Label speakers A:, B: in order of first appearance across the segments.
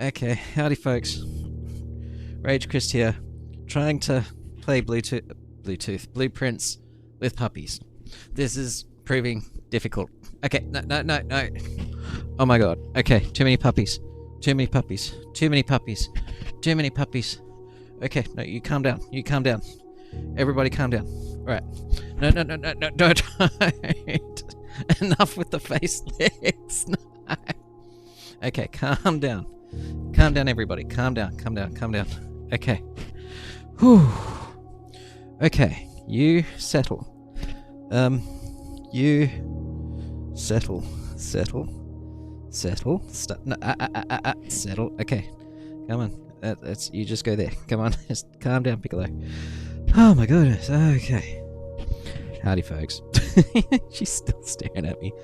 A: Okay, howdy folks. Rage Chris here, trying to play blueprints with puppies. This is proving difficult. Okay, no. Oh my god. Okay, too many puppies. Too many puppies. Too many puppies. Too many puppies. Okay, no, you calm down. You calm down. Everybody calm down. Alright. No, don't. Enough with the face licks. No. Okay, calm down. Calm down, everybody. Calm down. Okay. Whew. Okay, you settle. You settle. Stop. No, settle. Okay, come on. That's you. Just go there. Come on. Just calm down, Piccolo. Oh my goodness. Okay. Howdy, folks. She's still staring at me.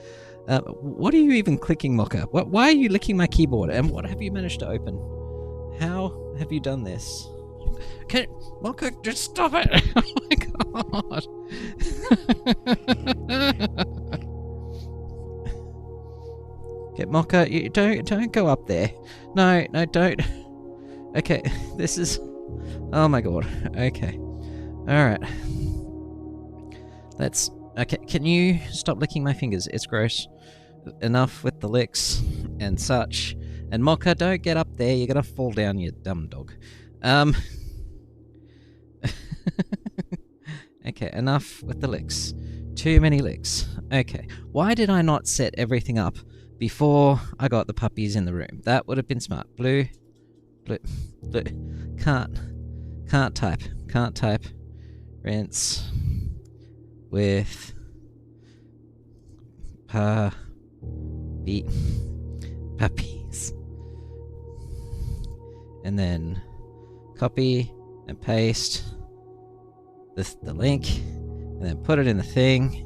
A: What are you even clicking, Mocha? Why are you licking my keyboard? And what have you managed to open? How have you done this? Mocha, just stop it! Oh my god! Okay, Mocha, you don't go up there. No, don't. Okay, this is. Oh my god. Okay, all right. Let's. Okay, can you stop licking my fingers? It's gross. Enough with the licks and such. And Mocha, don't get up there. You're gonna fall down, you dumb dog. Okay, enough with the licks. Too many licks. Okay, why did I not set everything up before I got the puppies in the room? That would have been smart. Blue. Can't type. Rinse. With puppies, and then copy and paste the link, and then put it in the thing,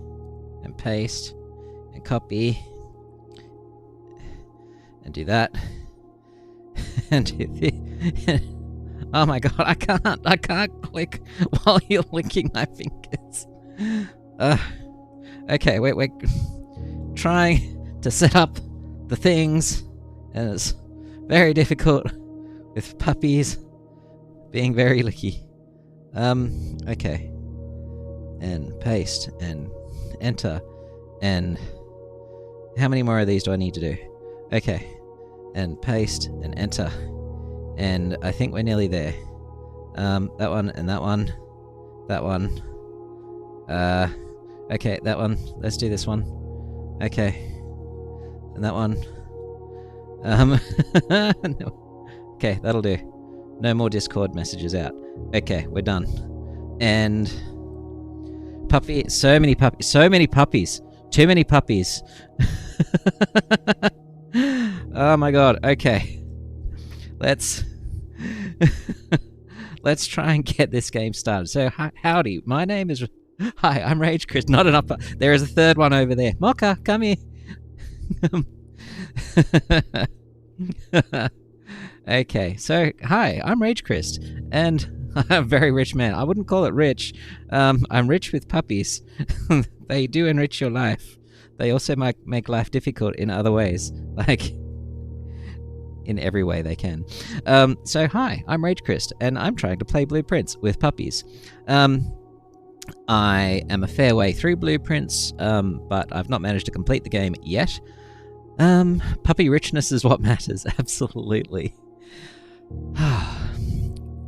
A: and paste and copy, and do that, and do this. Oh my god, I can't click while you're licking my fingers. Okay, we're trying to set up the things, and it's very difficult with puppies being very licky. Okay. And paste, and enter, and how many more of these do I need to do? Okay. And paste, and enter, and I think we're nearly there. That one, and that one. That one. Okay, that one. Let's do this one. Okay. And that one. No. Okay, that'll do. No more Discord messages out. Okay, we're done. And so many puppies. Too many puppies. Oh my god. Okay. Let's try and get this game started. So, howdy. My name is... Hi, I'm Rage Chris, not an upper. There is a third one over there. Mocha, come here. Okay, so, hi, I'm Rage Chris, and I'm a very rich man. I wouldn't call it rich. I'm rich with puppies. They do enrich your life. They also make life difficult in other ways, like in every way they can. So, hi, I'm Rage Chris, and I'm trying to play blueprints with puppies. I am a fair way through blueprints, but I've not managed to complete the game yet. Puppy richness is what matters, absolutely.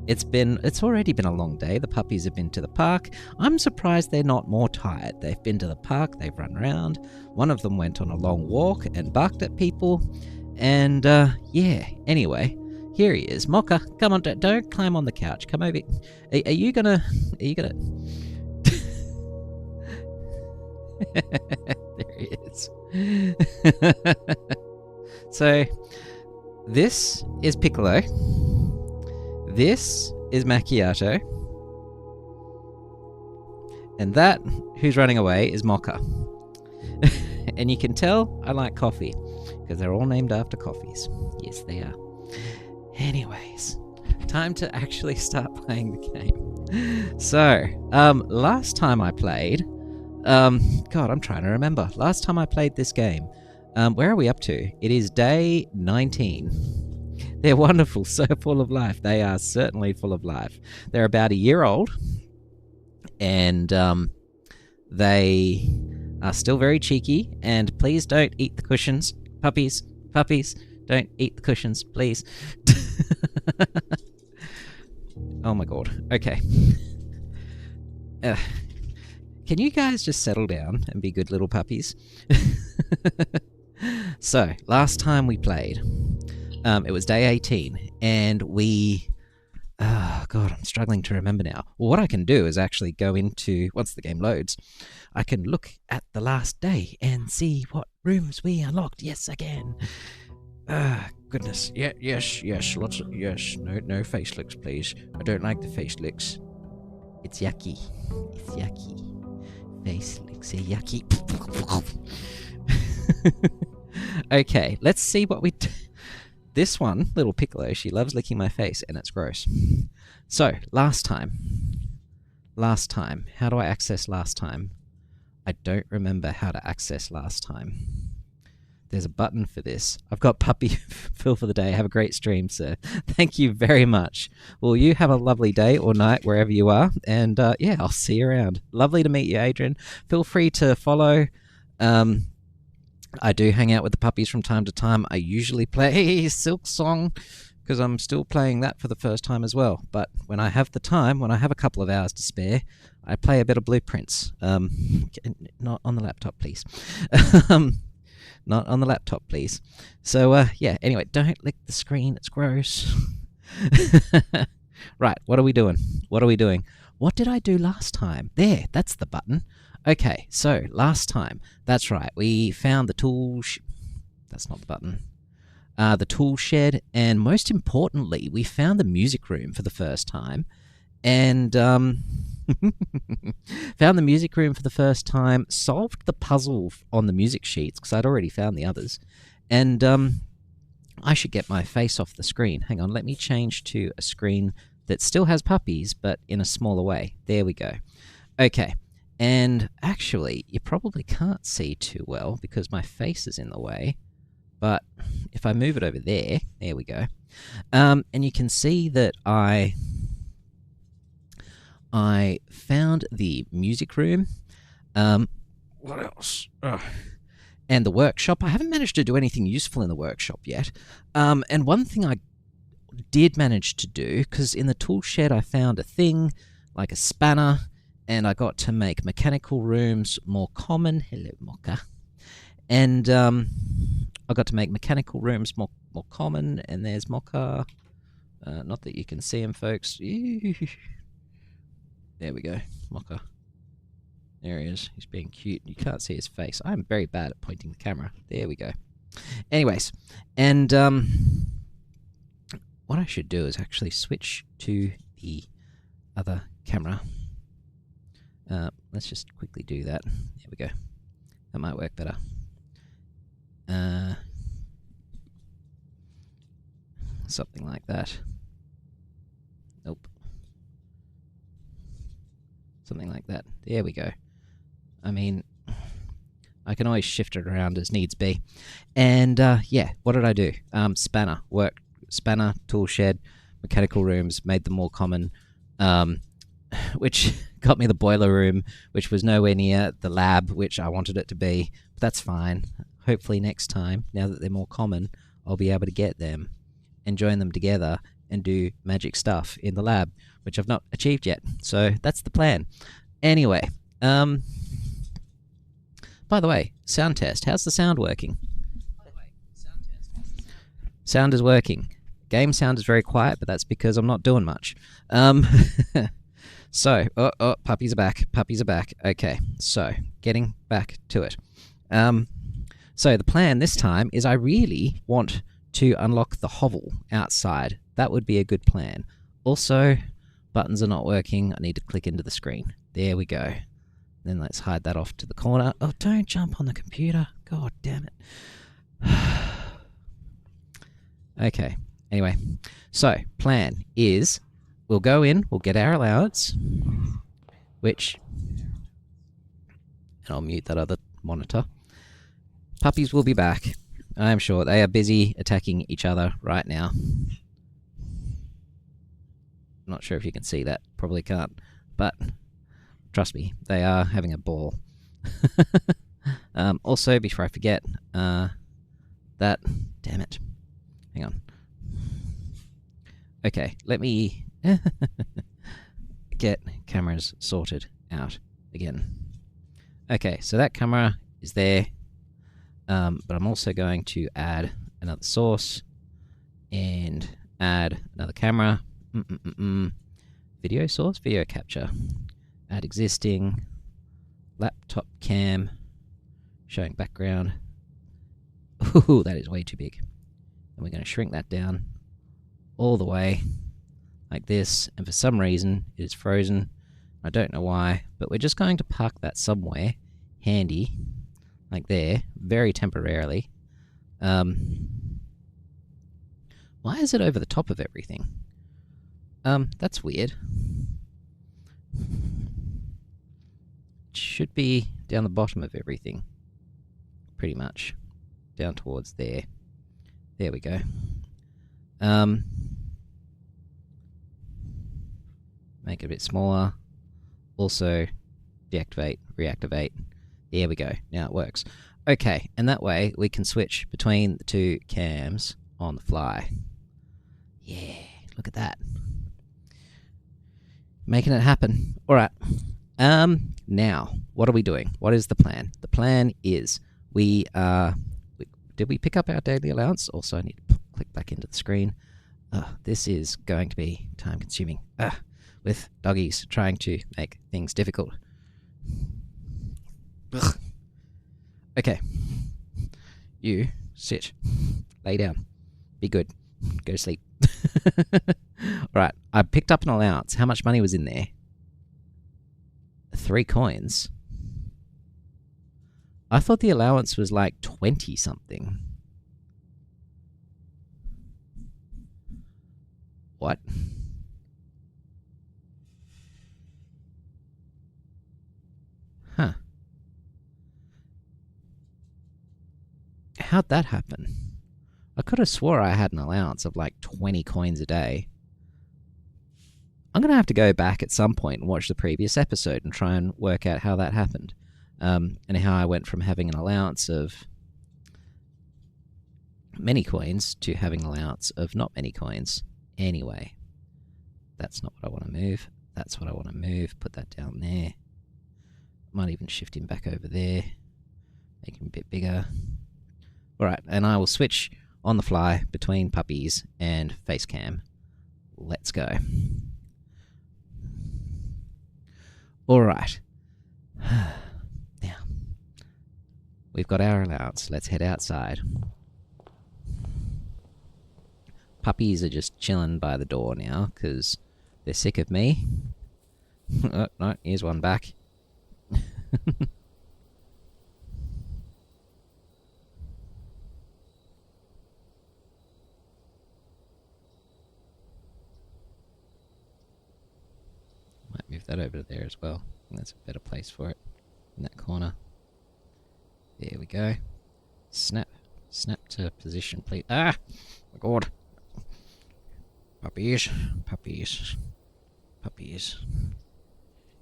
A: It's already been a long day. The puppies have been to the park. I'm surprised they're not more tired. They've been to the park, they've run around. One of them went on a long walk and barked at people. And, yeah, anyway, here he is. Mocha, come on, don't climb on the couch. Come over. Are you gonna... There he is. So, this is Piccolo. This is Macchiato. And that, who's running away, is Mocha. And you can tell I like coffee, because they're all named after coffees. Yes, they are. Anyways, time to actually start playing the game. So, last time I played... God, I'm trying to remember. Last time I played this game, where are we up to? It is day 19. They're wonderful, so full of life. They are certainly full of life. They're about a year old, and they are still very cheeky. And please don't eat the cushions. Puppies, don't eat the cushions, please. Oh my god. Okay. Can you guys just settle down and be good little puppies? So, last time we played, it was day 18, and we... Oh, God, I'm struggling to remember now. Well, what I can do is actually go into... Once the game loads, I can look at the last day and see what rooms we unlocked. Yes, again. Goodness. Yeah, yes, lots of... Yes, no face licks, please. I don't like the face licks. It's yucky. It's yucky. Face licks are yucky. Okay, let's see what we... This one, little Piccolo, she loves licking my face, and it's gross. So, last time. How do I access last time? I don't remember how to access last time. There's a button for this. I've got puppy fill for the day. Have a great stream, sir. Thank you very much. Well, you have a lovely day or night wherever you are, and yeah, I'll see you around. Lovely to meet you, Adrian. Feel free to follow. I do hang out with the puppies from time to time. I usually play Silk Song because I'm still playing that for the first time as well. But when I have the time, when I have a couple of hours to spare, I play a bit of Blueprints. Not on the laptop, please. Not on the laptop, please. So, yeah, anyway, don't lick the screen. It's gross. Right, what are we doing? What did I do last time? There, that's the button. Okay, so last time, that's right, we found the tool... That's not the button. The tool shed, and most importantly, we found the music room for the first time. And, found the music room for the first time, solved the puzzle on the music sheets, because I'd already found the others. And, I should get my face off the screen. Hang on, let me change to a screen that still has puppies, but in a smaller way. There we go. Okay. And actually, you probably can't see too well because my face is in the way. But if I move it over there, there we go. And you can see that I found the music room. What else? And the workshop. I haven't managed to do anything useful in the workshop yet. And one thing I did manage to do, because in the tool shed I found a thing like a spanner, and I got to make mechanical rooms more common. Hello, Mocha. And I got to make mechanical rooms more common, and there's Mocha. Not that you can see him, folks. There we go, Mocha. There he is. He's being cute. You can't see his face. I'm very bad at pointing the camera. There we go. Anyways, and what I should do is actually switch to the other camera. Let's just quickly do that. There we go. That might work better. Something like that. Nope. Something like that. There we go. I mean, I can always shift it around as needs be. And, yeah, what did I do? Spanner. Spanner, tool shed, mechanical rooms, made them more common. Which got me the boiler room, which was nowhere near the lab, which I wanted it to be. But that's fine. Hopefully next time, now that they're more common, I'll be able to get them and join them together and do magic stuff in the lab, which I've not achieved yet. So that's the plan. Anyway, by the way, sound test. How's the sound working? Sound is working. Game sound is very quiet, but that's because I'm not doing much. So, puppies are back. Puppies are back. Okay, so, getting back to it. So, the plan this time is I really want to unlock the hovel outside. That would be a good plan. Also, buttons are not working. I need to click into the screen. There we go. Then let's hide that off to the corner. Oh, don't jump on the computer. God damn it. Okay, anyway. So, plan is... We'll go in, we'll get our allowance, which... And I'll mute that other monitor. Puppies will be back. I am sure they are busy attacking each other right now. not sure if you can see that. Probably can't. But trust me, they are having a ball. Also, before I forget, that... Damn it. Hang on. Okay, let me get cameras sorted out again. Okay, so that camera is there, but I'm also going to add another source and add another camera. Video source, video capture. Add existing, laptop cam, showing background. Ooh, that is way too big. And we're going to shrink that down all the way like this, and for some reason it is frozen. I don't know why, but we're just going to park that somewhere handy, like there, very temporarily. Why is it over the top of everything? That's weird. It should be down the bottom of everything, pretty much, down towards there. There we go. Make it a bit smaller. Also, deactivate, reactivate. There we go. Now it works. Okay, and that way we can switch between the two cams on the fly. Yeah, look at that. Making it happen. All right. Now, what are we doing? What is the plan? The plan is did we pick up our daily allowance? Also, I need to click back into the screen. This is going to be time-consuming. With doggies trying to make things difficult. Ugh. Okay. You sit. Lay down. Be good. Go to sleep. Alright, I picked up an allowance. How much money was in there? 3 coins. I thought the allowance was like 20 something. What? Huh. How'd that happen? I could have swore I had an allowance of like 20 coins a day. I'm going to have to go back at some point and watch the previous episode and try and work out how that happened. And how I went from having an allowance of many coins to having an allowance of not many coins. Anyway, that's not what I want to move. That's what I want to move. Put that down there. Might even shift him back over there. Make him a bit bigger. Alright, and I will switch on the fly between puppies and face cam. Let's go. Alright. Now, we've got our allowance. Let's head outside. Puppies are just chilling by the door now because they're sick of me. Oh, no, here's one back. Might move that over there as well. I think that's a better place for it. In that corner. There we go. Snap. Snap to position, please. Ah! My God. Puppies. Puppies. Puppies.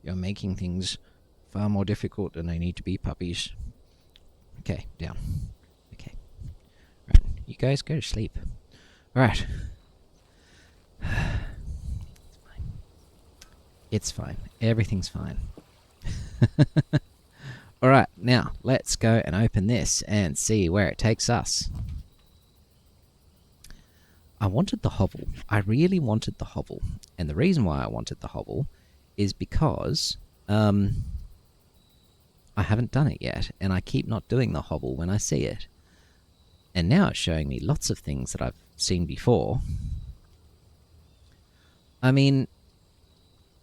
A: You're making things far more difficult than they need to be, puppies. Okay, down. Okay. Right, you guys go to sleep. Alright. It's fine. Everything's fine. Alright, now let's go and open this and see where it takes us. I wanted the hovel. I really wanted the hovel. And the reason why I wanted the hovel is because I haven't done it yet, and I keep not doing the hovel when I see it. And now it's showing me lots of things that I've seen before. I mean,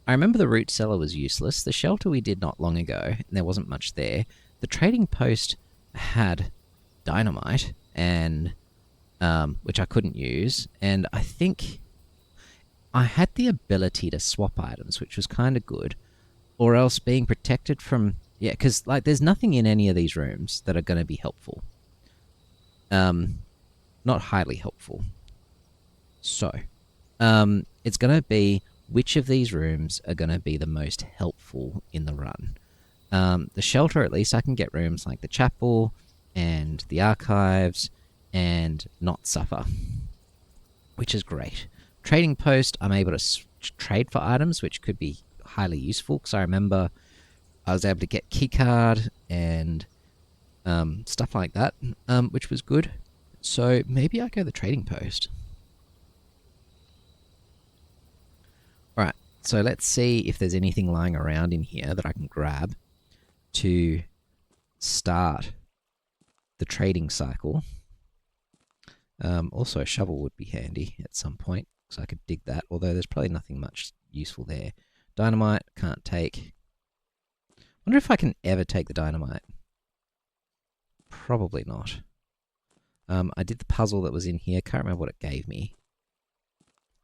A: I remember the root cellar was useless. The shelter we did not long ago, and there wasn't much there. The trading post had dynamite, and which I couldn't use, and I think I had the ability to swap items, which was kind of good, or else being protected from... Yeah, because like, there's nothing in any of these rooms that are going to be helpful. Not highly helpful. So, it's going to be which of these rooms are going to be the most helpful in the run. The shelter, at least I can get rooms like the chapel and the archives and not suffer, which is great. Trading post, I'm able to trade for items, which could be highly useful, because I remember I was able to get keycard and stuff like that, which was good. So maybe I go the trading post. Alright, so let's see if there's anything lying around in here that I can grab to start the trading cycle. Also, a shovel would be handy at some point, so I could dig that, although there's probably nothing much useful there. Dynamite, can't take. Wonder if I can ever take the dynamite. Probably not. I did the puzzle that was in here, can't remember what it gave me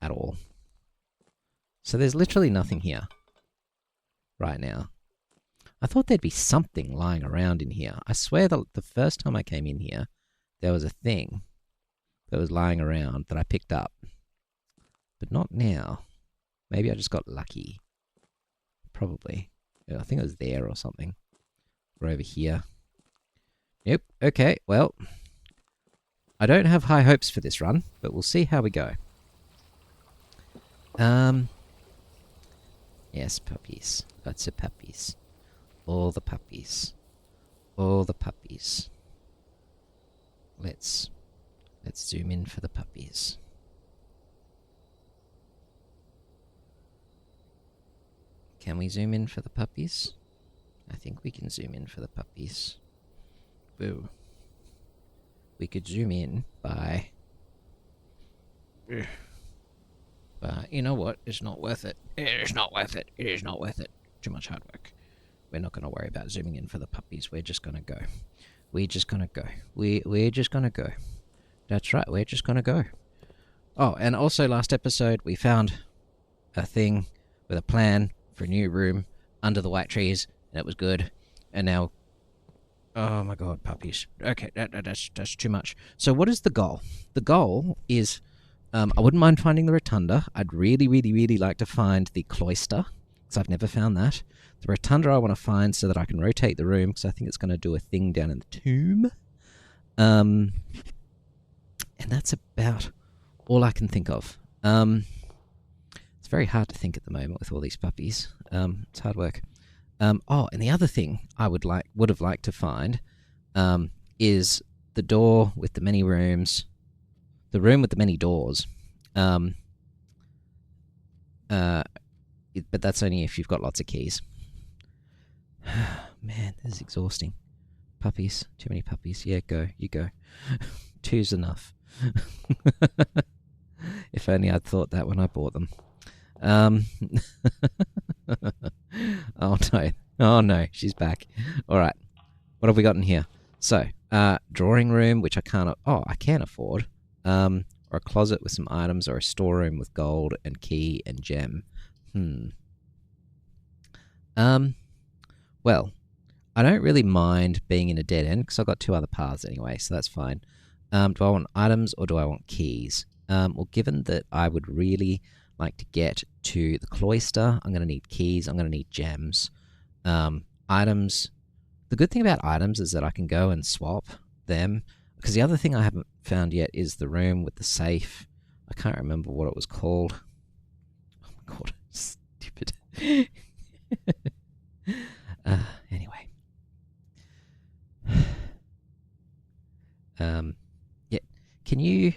A: at all. So there's literally nothing here right now. I thought there'd be something lying around in here. I swear the first time I came in here, there was a thing that was lying around that I picked up. But not now. Maybe I just got lucky. Probably. Yeah, I think it was there or something. Or over here. Yep, okay, well. I don't have high hopes for this run, but we'll see how we go. Yes, puppies. Lots of puppies. All the puppies. All the puppies. Let's zoom in for the puppies. Can we zoom in for the puppies? I think we can zoom in for the puppies. Boo. We could zoom in by... But you know what? It's not worth it. It is not worth it. It is not worth it. Too much hard work. We're not going to worry about zooming in for the puppies. We're just going to go. We're just going to go. We're just going to go. That's right. We're just going to go. Oh, and also last episode we found a thing with a plan for a new room under the white trees, and it was good. And now... Oh my god, puppies. Okay, that's too much. So what is the goal? The goal is... I wouldn't mind finding the rotunda. I'd really, really, really like to find the cloister, because I've never found that. The rotunda I want to find so that I can rotate the room, because I think it's going to do a thing down in the tomb. And that's about all I can think of. It's very hard to think at the moment with all these puppies. It's hard work. Oh, and the other thing I would have liked to find is the door with the many rooms. The room with the many doors. But that's only if you've got lots of keys. Man, this is exhausting. Puppies. Too many puppies. Yeah, go. You go. Two's enough. If only I'd thought that when I bought them. Oh no. Oh no, she's back. Alright. What have we got in here? So, drawing room, which I can't... Oh, I can afford. Or a closet with some items, or a storeroom with gold and key and gem. Well, I don't really mind being in a dead end, because I've got two other paths anyway, so that's fine. Do I want items, or do I want keys? Well, given that I would really like to get to the cloister, I'm going to need keys, I'm going to need gems. Items... The good thing about items is that I can go and swap them, because the other thing I haven't found yet is the room with the safe. I can't remember what it was called. Oh my god, stupid. Anyway. Yeah. Can you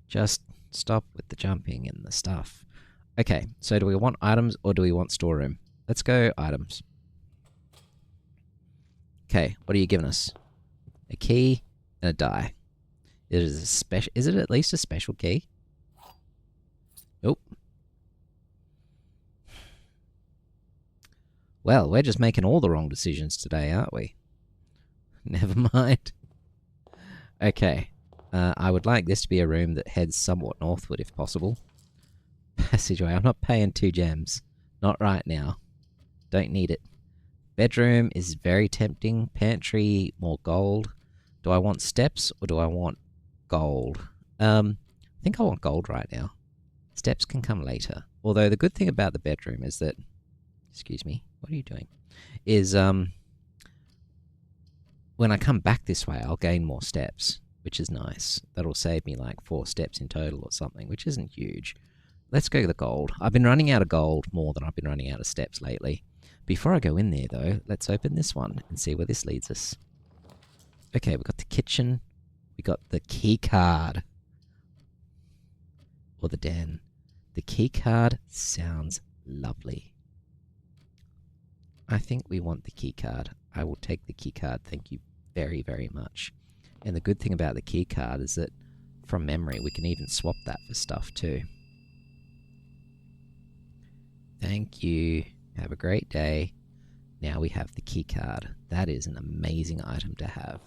A: just stop with the jumping and the stuff? Okay, so do we want items or do we want storeroom? Let's go items. Okay, what are you giving us? A key and a die. Is it at least a special key? Nope. Well, we're just making all the wrong decisions today, aren't we? Never mind. Okay. I would like this to be a room that heads somewhat northward, if possible. Passageway. I'm not paying 2 gems. Not right now. Don't need it. Bedroom is very tempting. Pantry, more gold. Do I want steps or do I want gold? I think I want gold right now. Steps can come later. Although the good thing about the bedroom is that... Excuse me, what are you doing? Is, when I come back this way, I'll gain more steps, which is nice. That'll save me like 4 steps in total or something, which isn't huge. Let's go to the gold. I've been running out of gold more than I've been running out of steps lately. Before I go in there, though, let's open this one and see where this leads us. Okay, we've got the kitchen. We got the key card. Or the den. The key card sounds lovely. I think we want the key card. I will take the key card. Thank you very, very much. And the good thing about the key card is that from memory, we can even swap that for stuff too. Thank you. Have a great day. Now we have the key card. That is an amazing item to have.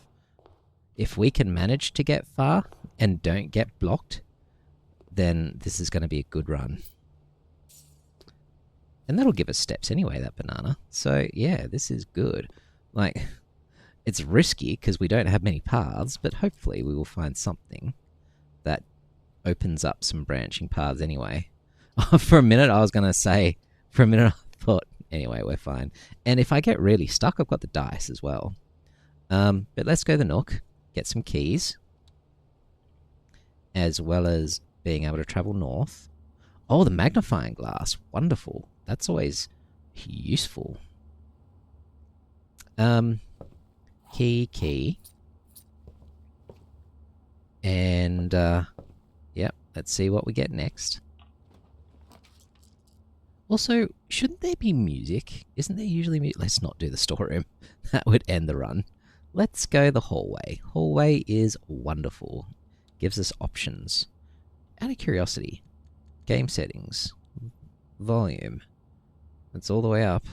A: If we can manage to get far and don't get blocked, then this is going to be a good run. And that'll give us steps anyway, that banana. So yeah, this is good. Like, it's risky because we don't have many paths, but hopefully we will find something that opens up some branching paths anyway. For a minute I thought, anyway, we're fine. And if I get really stuck, I've got the dice as well. But let's go to the Nook, get some keys, as well as being able to travel north. Oh, the magnifying glass. Wonderful. That's always useful. Key. And, yep, let's see what we get next. Also, shouldn't there be music? Isn't there usually music? Let's not do the storeroom. That would end the run. Let's go the hallway. Hallway is wonderful. Gives us options. Out of curiosity, game settings, volume. It's all the way up.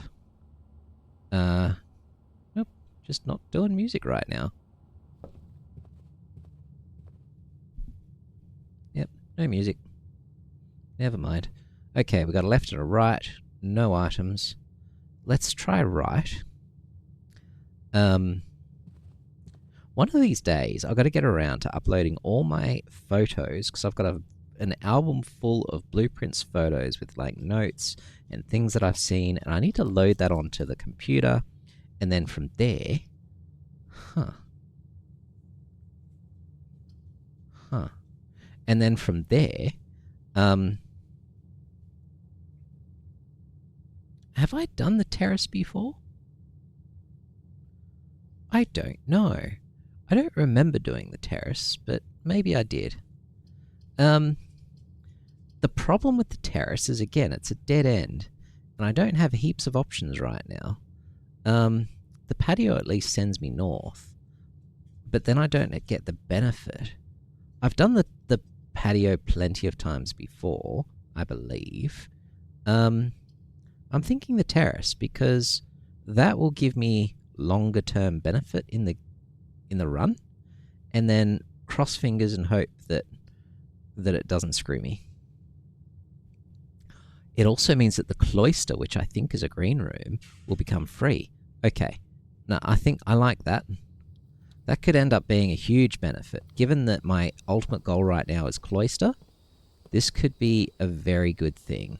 A: Nope, just not doing music right now. Yep, no music. Never mind. Okay, we've got a left and a right. No items. Let's try right. One of these days, I've got to get around to uploading all my photos, because I've got an album full of blueprints photos with like notes and things that I've seen, and I need to load that onto the computer, and then from there... And then from there... have I done the terrace before? I don't know. I don't remember doing the terrace, but maybe I did. The problem with the terrace is, again, it's a dead end, and I don't have heaps of options right now. The patio at least sends me north, but then I don't get the benefit. I've done the patio plenty of times before, I believe. I'm thinking the terrace, because that will give me longer term benefit in the run, and then cross fingers and hope that it doesn't screw me. It also means that the cloister, which I think is a green room, will become free. Okay, now I think I like that. That could end up being a huge benefit. Given that my ultimate goal right now is cloister, this could be a very good thing.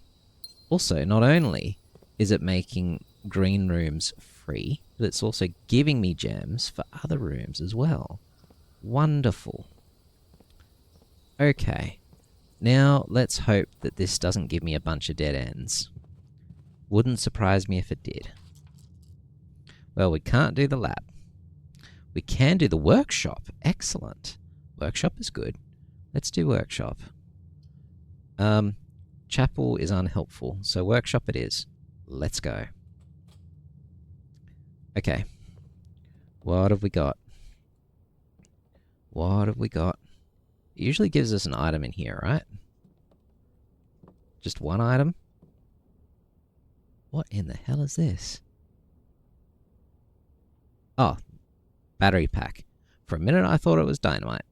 A: Also, not only is it making green rooms free, but it's also giving me gems for other rooms as well. Wonderful. Okay, now let's hope that this doesn't give me a bunch of dead ends. Wouldn't surprise me if it did. Well, we can't do the lab. We can do the workshop. Excellent. Workshop is good. Let's do workshop. Chapel is unhelpful, so workshop it is. Let's go. Okay. What have we got? What have we got? It usually gives us an item in here, right? Just one item? What in the hell is this? Oh, battery pack. For a minute I thought it was dynamite.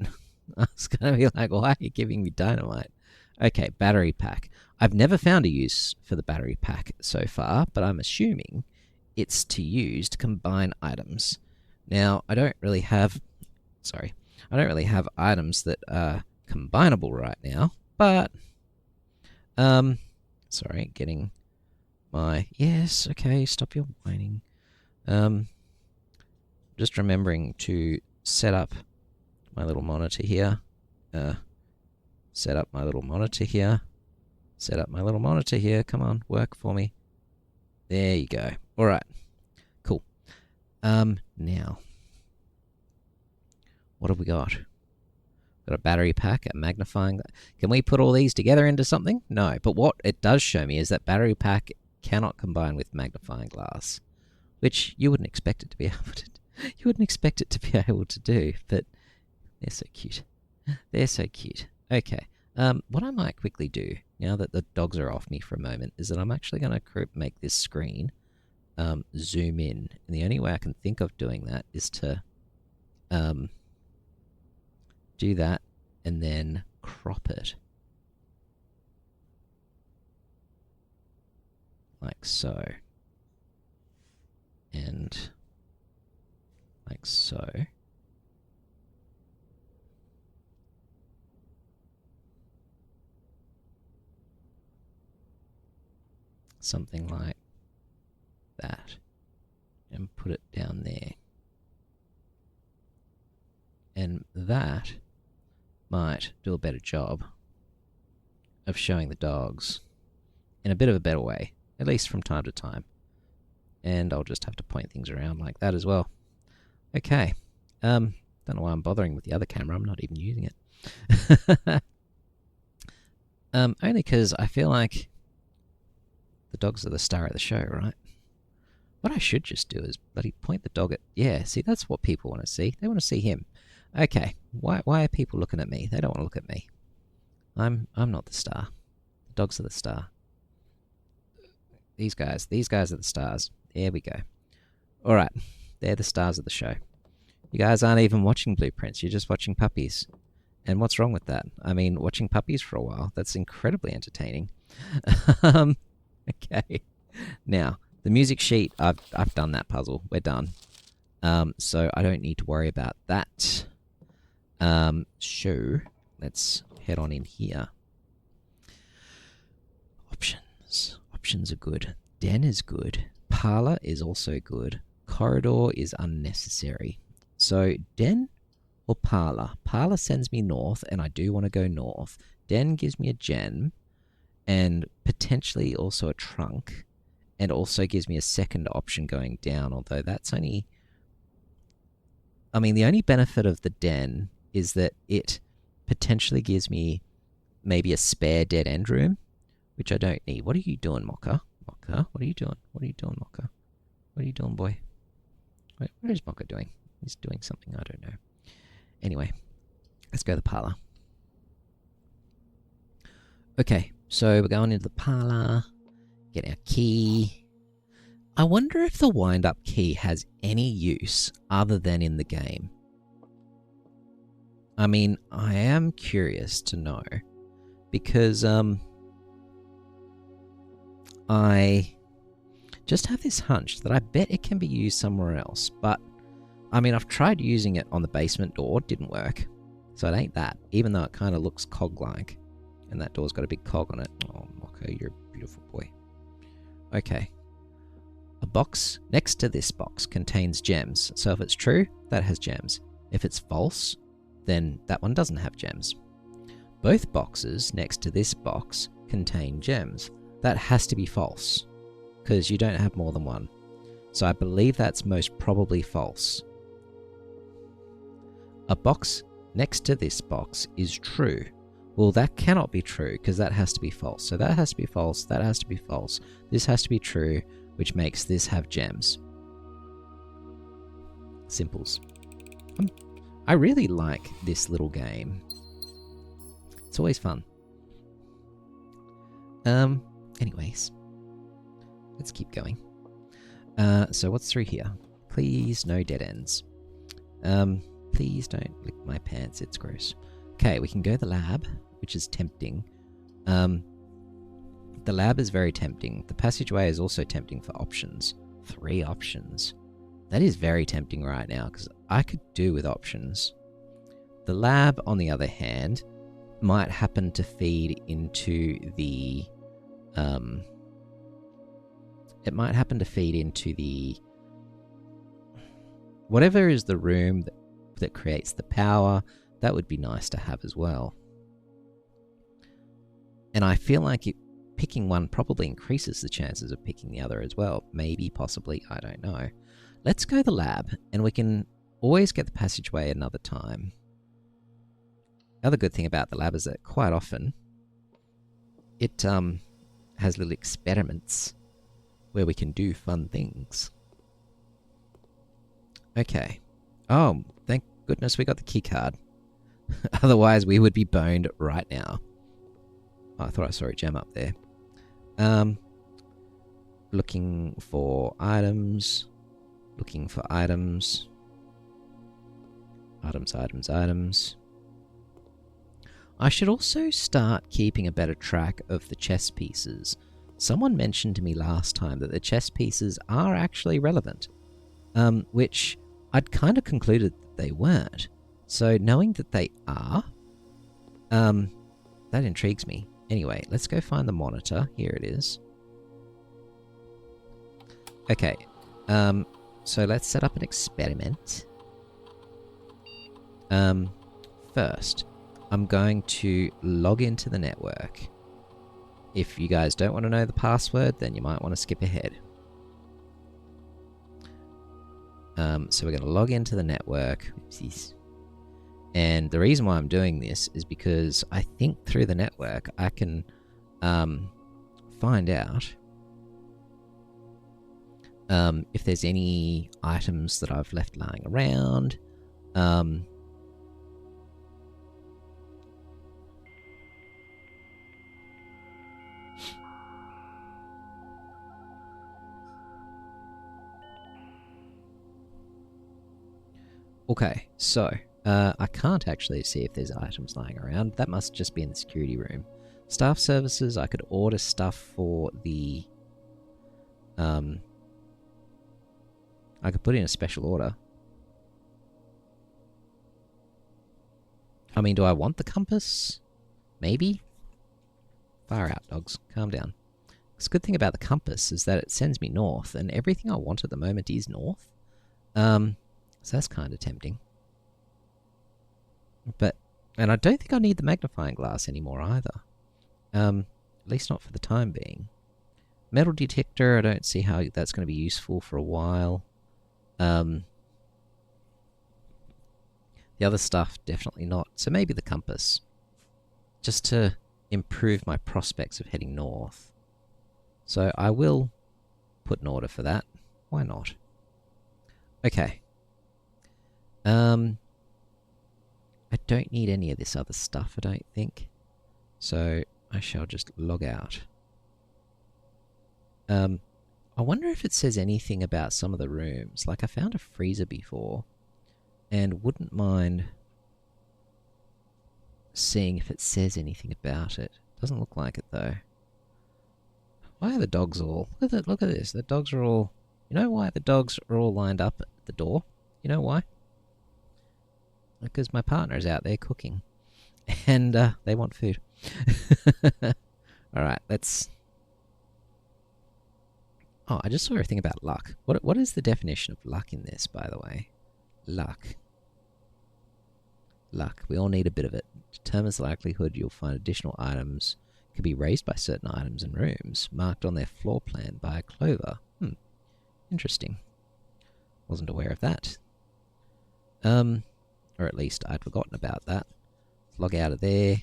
A: I was going to be like, why are you giving me dynamite? Okay, battery pack. I've never found a use for the battery pack so far, but I'm assuming it's to use to combine items. Now, I don't really have items that are combinable right now, but Sorry, getting my... Yes, okay, stop your whining. Just remembering to set up my little monitor here. Set up my little monitor here. Set up my little monitor here. Come on, work for me. There you go. All right. Cool. Now, what have we got? Got a battery pack, a magnifying... Can we put all these together into something? No, but what it does show me is that battery pack cannot combine with magnifying glass, which you wouldn't expect it to be able to... You wouldn't expect it to be able to do, but they're so cute. They're so cute. Okay. What I might quickly do, now that the dogs are off me for a moment, is that I'm actually going to make this screen zoom in. And the only way I can think of doing that is to do that and then crop it. Like so. And like so. Something like that. And put it down there. And that might do a better job of showing the dogs in a bit of a better way, at least from time to time. And I'll just have to point things around like that as well. Okay. Don't know why I'm bothering with the other camera. I'm not even using it. Only because I feel like the dogs are the star of the show, right? What I should just do is bloody point the dog at... Yeah, see, that's what people want to see. They want to see him. Okay, why are people looking at me? They don't want to look at me. I'm not the star. The dogs are the star. These guys are the stars. There we go. All right, they're the stars of the show. You guys aren't even watching Blueprints. You're just watching puppies. And what's wrong with that? I mean, watching puppies for a while, that's incredibly entertaining. Okay. Now, the music sheet, I've done that puzzle. We're done. So I don't need to worry about that. So let's head on in here. Options. Options are good. Den is good. Parlor is also good. Corridor is unnecessary. So den or parlor? Parlor sends me north, and I do want to go north. Den gives me a gem, and potentially also a trunk, and also gives me a second option going down, although that's only... I mean, the only benefit of the den is that it potentially gives me maybe a spare dead end room, which I don't need. What are you doing, Mocha? Mocha, what are you doing? What are you doing, Mocha? What are you doing, boy? Wait, what is Mocha doing? He's doing something, I don't know. Anyway, let's go to the parlor. Okay, so we're going into the parlor, get our key. I wonder if the wind-up key has any use other than in the game. I mean, I am curious to know, because I just have this hunch that I bet it can be used somewhere else, but I mean, I've tried using it on the basement door, didn't work, so it ain't that, even though it kind of looks cog-like, and that door's got a big cog on it. Oh, okay, you're a beautiful boy. Okay. A box next to this box contains gems, so if it's true, that has gems. If it's false, then that one doesn't have gems. Both boxes next to this box contain gems. That has to be false, because you don't have more than one. So I believe that's most probably false. A box next to this box is true. Well, that cannot be true, because that has to be false. So that has to be false, that has to be false. This has to be true, which makes this have gems. Simples. I really like this little game. It's always fun. Anyways. Let's keep going. So what's through here? Please, no dead ends. Please don't lick my pants, it's gross. Okay, we can go to the lab, which is tempting. The lab is very tempting. The passageway is also tempting for options. 3 options. That is very tempting right now, because I could do with options. The lab, on the other hand, might happen to feed into the it might happen to feed into the whatever is the room that creates the power. That would be nice to have as well. And I feel like picking one probably increases the chances of picking the other as well. Maybe, possibly, I don't know. Let's go to the lab, and we can always get the passageway another time. The other good thing about the lab is that quite often it has little experiments where we can do fun things. Okay. Oh, thank goodness we got the key card. Otherwise, we would be boned right now. Oh, I thought I saw a gem up there. Looking for items. Looking for items. Items. I should also start keeping a better track of the chess pieces. Someone mentioned to me last time that the chess pieces are actually relevant, which I'd kind of concluded that they weren't. So knowing that they are, that intrigues me. Anyway, let's go find the monitor. Here it is. Okay, so let's set up an experiment. First, I'm going to log into the network. If you guys don't want to know the password, then you might want to skip ahead. So we're going to log into the network. Oopsies. And the reason why I'm doing this is because I think through the network I can find out if there's any items that I've left lying around. Okay, so I can't actually see if there's items lying around. That must just be in the security room. Staff services, I could order stuff for the... I could put in a special order. I mean, do I want the compass? Maybe? Far out, dogs. Calm down. The good thing about the compass is that it sends me north, and everything I want at the moment is north. So that's kind of tempting. And I don't think I need the magnifying glass anymore either. At least not for the time being. Metal detector, I don't see how that's going to be useful for a while. The other stuff, definitely not. So maybe the compass. Just to improve my prospects of heading north. So I will put an order for that. Why not? Okay. I don't need any of this other stuff, I don't think. So I shall just log out. I wonder if it says anything about some of the rooms. Like I found a freezer before and wouldn't mind seeing if it says anything about it. Doesn't look like it though. Why are the dogs all... Look at this. The dogs are all... You know why the dogs are all lined up at the door? You know why? Because my partner's out there cooking. And they want food. Alright, let's... Oh, I just saw a thing about luck. What is the definition of luck in this, by the way? Luck. Luck. We all need a bit of it. Determines the likelihood you'll find additional items can be raised by certain items and rooms, marked on their floor plan by a clover. Interesting. Wasn't aware of that. Or at least I'd forgotten about that. Let's log out of there.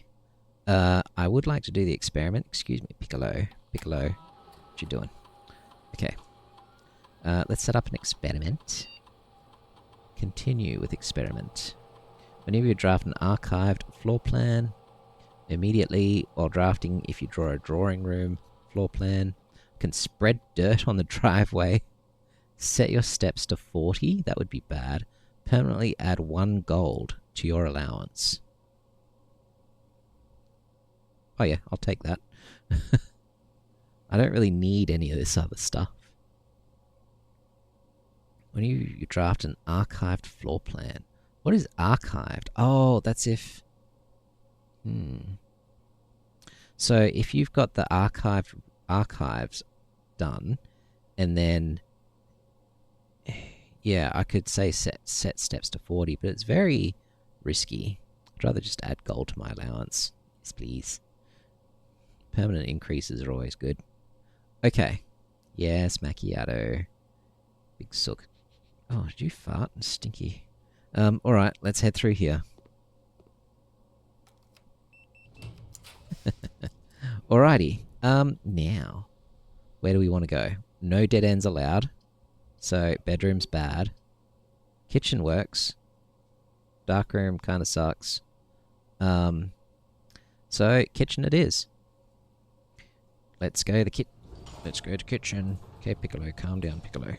A: I would like to do the experiment. Excuse me, Piccolo. Piccolo, what you doing? Okay. Let's set up an experiment. Continue with experiment. Whenever you draft an archived floor plan, immediately while drafting, if you draw a drawing room floor plan, can spread dirt on the driveway. Set your steps to 40. That would be bad. Permanently add 1 gold to your allowance. Oh yeah, I'll take that. I don't really need any of this other stuff. When you draft an archived floor plan. What is archived? Oh, that's if... So if you've got the archives done, and then yeah, I could say set steps to 40, but it's very risky. I'd rather just add gold to my allowance. Yes, please. Permanent increases are always good. Okay. Yes, macchiato. Big sook. Oh, did you fart? Stinky. Alright, let's head through here. Alrighty. Now, where do we want to go? No dead ends allowed. So, bedroom's bad. Kitchen works. Dark room kind of sucks. So, kitchen it is. Let's go to kitchen. Okay, Piccolo, calm down, Piccolo.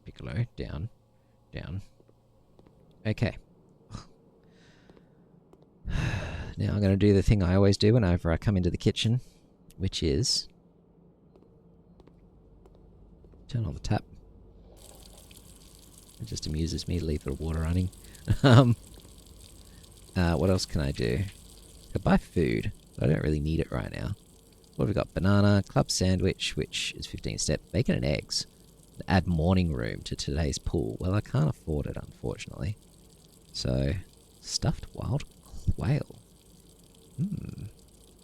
A: Piccolo, down. Down. Okay. Now I'm going to do the thing I always do whenever I come into the kitchen, which is turn on the tap. It just amuses me to leave the water running. What else can I do? I could buy food, but I don't really need it right now. What have we got? Banana, club sandwich, which is 15 step, bacon and eggs. Add morning room to today's pool. Well, I can't afford it, unfortunately. So, stuffed wild quail.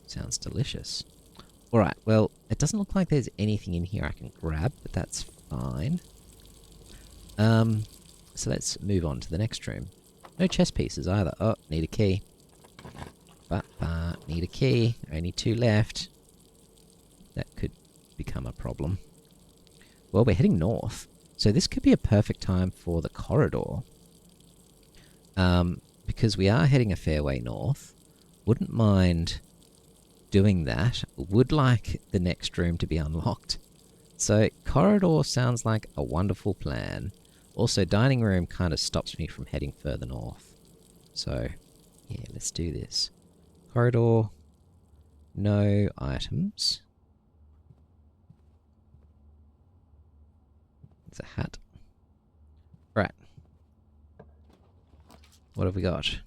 A: Sounds delicious. Alright, well, it doesn't look like there's anything in here I can grab, but that's fine. So let's move on to the next room. No chess pieces either. Oh, need a key. Need a key. Only 2 left. That could become a problem. Well, we're heading north. So this could be a perfect time for the corridor. Because we are heading a fair way north. Wouldn't mind doing that. Would like the next room to be unlocked. So corridor sounds like a wonderful plan. Also, dining room kind of stops me from heading further north. So, yeah, let's do this. Corridor. No items. It's a hat. Right. What have we got?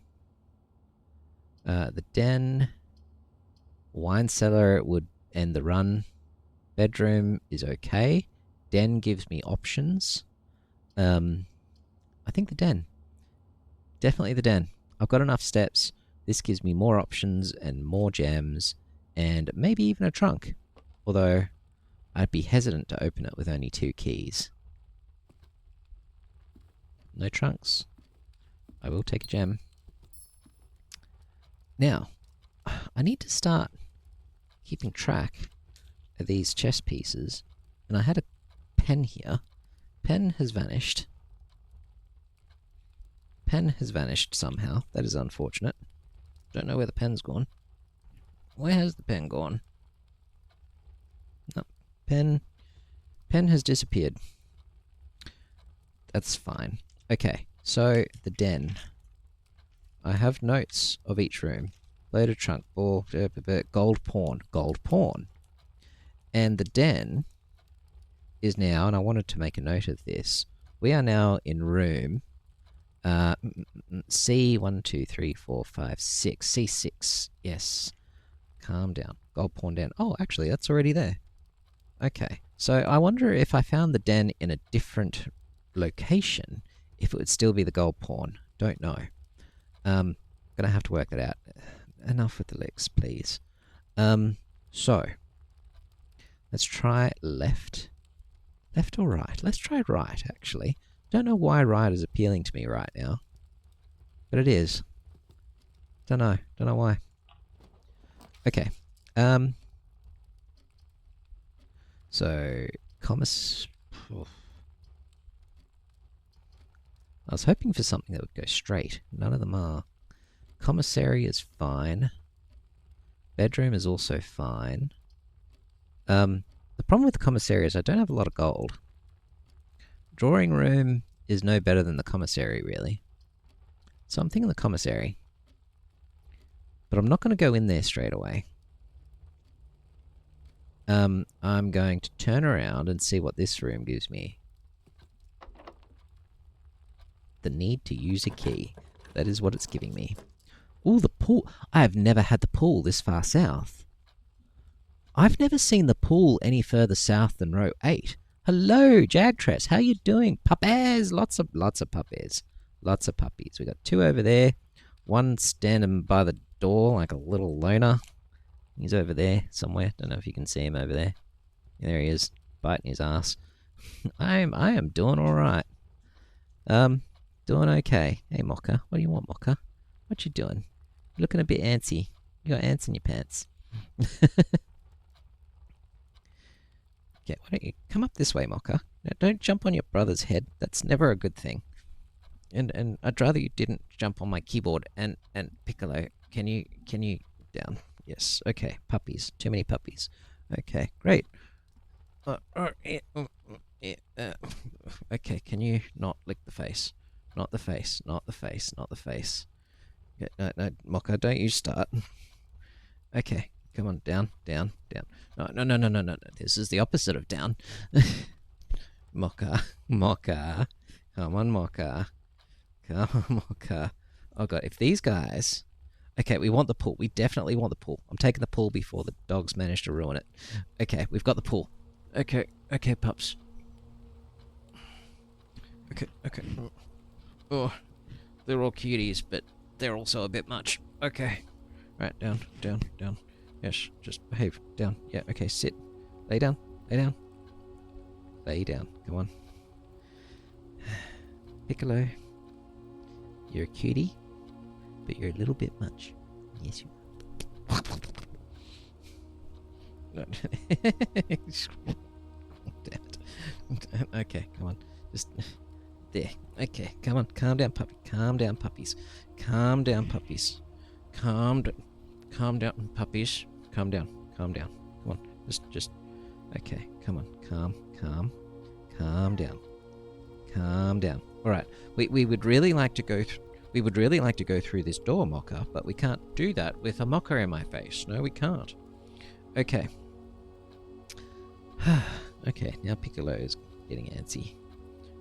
A: The den. Wine cellar would end the run. Bedroom is okay. Den gives me options. I think the den. Definitely the den. I've got enough steps. This gives me more options and more gems. And maybe even a trunk. Although, I'd be hesitant to open it with only 2 keys. No trunks. I will take a gem. Now, I need to start keeping track of these chess pieces. And I had a pen here. Pen has vanished. Pen has vanished somehow. That is unfortunate. Don't know where the pen's gone. Where has the pen gone? No, pen has disappeared. That's fine. Okay, so the den. I have notes of each room. Loaded trunk, ball, gold pawn, gold pawn. And the den is now, and I wanted to make a note of this, we are now in room C1, 2, 3, 4, 5, 6. C6. Yes. Calm down. Gold pawn down. Oh, actually, that's already there. Okay. So I wonder if I found the den in a different location, if it would still be the gold pawn. Don't know. Gonna have to work that out. Enough with the licks, please. So let's try left. Left or right? Let's try right, actually. Don't know why right is appealing to me right now. But it is. Don't know why. Okay. So, I was hoping for something that would go straight. None of them are. Commissary is fine. Bedroom is also fine. The problem with the commissary is I don't have a lot of gold. Drawing room is no better than the commissary, really. So I'm thinking the commissary. But I'm not going to go in there straight away. I'm going to turn around and see what this room gives me. The need to use a key. That is what it's giving me. Ooh, the pool. I have never had the pool this far south. I've never seen the pool any further south than row 8. Hello, Jagtress. How you doing? Puppies. Lots of puppies. Lots of puppies. We got 2 over there. One standing by the door like a little loner. He's over there somewhere. Don't know if you can see him over there. There he is, biting his ass. I am doing all right. Doing okay. Hey, Mocha. What do you want, Mocha? What you doing? You're looking a bit antsy. You got ants in your pants. Okay, why don't you come up this way, Mocha? Now, don't jump on your brother's head. That's never a good thing. And I'd rather you didn't jump on my keyboard. And Piccolo, can you down? Yes. Okay. Puppies. Too many puppies. Okay. Great. Okay. Can you not lick the face? Not the face. Not the face. Not the face. Okay, no, Mocha, don't you start. Okay. Come on. Down. Down. Down. No. This is the opposite of down. Mocha. Mocha. Come on, Mocha. Come on, Mocha. Oh, God. If these guys... Okay, we want the pool. We definitely want the pool. I'm taking the pool before the dogs manage to ruin it. Okay, we've got the pool. Okay, pups. Okay. Oh, they're all cuties, but they're also a bit much. Okay. Right, down. Yes, just behave. Down. Yeah, okay, sit. Lay down. Lay down. Come on. Piccolo. You're a cutie, but you're a little bit much. Yes, you are. No. Damn it. Okay, come on. Just there. Okay, come on. Calm down, puppy. Calm down, puppies. Calm down, puppies. Calm down, puppies. Calm down. Come on. Just. Okay, come on. Calm down. All right. We would really like to go. We would really like to go through this door, Mocha, but we can't do that with a Mocha in my face. No, we can't. Okay. Okay, now Piccolo is getting antsy.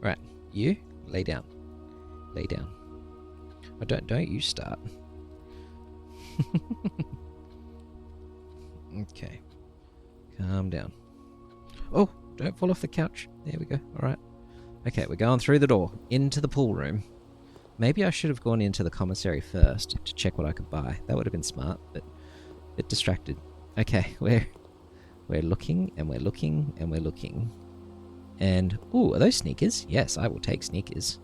A: Right, you lay down. Oh, don't you start. Okay. Calm down. Oh, don't fall off the couch. There we go. All right. Okay, we're going through the door into the pool room. Maybe I should have gone into the commissary first to check what I could buy. That would have been smart, but a bit distracted. Okay, we're looking and we're looking and we're looking. And, ooh, are those sneakers? Yes, I will take sneakers.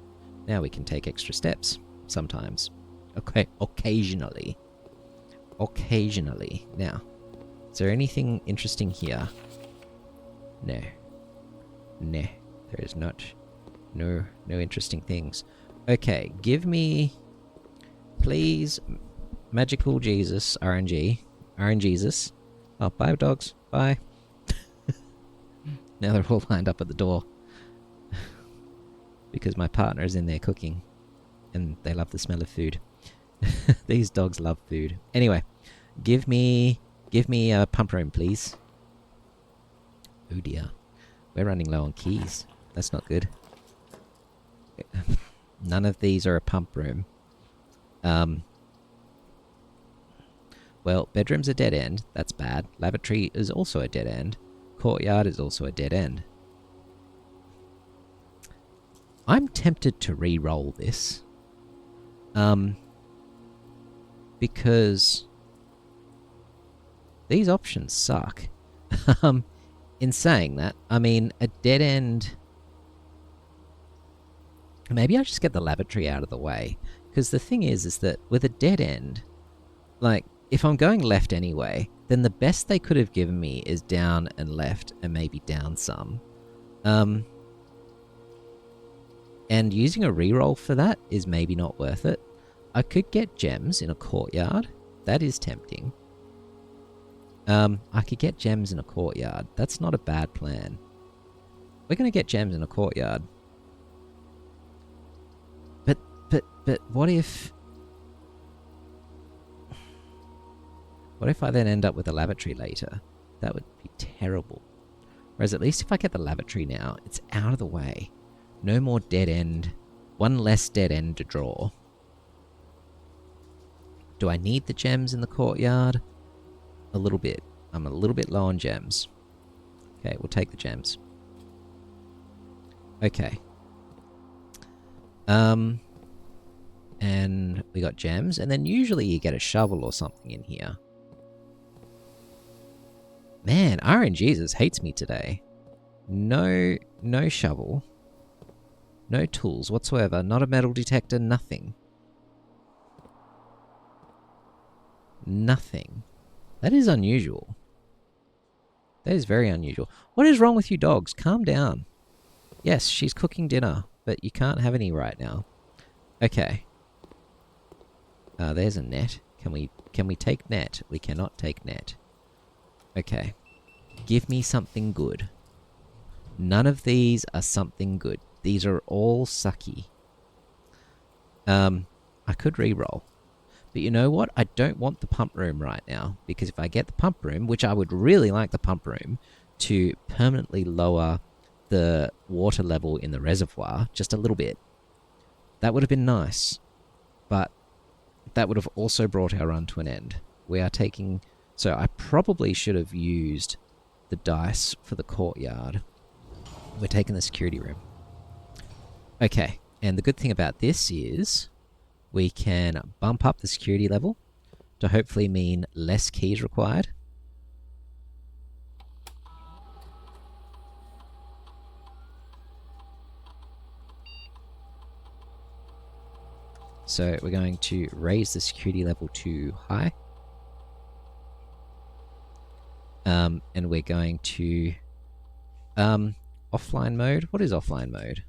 A: Now we can take extra steps. Sometimes. Okay, occasionally. Now, is there anything interesting here? No. There is not. No interesting things. Okay, give me, please, Magical Jesus, RNGesus. Oh, bye, dogs. Bye. Now they're all lined up at the door. Because my partner is in there cooking. And they love the smell of food. These dogs love food. Anyway, give me a pump room, please. Oh dear. We're running low on keys. That's not good. None of these are a pump room. Well, bedroom's a dead end. That's bad. Lavatory is also a dead end. Courtyard is also a dead end. I'm tempted to re-roll this. Because these options suck. In saying that, I mean, a dead end... Maybe I just get the lavatory out of the way. Because the thing is that with a dead end, like, if I'm going left anyway, then the best they could have given me is down and left and maybe down some. And using a reroll for that is maybe not worth it. I could get gems in a courtyard. That is tempting. I could get gems in a courtyard. That's not a bad plan. We're going to get gems in a courtyard. But what if... What if I then end up with a lavatory later? That would be terrible. Whereas at least if I get the lavatory now, it's out of the way. No more dead end. One less dead end to draw. Do I need the gems in the courtyard? A little bit. I'm a little bit low on gems. Okay, we'll take the gems. Okay. And we got gems, and then usually you get a shovel or something in here. Man, RNGesus hates me today. No shovel. No tools whatsoever. Not a metal detector, nothing. Nothing. That is unusual. That is very unusual. What is wrong with you dogs? Calm down. Yes, she's cooking dinner, but you can't have any right now. Okay. There's a net. Can we take net? We cannot take net. Okay. Give me something good. None of these are something good. These are all sucky. I could re-roll. But you know what? I don't want the pump room right now. Because if I get the pump room, which I would really like the pump room to permanently lower the water level in the reservoir just a little bit, that would have been nice. But that would have also brought our run to an end. We are taking... So I probably should have used the dice for the courtyard. We're taking the security room. Okay, and the good thing about this is we can bump up the security level to hopefully mean less keys required. So we're going to raise the security level to high. And we're going to... offline mode? What is offline mode?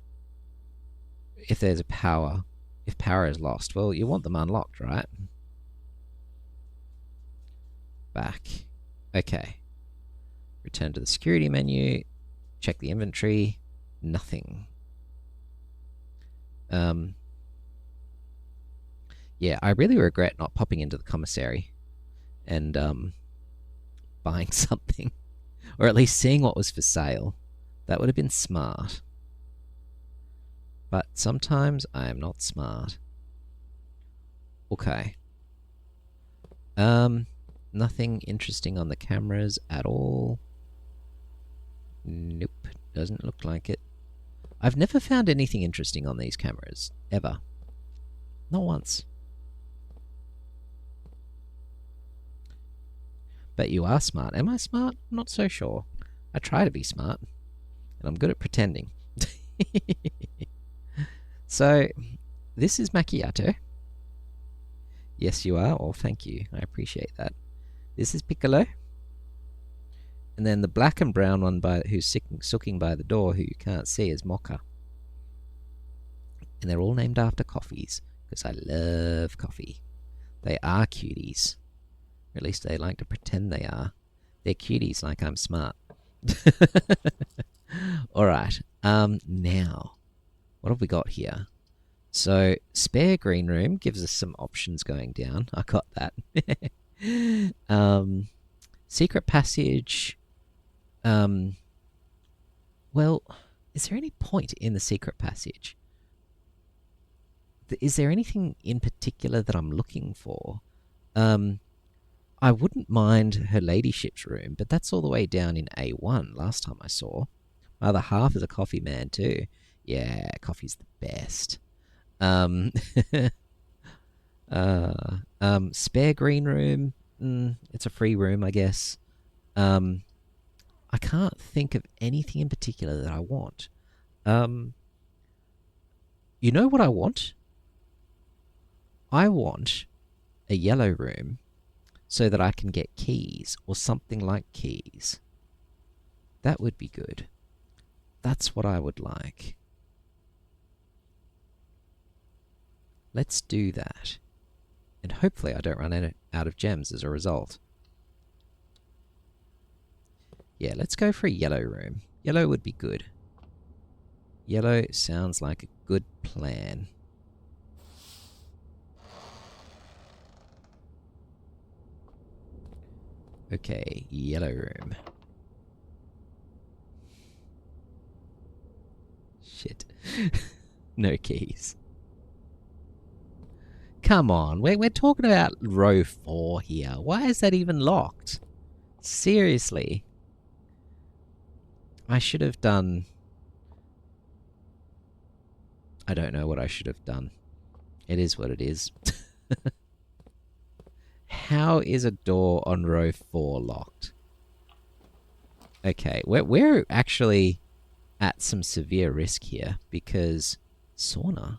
A: If there's a power... If power is lost, well, you want them unlocked, right? Back. Okay. Return to the security menu. Check the inventory. Nothing. Yeah, I really regret not popping into the commissary and buying something. Or at least seeing what was for sale. That would have been smart. But sometimes I am not smart. Okay. Nothing interesting on the cameras at all. Nope, doesn't look like it. I've never found anything interesting on these cameras, ever. Not once. But you are smart. Am I smart? I'm not so sure. I try to be smart, and I'm good at pretending. So, this is macchiato. Yes, you are. Oh, thank you. I appreciate that. This is piccolo. And then the black and brown one who's sooking by the door, who you can't see, is mocha. And they're all named after coffees, because I love coffee. They are cuties. Or at least they like to pretend they are. They're cuties like I'm smart. Alright. Now, what have we got here? So, spare green room gives us some options going down. I got that. Secret passage. Well, is there any point in the secret passage? Is there anything in particular that I'm looking for? I wouldn't mind her ladyship's room, but that's all the way down in A1 last time I saw. My other half is a coffee man too. Yeah, coffee's the best. Spare green room. It's a free room, I guess. I can't think of anything in particular that I want. You know what I want? I want a yellow room so that I can get keys or something like keys. That would be good. That's what I would like. Let's do that. And hopefully I don't run out of gems as a result. Yeah, let's go for a yellow room. Yellow would be good. Yellow sounds like a good plan. Okay, yellow room. Shit. No keys. come on. We're talking about row 4 here. Why is that even locked? Seriously. I should have done... I don't know what I should have done. It is what it is. How is a door on row 4 locked? Okay, we're actually at some severe risk here because sauna.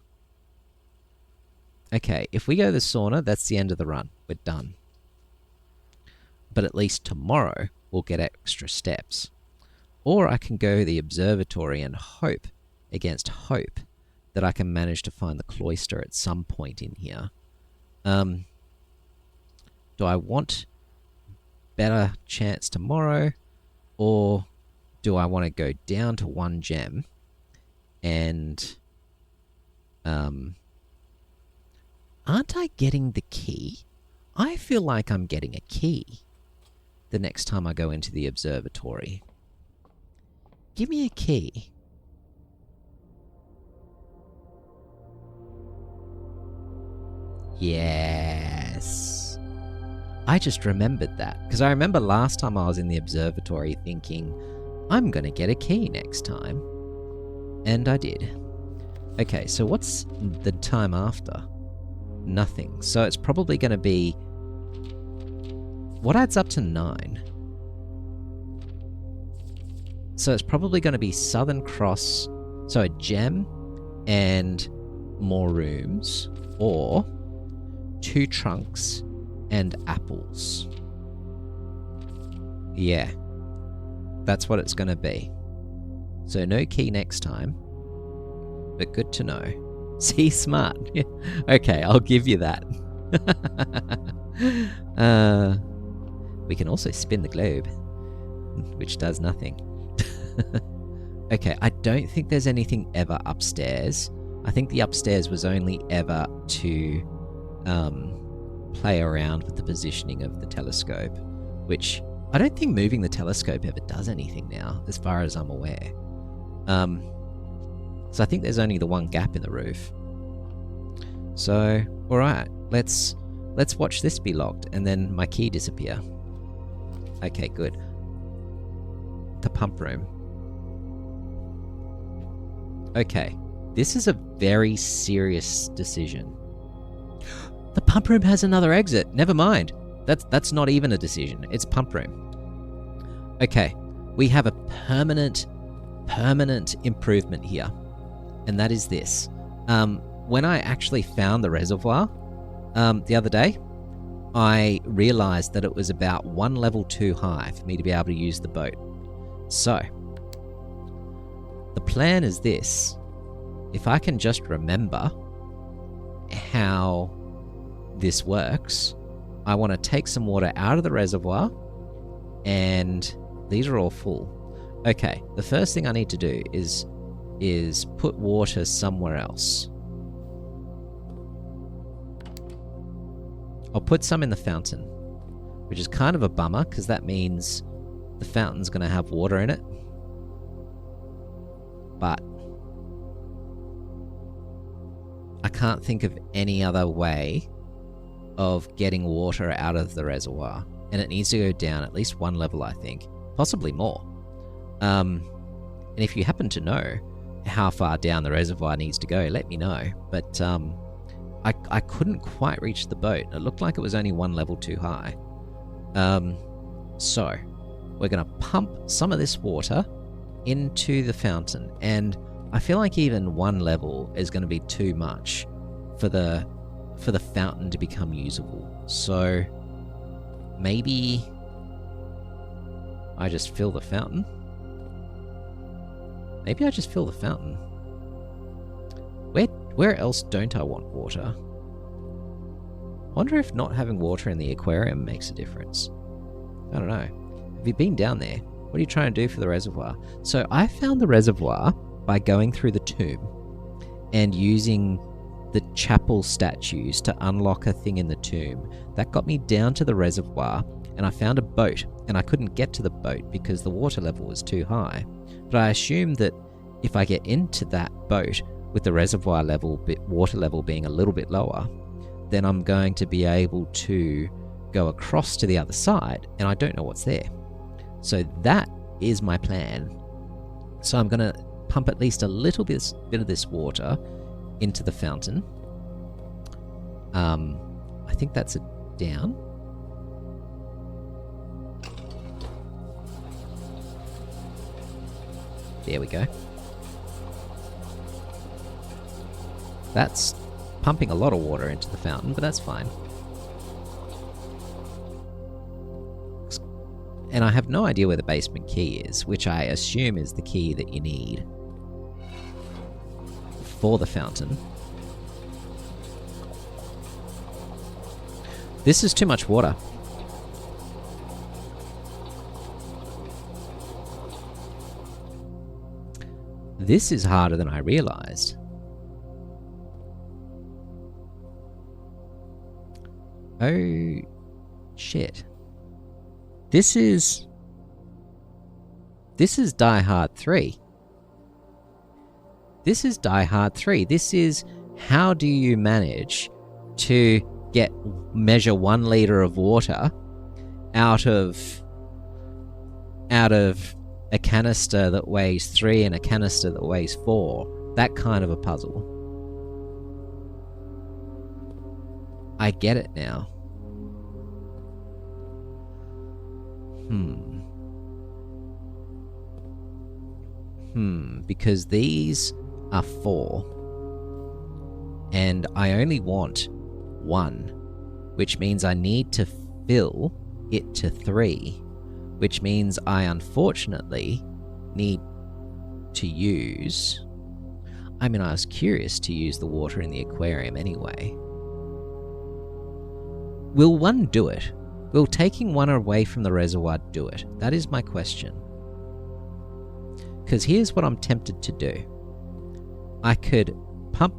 A: Okay, if we go to the sauna, that's the end of the run. We're done. But at least tomorrow we'll get extra steps. Or I can go to the observatory and hope against hope that I can manage to find the cloister at some point in here. Do I want better chance tomorrow, or do I want to go down to 1 gem and aren't I getting the key? I feel like I'm getting a key the next time I go into the observatory. Give me a key. Yes. I just remembered that. Because I remember last time I was in the observatory thinking, I'm going to get a key next time. And I did. Okay, so what's the time after? Nothing. So it's probably going to be... What adds up to 9? So it's probably going to be Southern Cross, so a gem and more rooms, or 2 trunks and apples. Yeah, that's what it's going to be. So no key next time, but good to know. See, smart. Okay, I'll give you that. We can also spin the globe, which does nothing. Okay, I don't think there's anything ever upstairs. I think the upstairs was only ever to play around with the positioning of the telescope, which I don't think moving the telescope ever does anything now, as far as I'm aware. So I think there's only the one gap in the roof. So, alright, let's watch this be locked and then my key disappear. Okay, good. The pump room. Okay, this is a very serious decision. The pump room has another exit. Never mind. That's not even a decision. It's pump room. Okay, we have a permanent improvement here. And that is this. When I actually found the reservoir the other day, I realized that it was about 1 level too high for me to be able to use the boat. So, the plan is this. If I can just remember how this works, I want to take some water out of the reservoir, and these are all full. Okay, the first thing I need to do is put water somewhere else. I'll put some in the fountain, which is kind of a bummer because that means the fountain's going to have water in it. But I can't think of any other way of getting water out of the reservoir. And it needs to go down at least 1 level, I think. Possibly more. And if you happen to know how far down the reservoir needs to go, let me know. But I couldn't quite reach the boat. It looked like it was only 1 level too high. So we're going to pump some of this water into the fountain. And I feel like even 1 level is going to be too much for the fountain to become usable. So maybe I just fill the fountain. Maybe I just fill the fountain. Where else don't I want water? I wonder if not having water in the aquarium makes a difference. I don't know. Have you been down there? What are you trying to do for the reservoir? So I found the reservoir by going through the tomb and using the chapel statues to unlock a thing in the tomb. That got me down to the reservoir, and I found a boat, and I couldn't get to the boat because the water level was too high. But I assume that if I get into that boat with the reservoir level, water level being a little bit lower, then I'm going to be able to go across to the other side, and I don't know what's there. So that is my plan. So I'm going to pump at least a little bit of this water into the fountain. I think that's it down. There we go. That's pumping a lot of water into the fountain, but that's fine. And I have no idea where the basement key is, which I assume is the key that you need for the fountain. This is too much water. This is harder than I realized. Oh, shit. This is Die Hard 3. This is Die Hard 3. This is how do you manage to measure 1 liter of water out of a canister that weighs 3 and a canister that weighs 4. That kind of a puzzle. I get it now. Because these are 4. And I only want 1. Which means I need to fill it to 3. Which means I unfortunately need to use... I mean, I was curious to use the water in the aquarium anyway. Will 1 do it? Will taking 1 away from the reservoir do it? That is my question. Because here's what I'm tempted to do. I could pump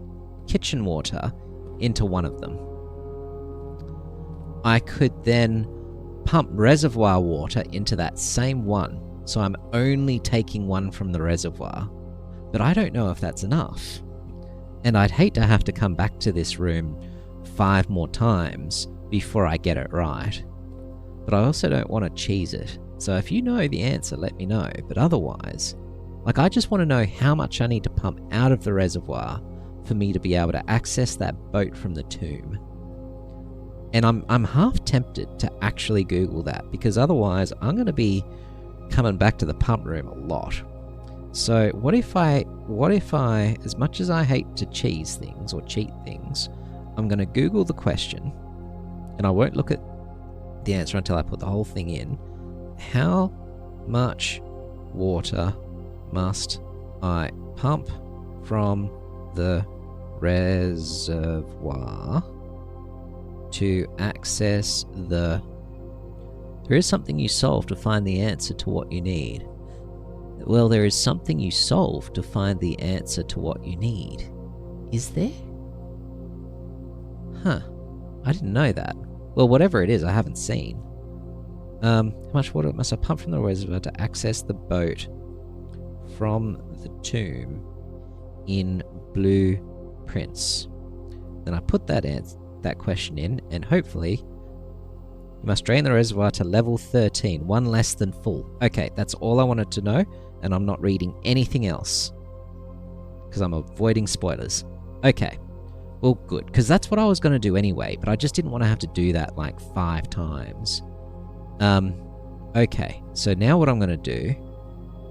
A: kitchen water into one of them. I could then pump reservoir water into that same one, so I'm only taking 1 from the reservoir. But I don't know if that's enough. And I'd hate to have to come back to this room 5 more times before I get it right. But I also don't want to cheese it. So if you know the answer, let me know. But otherwise, I just want to know how much I need to pump out of the reservoir for me to be able to access that boat from the tomb. And I'm half tempted to actually Google that, because otherwise I'm going to be coming back to the pump room a lot. So what if I, as much as I hate to cheese things or cheat things, I'm going to Google the question, and I won't look at the answer until I put the whole thing in. How much water must I pump from the reservoir to access the... There is something you solve to find the answer to what you need. Well, there is something you solve to find the answer to what you need. Is there? Huh. I didn't know that. Well, whatever it is, I haven't seen. How much water must I pump from the reservoir to access the boat from the tomb in blueprints? Then I put that question in, and hopefully you must drain the reservoir to level 13, 1 less than full. Okay, that's all I wanted to know, and I'm not reading anything else because I'm avoiding spoilers. Okay, well, good, because that's what I was going to do anyway, but I just didn't want to have to do that 5 times. Okay, so now what I'm going to do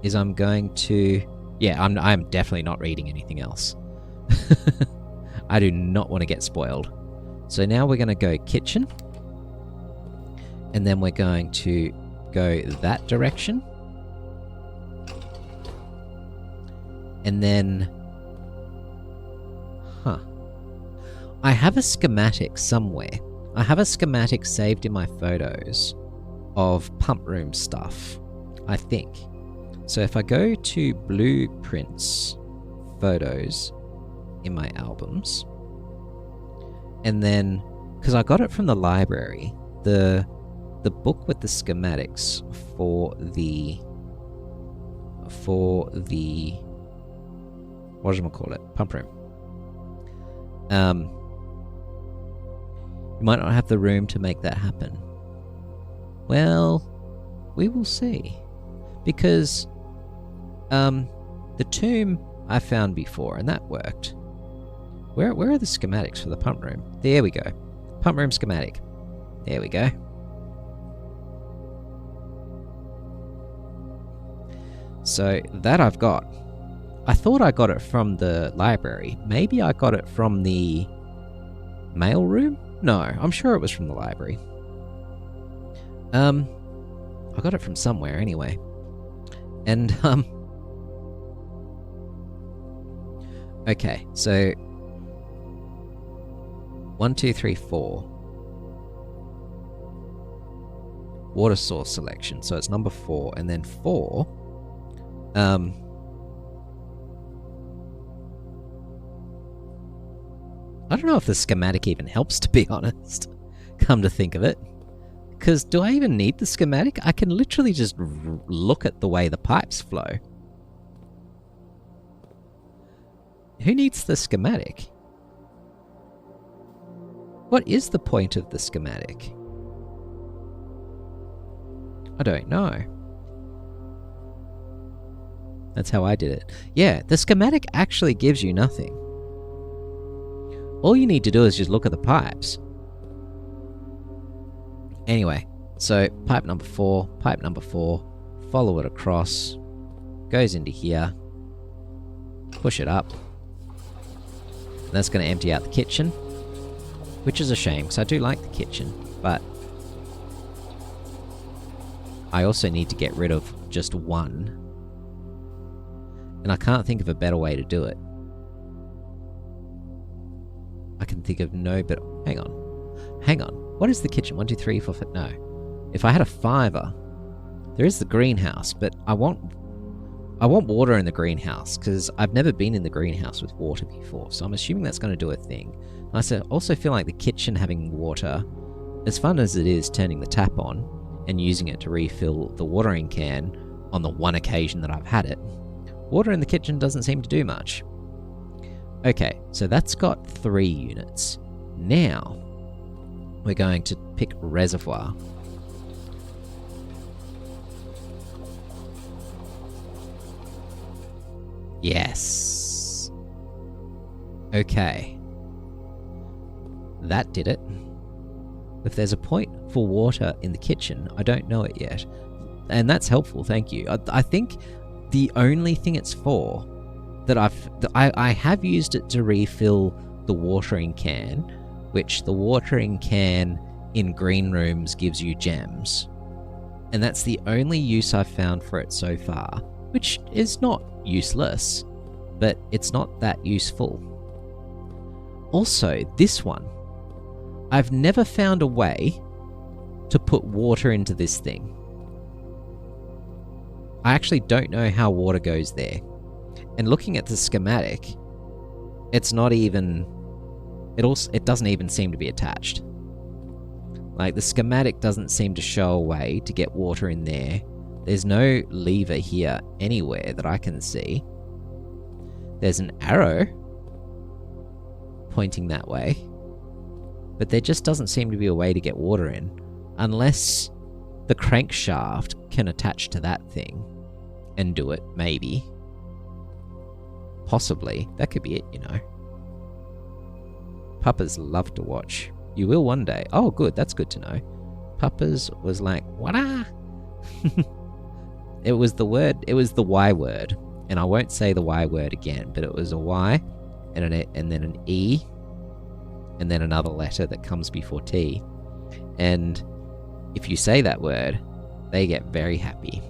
A: is I'm going to... Yeah, I'm definitely not reading anything else. I do not want to get spoiled. So now we're going to go kitchen. And then we're going to go that direction. And then... Huh. I have a schematic somewhere. I have a schematic saved in my photos of pump room stuff, I think. So if I go to blueprints photos in my albums, and then, because I got it from the library, the book with the schematics for the whatchamacallit, pump room. You might not have the room to make that happen. Well, we will see. Because the tomb I found before, and that worked. Where are the schematics for the pump room? There we go. Pump room schematic. There we go. So that I've got. I thought I got it from the library. Maybe I got it from the mail room? No, I'm sure it was from the library. I got it from somewhere anyway. And, okay, so 1, 2, 3, 4. Water source selection. So it's number 4, and then 4. I don't know if the schematic even helps, to be honest. Come to think of it. Because do I even need the schematic? I can literally just look at the way the pipes flow. Who needs the schematic? What is the point of the schematic? I don't know. That's how I did it. Yeah, the schematic actually gives you nothing. All you need to do is just look at the pipes. Anyway, so pipe number 4, follow it across, goes into here, push it up. And that's going to empty out the kitchen, which is a shame because I do like the kitchen, but I also need to get rid of just one. And I can't think of a better way to do it. I can think of no, but hang on. What is the kitchen? 1, 2, 3, 4, 5. No. If I had a 5er, there is the greenhouse, but I want water in the greenhouse because I've never been in the greenhouse with water before. So I'm assuming that's going to do a thing. I also feel like the kitchen having water, as fun as it is turning the tap on and using it to refill the watering can on the one occasion that I've had it, water in the kitchen doesn't seem to do much. Okay, so that's got 3 units. Now, we're going to pick reservoir. Yes. Okay. That did it. If there's a point for water in the kitchen, I don't know it yet. And that's helpful, thank you. I think the only thing it's for that I have used it to refill the watering can, which the watering can in green rooms gives you gems. And that's the only use I've found for it so far, which is not useless, but it's not that useful. Also, this one, I've never found a way to put water into this thing. I actually don't know how water goes there. And looking at the schematic, it's not even... It doesn't even seem to be attached. Like, the schematic doesn't seem to show a way to get water in there. There's no lever here anywhere that I can see. There's an arrow pointing that way. But there just doesn't seem to be a way to get water in. Unless the crankshaft can attach to that thing and do it, maybe. Possibly. That could be it, you know. Puppas love to watch. You will one day. Oh, good. That's good to know. Puppas was like, what? It was the Y word. And I won't say the Y word again, but it was a Y and then an E and then another letter that comes before T. And if you say that word, they get very happy.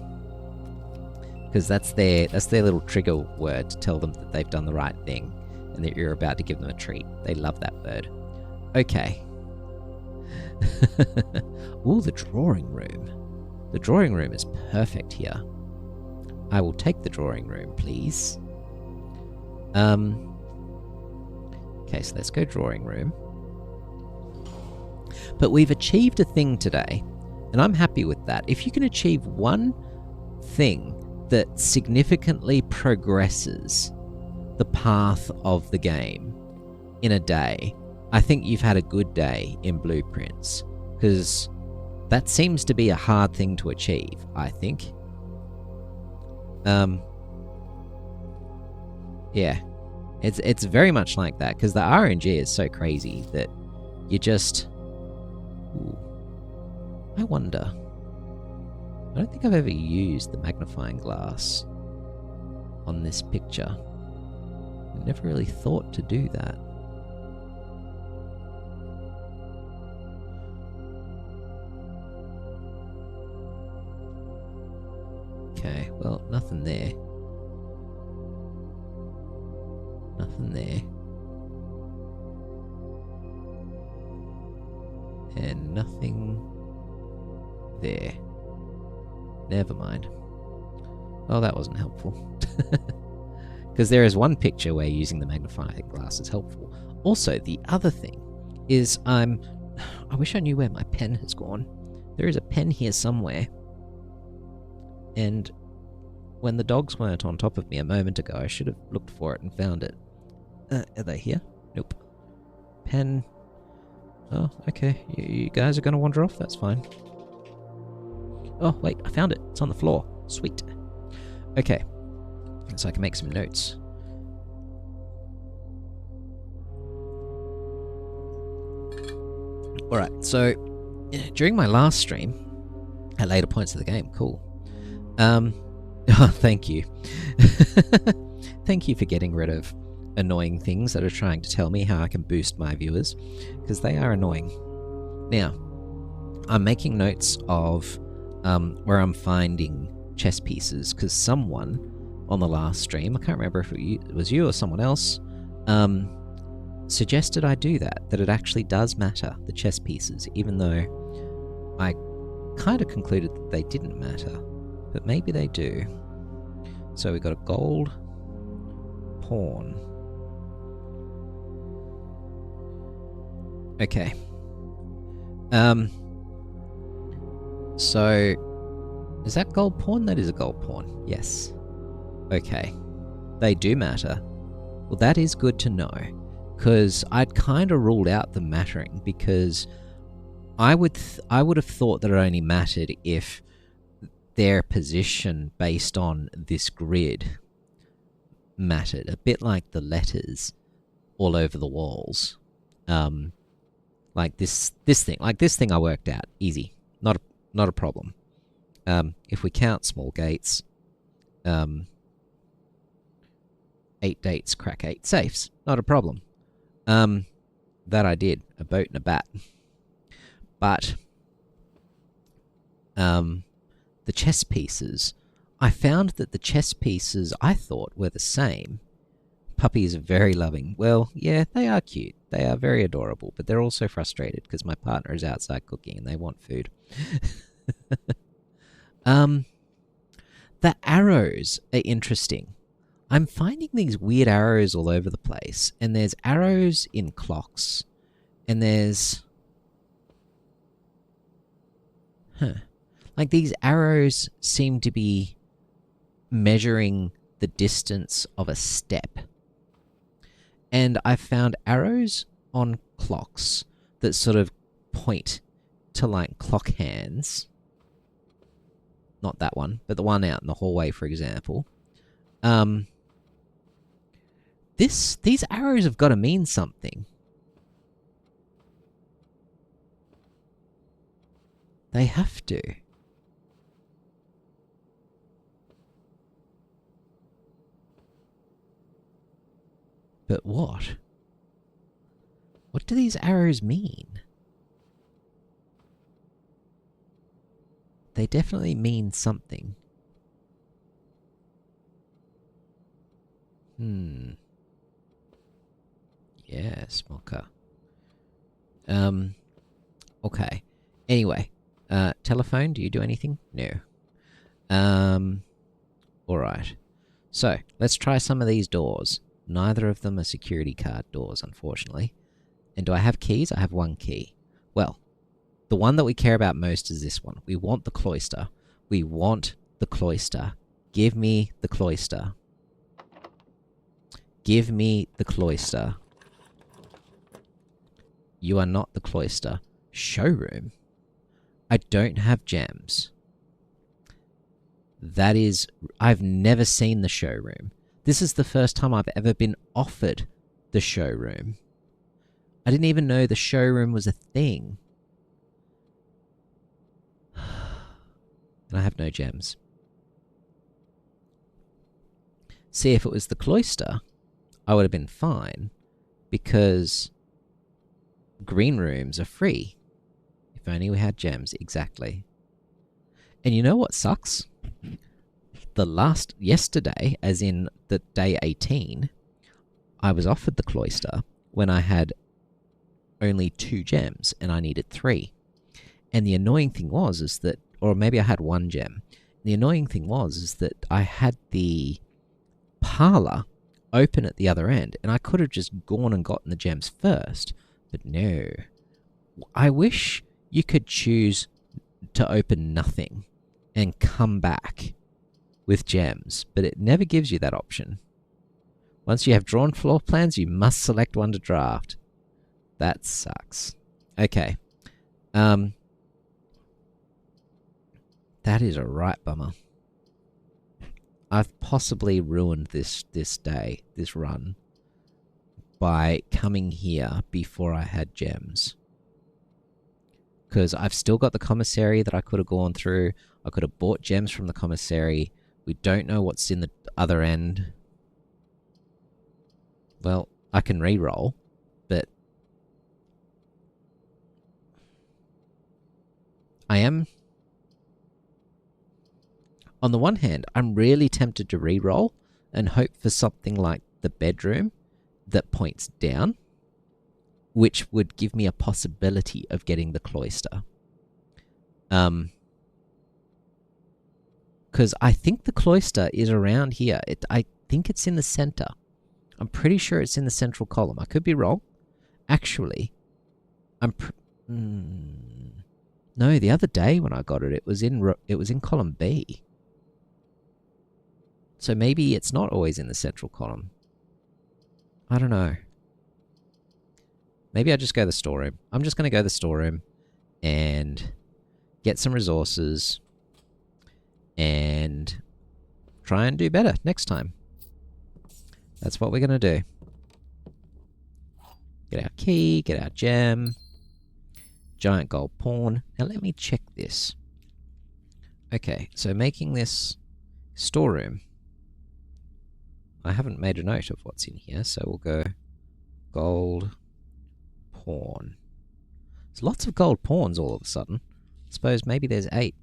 A: Because that's their little trigger word to tell them that they've done the right thing and that you're about to give them a treat. They love that word. Okay. Ooh, the drawing room. The drawing room is perfect here. I will take the drawing room, please. Okay, so let's go drawing room. But we've achieved a thing today, and I'm happy with that. If you can achieve one thing that significantly progresses the path of the game in a day, I think you've had a good day in blueprints, because that seems to be a hard thing to achieve, I think. Yeah. It's very much like that, because the RNG is so crazy that you just... Ooh. I wonder. I don't think I've ever used the magnifying glass on this picture. I never really thought to do that. Okay, well, nothing there. Nothing there. And nothing there. Never mind. Well, that wasn't helpful. Because there is one picture where using the magnifying glass is helpful. Also, the other thing is I wish I knew where my pen has gone. There is a pen here somewhere. And when the dogs weren't on top of me a moment ago, I should have looked for it and found it. Are they here? Nope. Pen. Oh, okay. You guys are going to wander off? That's fine. Oh, wait. I found it. It's on the floor. Sweet. Okay. So I can make some notes. Alright, so during my last stream, at later points of the game, cool. Oh, thank you. Thank you for getting rid of annoying things that are trying to tell me how I can boost my viewers, because they are annoying. Now, I'm making notes of where I'm finding chess pieces, because someone on the last stream, I can't remember if it was you or someone else, suggested I do that it actually does matter, the chess pieces, even though I kind of concluded that they didn't matter, but maybe they do. So we got a gold pawn. Okay. So is that gold pawn? That is a gold pawn. Yes. Okay. They do matter. Well, that is good to know, because I'd kind of ruled out them mattering, because I would have thought that it only mattered if their position based on this grid mattered, a bit like the letters all over the walls. Like this thing I worked out easy, not a problem. If we count small gates, 8 dates crack 8 safes, not a problem. That I did, a boat and a bat. But the chess pieces, I found that the chess pieces I thought were the same. Puppies are very loving. Well, yeah, they are cute. They are very adorable, but they're also frustrated because my partner is outside cooking and they want food. The arrows are interesting. I'm finding these weird arrows all over the place, and there's arrows in clocks, and there's... Like, these arrows seem to be measuring the distance of a step. And I've found arrows on clocks that sort of point to, like, clock hands. Not that one, but the one out in the hallway, for example. These arrows have got to mean something. They have to. But what? What do these arrows mean? They definitely mean something. Yes, Mocha. Okay. Anyway, telephone, do you do anything? No. Alright. So, let's try some of these doors. Neither of them are security card doors, unfortunately. And do I have keys? I have one key. Well, the one that we care about most is this one. We want the cloister. We want the cloister. Give me the cloister. Give me the cloister. You are not the cloister. Showroom? I don't have gems. That is... I've never seen the showroom. This is the first time I've ever been offered the showroom. I didn't even know the showroom was a thing. And I have no gems. See, if it was the cloister, I would have been fine, because green rooms are free. If only we had gems, exactly. And you know what sucks? Yesterday, as in the day 18, I was offered the cloister when I had only 2 gems and I needed 3. And the annoying thing was is that, or maybe I had 1 gem. The annoying thing was is that I had the parlor open at the other end, and I could have just gone and gotten the gems first. But no. I wish you could choose to open nothing and come back with gems, but it never gives you that option. Once you have drawn floor plans, you must select one to draft. That sucks. Okay. That is a right bummer. I've possibly ruined this run, by coming here before I had gems. Because I've still got the commissary that I could have gone through. I could have bought gems from the commissary. We don't know what's in the other end. Well, I can re-roll, but I am... On the one hand, I'm really tempted to re-roll and hope for something like the bedroom that points down, which would give me a possibility of getting the cloister. Because I think the cloister is around here. I think it's in the center. I'm pretty sure it's in the central column. I could be wrong. Actually, no, the other day when I got it, it was in column B. So maybe it's not always in the central column. I don't know. Maybe I just go to the storeroom. I'm just going to go to the storeroom and get some resources and try and do better next time. That's what we're going to do. Get our key, get our gem, giant gold pawn. Now let me check this. Okay, so making this storeroom. I haven't made a note of what's in here, so we'll go gold pawn. There's lots of gold pawns all of a sudden. I suppose maybe there's 8.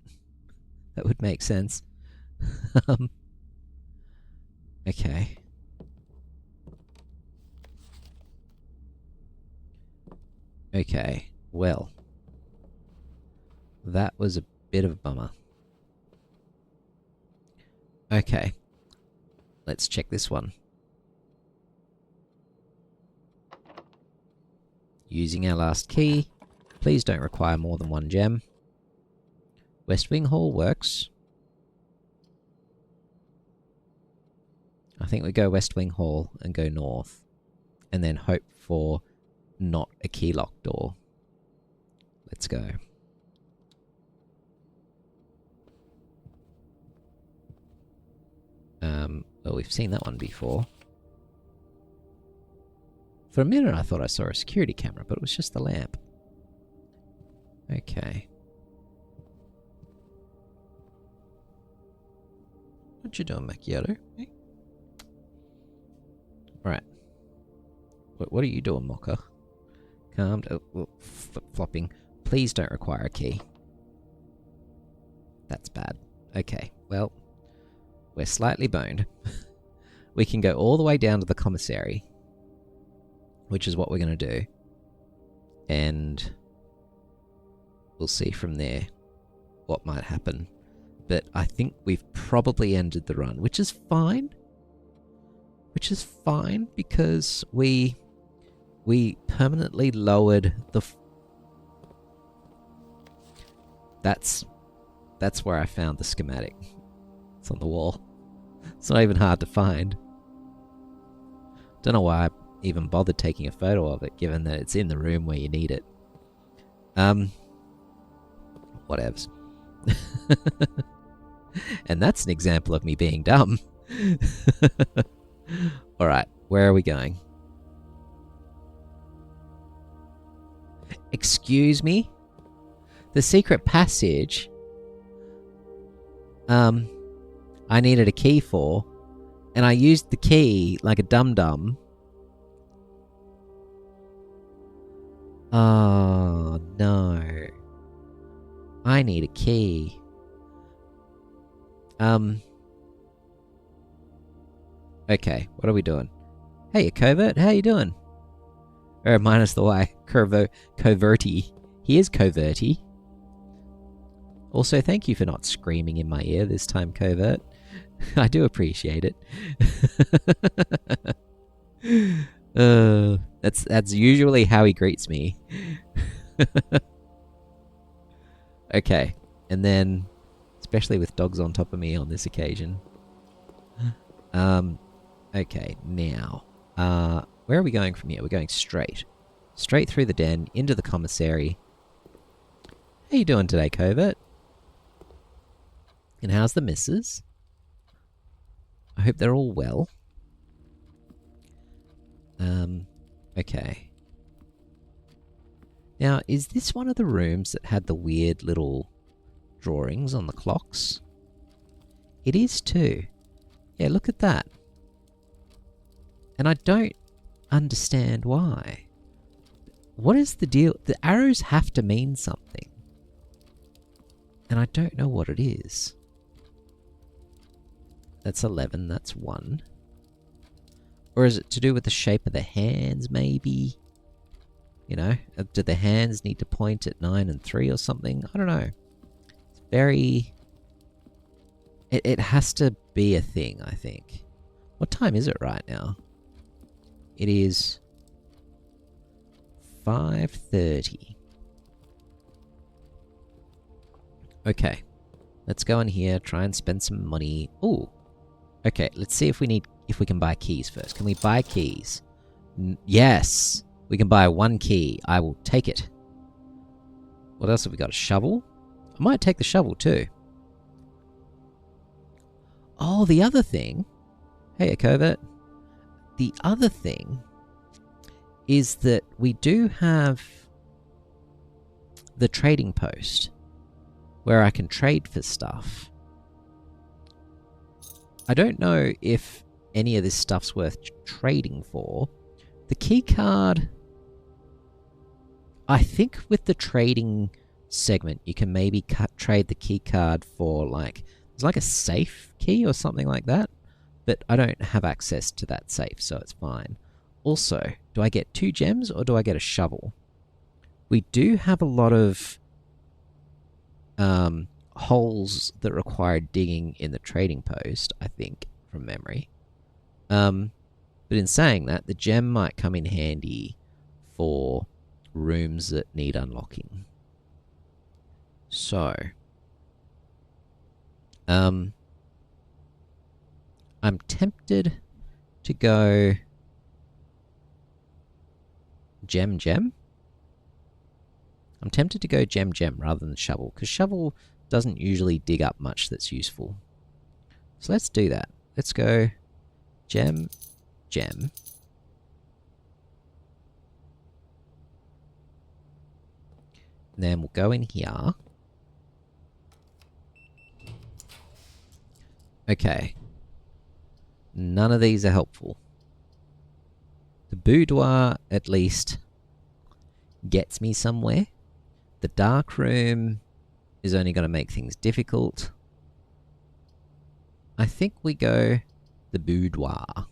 A: That would make sense. Okay. Okay, well. That was a bit of a bummer. Okay. Let's check this one. Using our last key. Please don't require more than 1 gem. West Wing Hall works. I think we go West Wing Hall and go north. And then hope for not a key lock door. Let's go. Well, we've seen that one before. For a minute I thought I saw a security camera, but it was just the lamp. Okay. What you doing, Macchiato? Hey? Right. What are you doing, Mocha? Calm down. Oh, flip-flopping. Please don't require a key. That's bad. Okay, well, we're slightly boned. We can go all the way down to the commissary, which is what we're going to do. And we'll see from there what might happen. But I think we've probably ended the run, which is fine. Which is fine because we permanently lowered the... That's where I found the schematic. It's on the wall. It's not even hard to find. Don't know why I even bothered taking a photo of it, given that it's in the room where you need it. Whatevs. And that's an example of me being dumb. Alright, where are we going? Excuse me? The secret passage... I needed a key for, and I used the key like a dum-dum. Oh, no. I need a key. Okay, what are we doing? Hey, Covert, how you doing? Minus the Y. Coverty. He is Coverty. Also, thank you for not screaming in my ear this time, Covert. I do appreciate it. That's usually how he greets me. Okay, and then, especially with dogs on top of me on this occasion. Okay, now, where are we going from here? We're going straight. Straight through the den, into the commissary. How you doing today, Covert? And how's the missus? I hope they're all well. Okay. Now, is this one of the rooms that had the weird little drawings on the clocks? It is too. Yeah, look at that. And I don't understand why. What is the deal? The arrows have to mean something. And I don't know what it is. That's 11, that's 1. Or is it to do with the shape of the hands, maybe? You know, do the hands need to point at 9 and 3 or something? I don't know. It's very... It has to be a thing, I think. What time is it right now? It is 5:30. Okay. Let's go in here, try and spend some money. Ooh. Okay, let's see if we can buy keys first. Can we buy keys? Yes! We can buy 1 key. I will take it. What else have we got? A shovel? I might take the shovel too. Oh, the other thing... Hey, Covert. The other thing is that we do have the trading post where I can trade for stuff. I don't know if any of this stuff's worth trading for. The key card... I think with the trading segment, you can maybe trade the key card for, like... It's like a safe key or something like that. But I don't have access to that safe, so it's fine. Also, do I get 2 gems or do I get a shovel? We do have a lot of holes that require digging in the trading post, I think, from memory. But in saying that, the gem might come in handy for rooms that need unlocking. So, I'm tempted to go gem. I'm tempted to go gem rather than shovel, because shovel doesn't usually dig up much that's useful. So let's do that. Let's go gem. And then we'll go in here. Okay. None of these are helpful. The boudoir, at least, gets me somewhere. The dark room is only going to make things difficult. I think we go the boudoir.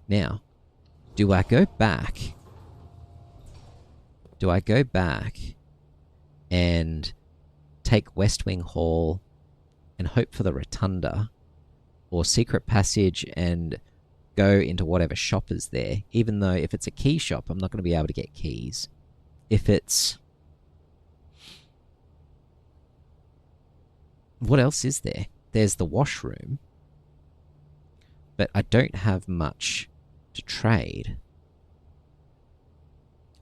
A: Now, do I go back? Do I go back and take West Wing Hall and hope for the Rotunda, or secret passage and go into whatever shop is there, even though if it's a key shop, I'm not going to be able to get keys. If it's... What else is there? There's the washroom, but I don't have much to trade.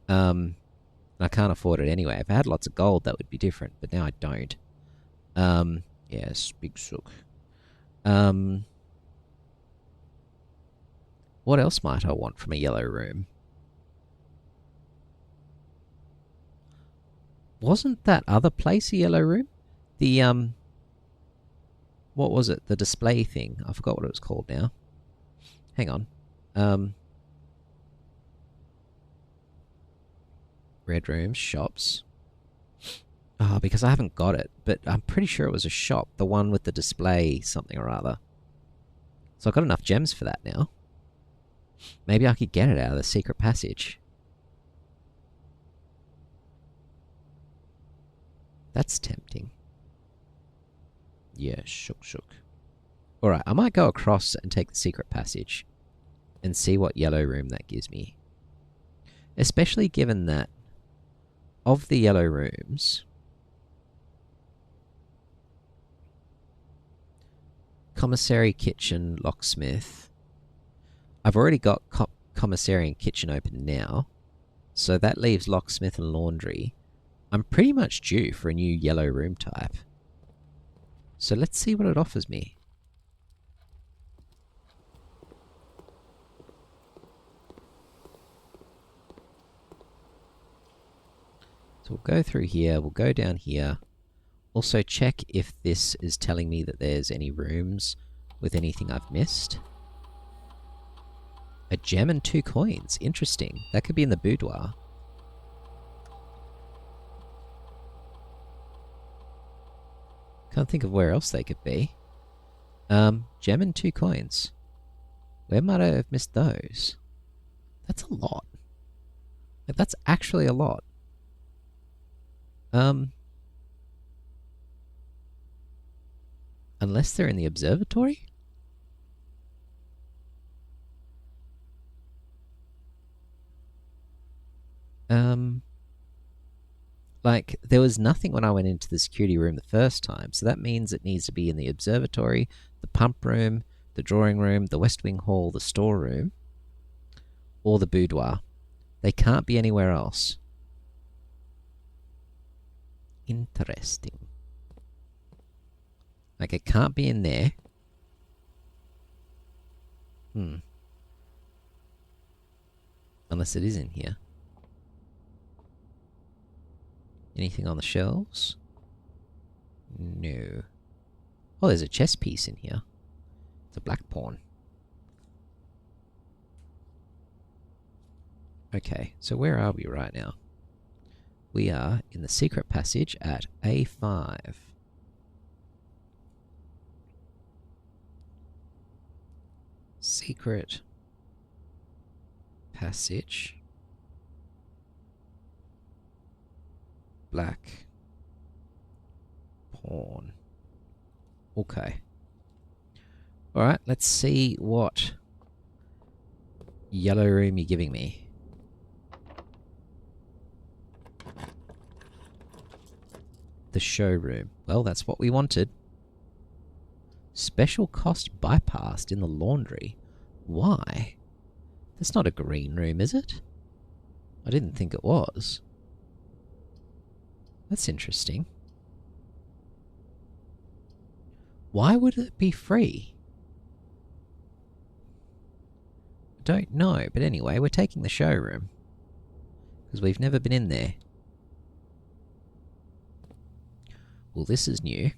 A: I can't afford it anyway. If I had lots of gold, that would be different, but now I don't. Yes, big sook. What else might I want from a yellow room? Wasn't that other place a yellow room? The, what was it? The display thing. I forgot what it was called now. Hang on. Red rooms, shops. Oh, because I haven't got it, but I'm pretty sure it was a shop. The one with the display something or other. So I've got enough gems for that now. Maybe I could get it out of the secret passage. That's tempting. Yeah, shook. Alright, I might go across and take the secret passage and see what yellow room that gives me. Especially given that of the yellow rooms, commissary, kitchen, locksmith. I've already got commissary and kitchen open now, so that leaves locksmith and laundry. I'm pretty much due for a new yellow room type. So let's see what it offers me. So we'll go through here, we'll go down here. Also check if this is telling me that there's any rooms with anything I've missed. A gem and 2 coins. Interesting. That could be in the boudoir. Can't think of where else they could be. Gem and 2 coins. Where might I have missed those? That's a lot. Like, that's actually a lot. Unless they're in the observatory? Like, there was nothing when I went into the security room the first time, so that means it needs to be in the observatory, the pump room, the drawing room, the West Wing Hall, the storeroom, or the boudoir. They can't be anywhere else. Interesting. Like, it can't be in there. Unless it is in here. Anything on the shelves? No. Oh, there's a chess piece in here. It's a black pawn. Okay, so where are we right now? We are in the secret passage at A5. Secret passage. Black pawn. Okay. Alright, let's see what yellow room you're giving me. The showroom. Well, that's what we wanted. Special cost bypassed in the laundry. Why? That's not a green room, is it? I didn't think it was. That's interesting. Why would it be free? I don't know, but anyway, we're taking the showroom. Because we've never been in there. Well, this is new.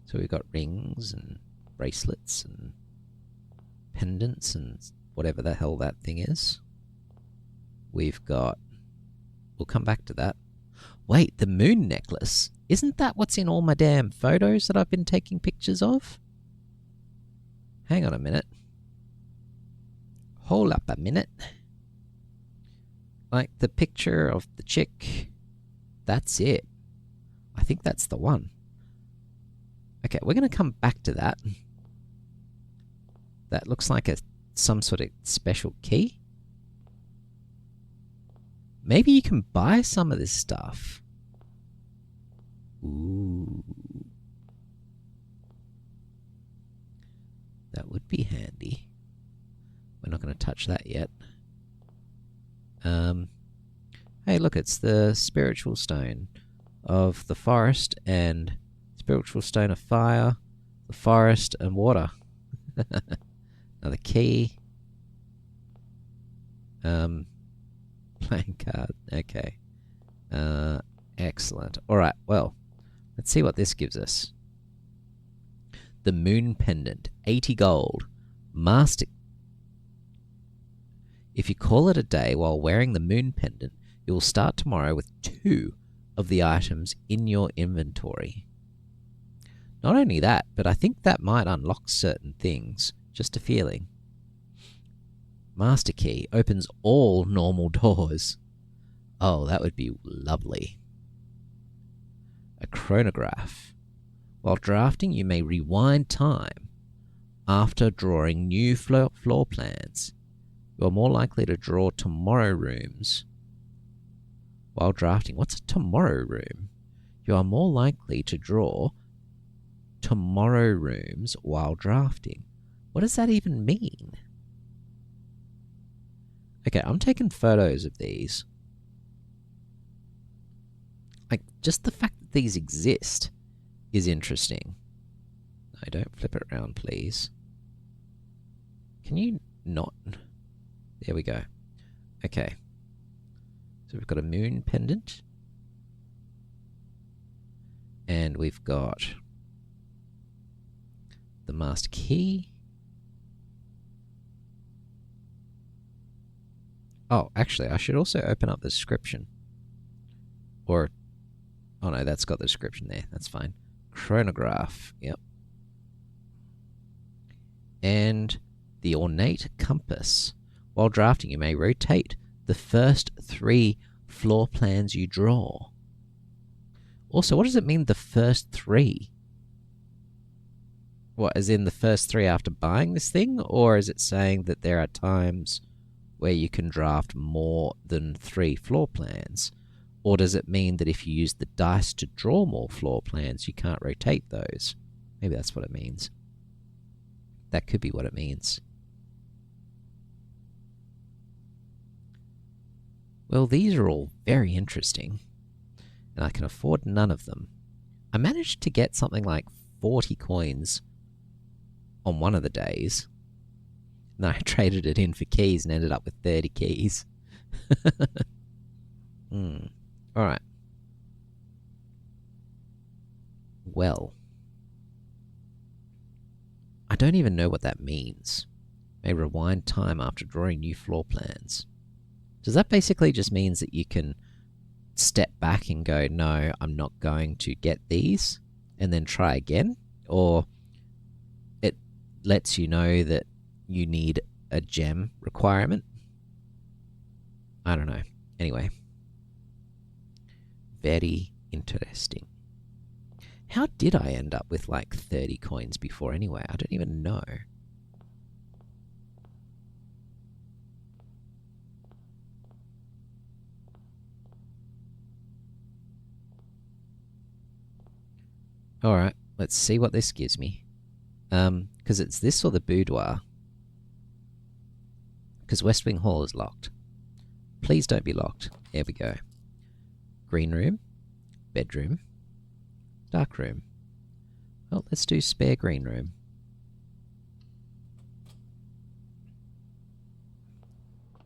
A: So we've got rings and bracelets and pendants and whatever the hell that thing is. We've got... We'll come back to that. Wait, the moon necklace. Isn't that what's in all my damn photos that I've been taking pictures of? Hang on a minute. Hold up a minute. Like the picture of the chick. That's it. I think that's the one. Okay, we're going to come back to that. That looks like some sort of special key. Maybe you can buy some of this stuff. Ooh. That would be handy. we're not going to touch that yet. Hey, look, it's the spiritual stone of the forest and spiritual stone of fire, the forest and water. Another key. Playing card. Okay. Excellent. Alright, well, let's see what this gives us. The Moon Pendant, 80 gold. Master. If you call it a day while wearing the Moon Pendant, you will start tomorrow with 2 of the items in your inventory. Not only that, but I think that might unlock certain things. Just a feeling. Master Key opens all normal doors. Oh, that would be lovely. A chronograph. While drafting, you may rewind time after drawing new floor plans. You are more likely to draw tomorrow rooms while drafting. What's a tomorrow room? You are more likely to draw tomorrow rooms while drafting. What does that even mean? Okay, I'm taking photos of these. Like, just the fact that these exist is interesting. No, don't flip it around, please. Can you not? There we go. Okay. So we've got a moon pendant. And we've got the master key. Oh, actually, I should also open up the description. Or, oh no, that's got the description there. That's fine. Chronograph, yep. And the ornate compass. While drafting, you may rotate the first 3 floor plans you draw. Also, what does it mean, the first 3? What, as in the first 3 after buying this thing? Or is it saying that there are times where you can draft more than 3 floor plans? Or does it mean that if you use the dice to draw more floor plans, you can't rotate those? Maybe that's what it means. That could be what it means. Well, these are all very interesting, and I can afford none of them. I managed to get something like 40 coins on one of the days. And I traded it in for keys and ended up with 30 keys. Alright. Well. I don't even know what that means. May rewind time after drawing new floor plans. Does that basically just means that you can step back and go, no, I'm not going to get these, and then try again? Or it lets you know that you need a gem requirement? I don't know. Anyway. Very interesting. How did I end up with like 30 coins before anyway? I don't even know. Alright, let's see what this gives me. Because it's this or the boudoir. Because West Wing Hall is locked. Please don't be locked. There we go. Green room. Bedroom. Dark room. Well, let's do spare green room.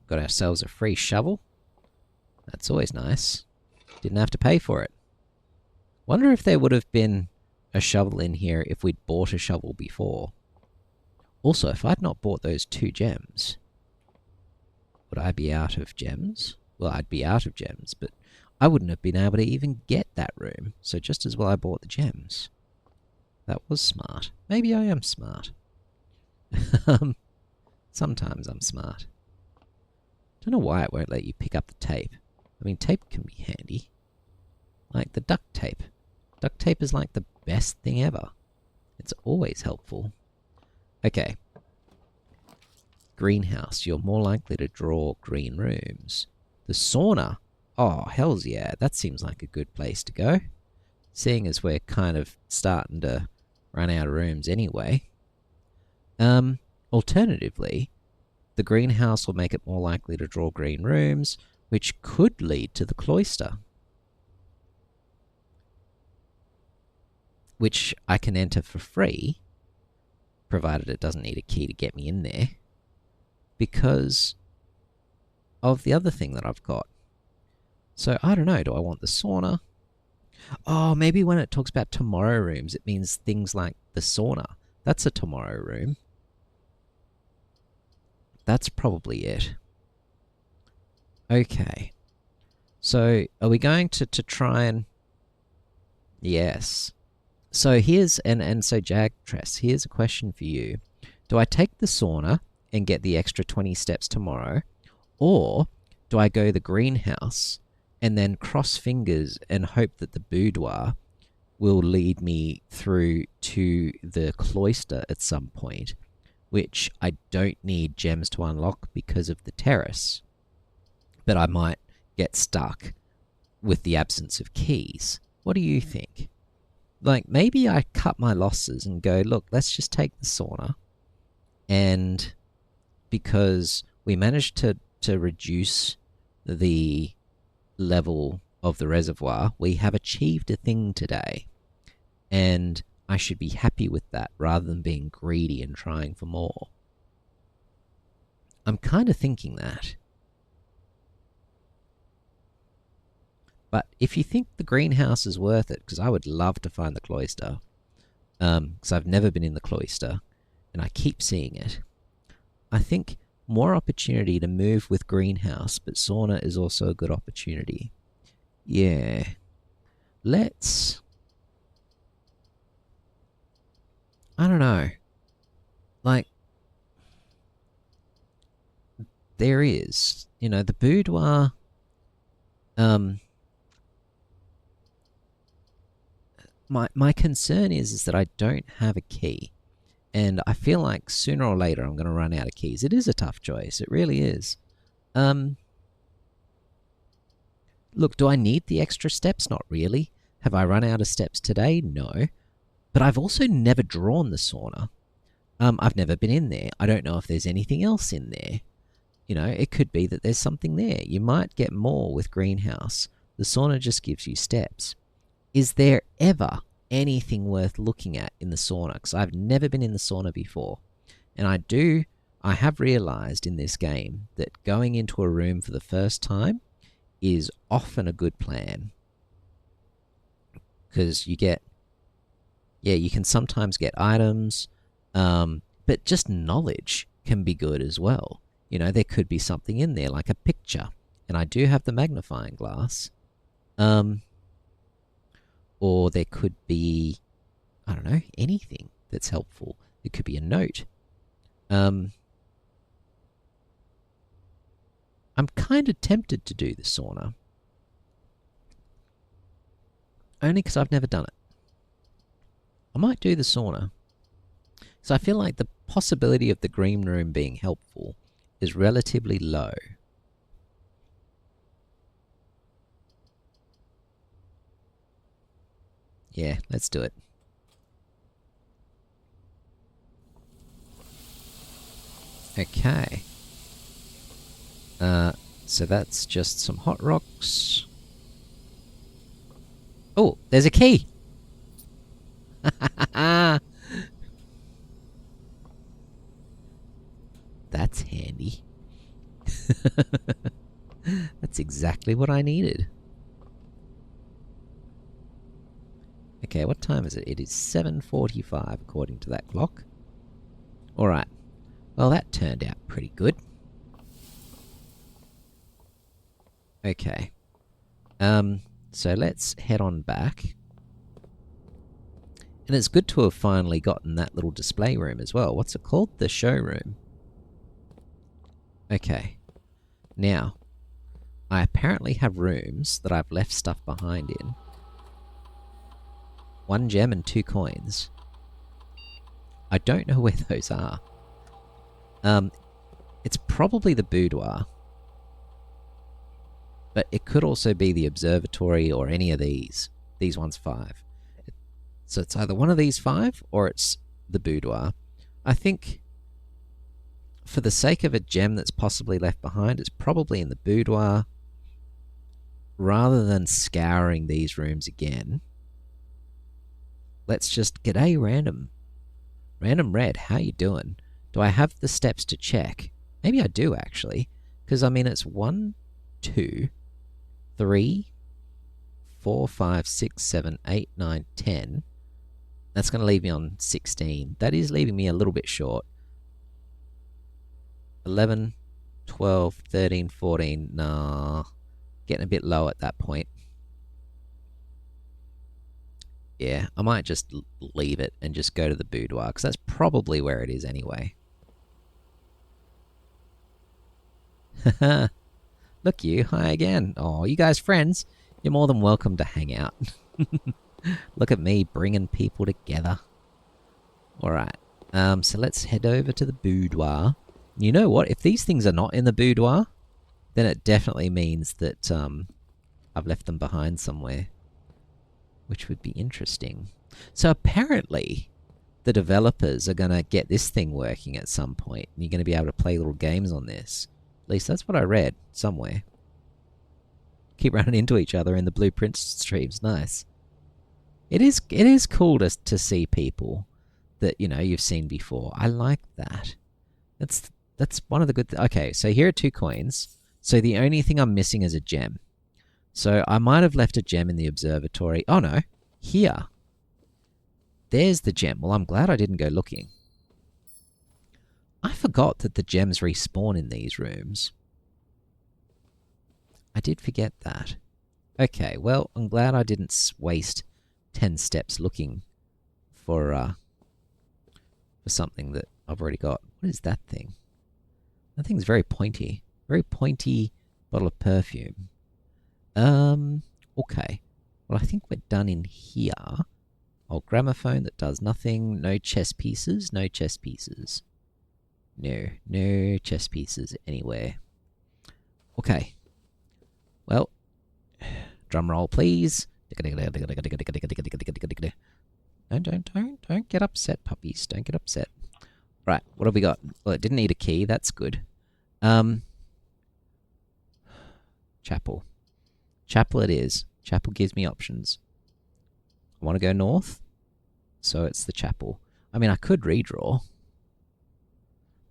A: Got ourselves a free shovel. That's always nice. Didn't have to pay for it. Wonder if there would have been a shovel in here if we'd bought a shovel before. Also, if I'd not bought those 2 gems, would I be out of gems? Well, I'd be out of gems, but I wouldn't have been able to even get that room, so just as well I bought the gems. That was smart. Maybe I am smart. Sometimes I'm smart. Don't know why it won't let you pick up the tape. I mean, tape can be handy. Like the duct tape. Duct tape is like the best thing ever. It's always helpful. Okay. Greenhouse. You're more likely to draw green rooms. The sauna. Oh, hells yeah. That seems like a good place to go. Seeing as we're kind of starting to run out of rooms anyway. Alternatively, The greenhouse will make it more likely to draw green rooms, which could lead to the cloister, which I can enter for free, provided it doesn't need a key to get me in there, because of the other thing that I've got. So I don't know, do I want the sauna? Oh, maybe when it talks about tomorrow rooms, it means things like the sauna. That's a tomorrow room. That's probably it. Okay. So are we going to try and... Yes. So here's... And so Jagtress, here's a question for you. Do I take the sauna and get the extra 20 steps tomorrow? Or do I go the greenhouse and then cross fingers and hope that the boudoir will lead me through to the cloister at some point, which I don't need gems to unlock because of the terrace, but I might get stuck with the absence of keys. What do you think? Like, maybe I cut my losses and go, look, let's just take the sauna, and because we managed to reduce the level of the reservoir, we have achieved a thing today, and I should be happy with that rather than being greedy and trying for more. I'm kind of thinking that. But if you think the greenhouse is worth it, because I would love to find the cloister, because I've never been in the cloister, and I keep seeing it, I think more opportunity to move with greenhouse, but sauna is also a good opportunity. Yeah. Let's... I don't know. Like, there is, you know, the boudoir, my concern is that I don't have a key. And I feel like sooner or later I'm going to run out of keys. It is a tough choice. It really is. Look, do I need the extra steps? Not really. Have I run out of steps today? No. But I've also never drawn the sauna. I've never been in there. I don't know if there's anything else in there. You know, it could be that there's something there. You might get more with greenhouse. The sauna just gives you steps. Is there ever anything worth looking at in the sauna? Because I've never been in the sauna before. And I have realized in this game that going into a room for the first time is often a good plan. Because you get... Yeah, you can sometimes get items, but just knowledge can be good as well. You know, there could be something in there, like a picture. And I do have the magnifying glass. Or there could be, I don't know, anything that's helpful. It could be a note. I'm kind of tempted to do the sauna. Only because I've never done it. I might do the sauna. So I feel like the possibility of the green room being helpful is relatively low. Yeah, let's do it. Okay. So that's just some hot rocks. Oh, there's a key! That's handy. That's exactly what I needed. Okay, what time is it? It is 7:45 according to that clock. Alright. Well, that turned out pretty good. Okay. So let's head on back. And it's good to have finally gotten that little display room as well. What's it called? The showroom. Okay. Now, I apparently have rooms that I've left stuff behind in. 1 gem and 2 coins. I don't know where those are. It's probably the boudoir. But it could also be the observatory or any of these. These ones 5. So it's either one of these 5 or it's the boudoir. I think for the sake of a gem that's possibly left behind, it's probably in the boudoir. Rather than scouring these rooms again, let's just... G'day, random. Random Red, how you doing? Do I have the steps to check? Maybe I do, actually. Because, I mean, it's 1, 2, 3, 4, 5, 6, 7, 8, 9, 10. That's going to leave me on 16. That is leaving me a little bit short. 11, 12, 13, 14. Nah. Getting a bit low at that point. Yeah, I might just leave it and just go to the boudoir, because that's probably where it is anyway. Haha. Look you, hi again. Oh, you guys friends? You're more than welcome to hang out. Look at me bringing people together. Alright, so let's head over to the boudoir. You know what? If these things are not in the boudoir, then it definitely means that I've left them behind somewhere, which would be interesting. So apparently, the developers are going to get this thing working at some point, and you're going to be able to play little games on this. At least that's what I read somewhere. Keep running into each other in the Blueprint streams. Nice. It is cool to see people that, you know, you've seen before. I like that. That's one of the good... Okay, so here are 2 coins. So the only thing I'm missing is a gem. So I might have left a gem in the observatory. Oh no, here. There's the gem. Well, I'm glad I didn't go looking. I forgot that the gems respawn in these rooms. I did forget that. Okay, well, I'm glad I didn't waste 10 steps looking for something that I've already got. What is that thing? That thing's very pointy. Very pointy bottle of perfume. Okay. Well, I think we're done in here. Old gramophone that does nothing. No chess pieces. No chess pieces. No chess pieces anywhere. Okay. Well, drum roll, please. Don't get upset, puppies. Don't get upset. Right, what have we got? Well, it didn't need a key. That's good. Chapel. Chapel it is. Chapel gives me options. I want to go north, so it's the chapel. I mean, I could redraw,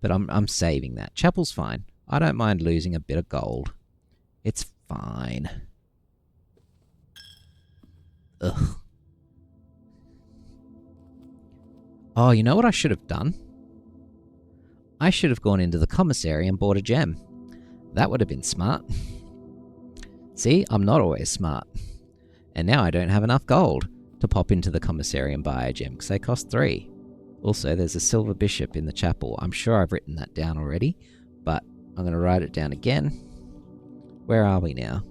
A: but I'm saving that. Chapel's fine. I don't mind losing a bit of gold. It's fine. Ugh. Oh, you know what I should have done? I should have gone into the commissary and bought a gem. That would have been smart. See, I'm not always smart. And now I don't have enough gold to pop into the commissary and buy a gem, because they cost 3. Also, there's a silver bishop in the chapel. I'm sure I've written that down already, but I'm going to write it down again. Where are we now?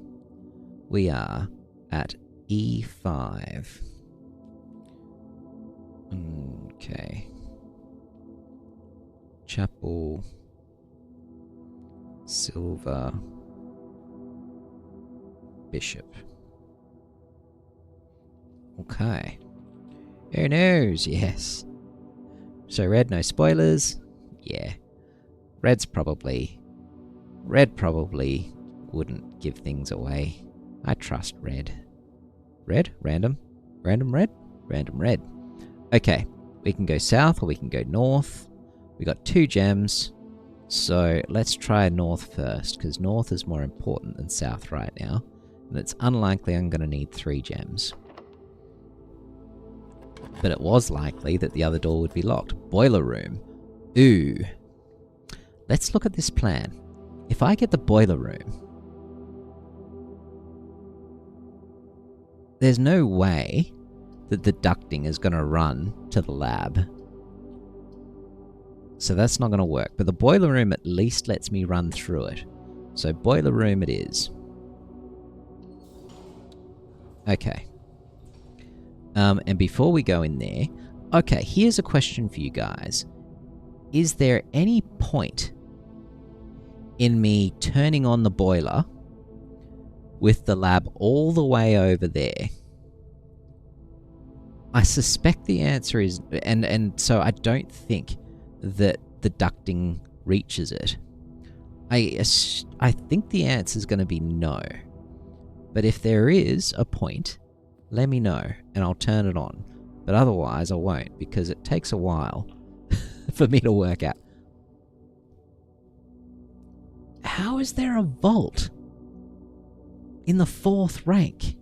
A: We are at E5. Okay. Chapel. Silver. Bishop. Okay. Who knows? Yes. So red, no spoilers. Yeah. Red probably wouldn't give things away. I trust red. Red? Random? Random red? Random red. Okay. We can go south or we can go north. We got 2 gems. So let's try north first, because north is more important than south right now. And it's unlikely I'm going to need 3 gems. But it was likely that the other door would be locked. Boiler room. Ooh. Let's look at this plan. If I get the boiler room, there's no way that the ducting is going to run to the lab. So that's not going to work. But the boiler room at least lets me run through it. So boiler room it is. Okay. And before we go in there... Okay, here's a question for you guys. Is there any point in me turning on the boiler with the lab all the way over there? I suspect the answer is... And so I don't think that the ducting reaches it? I think the answer is going to be no. But if there is a point, let me know and I'll turn it on. But otherwise I won't, because it takes a while for me to work out. How is there a vault in the 4th rank?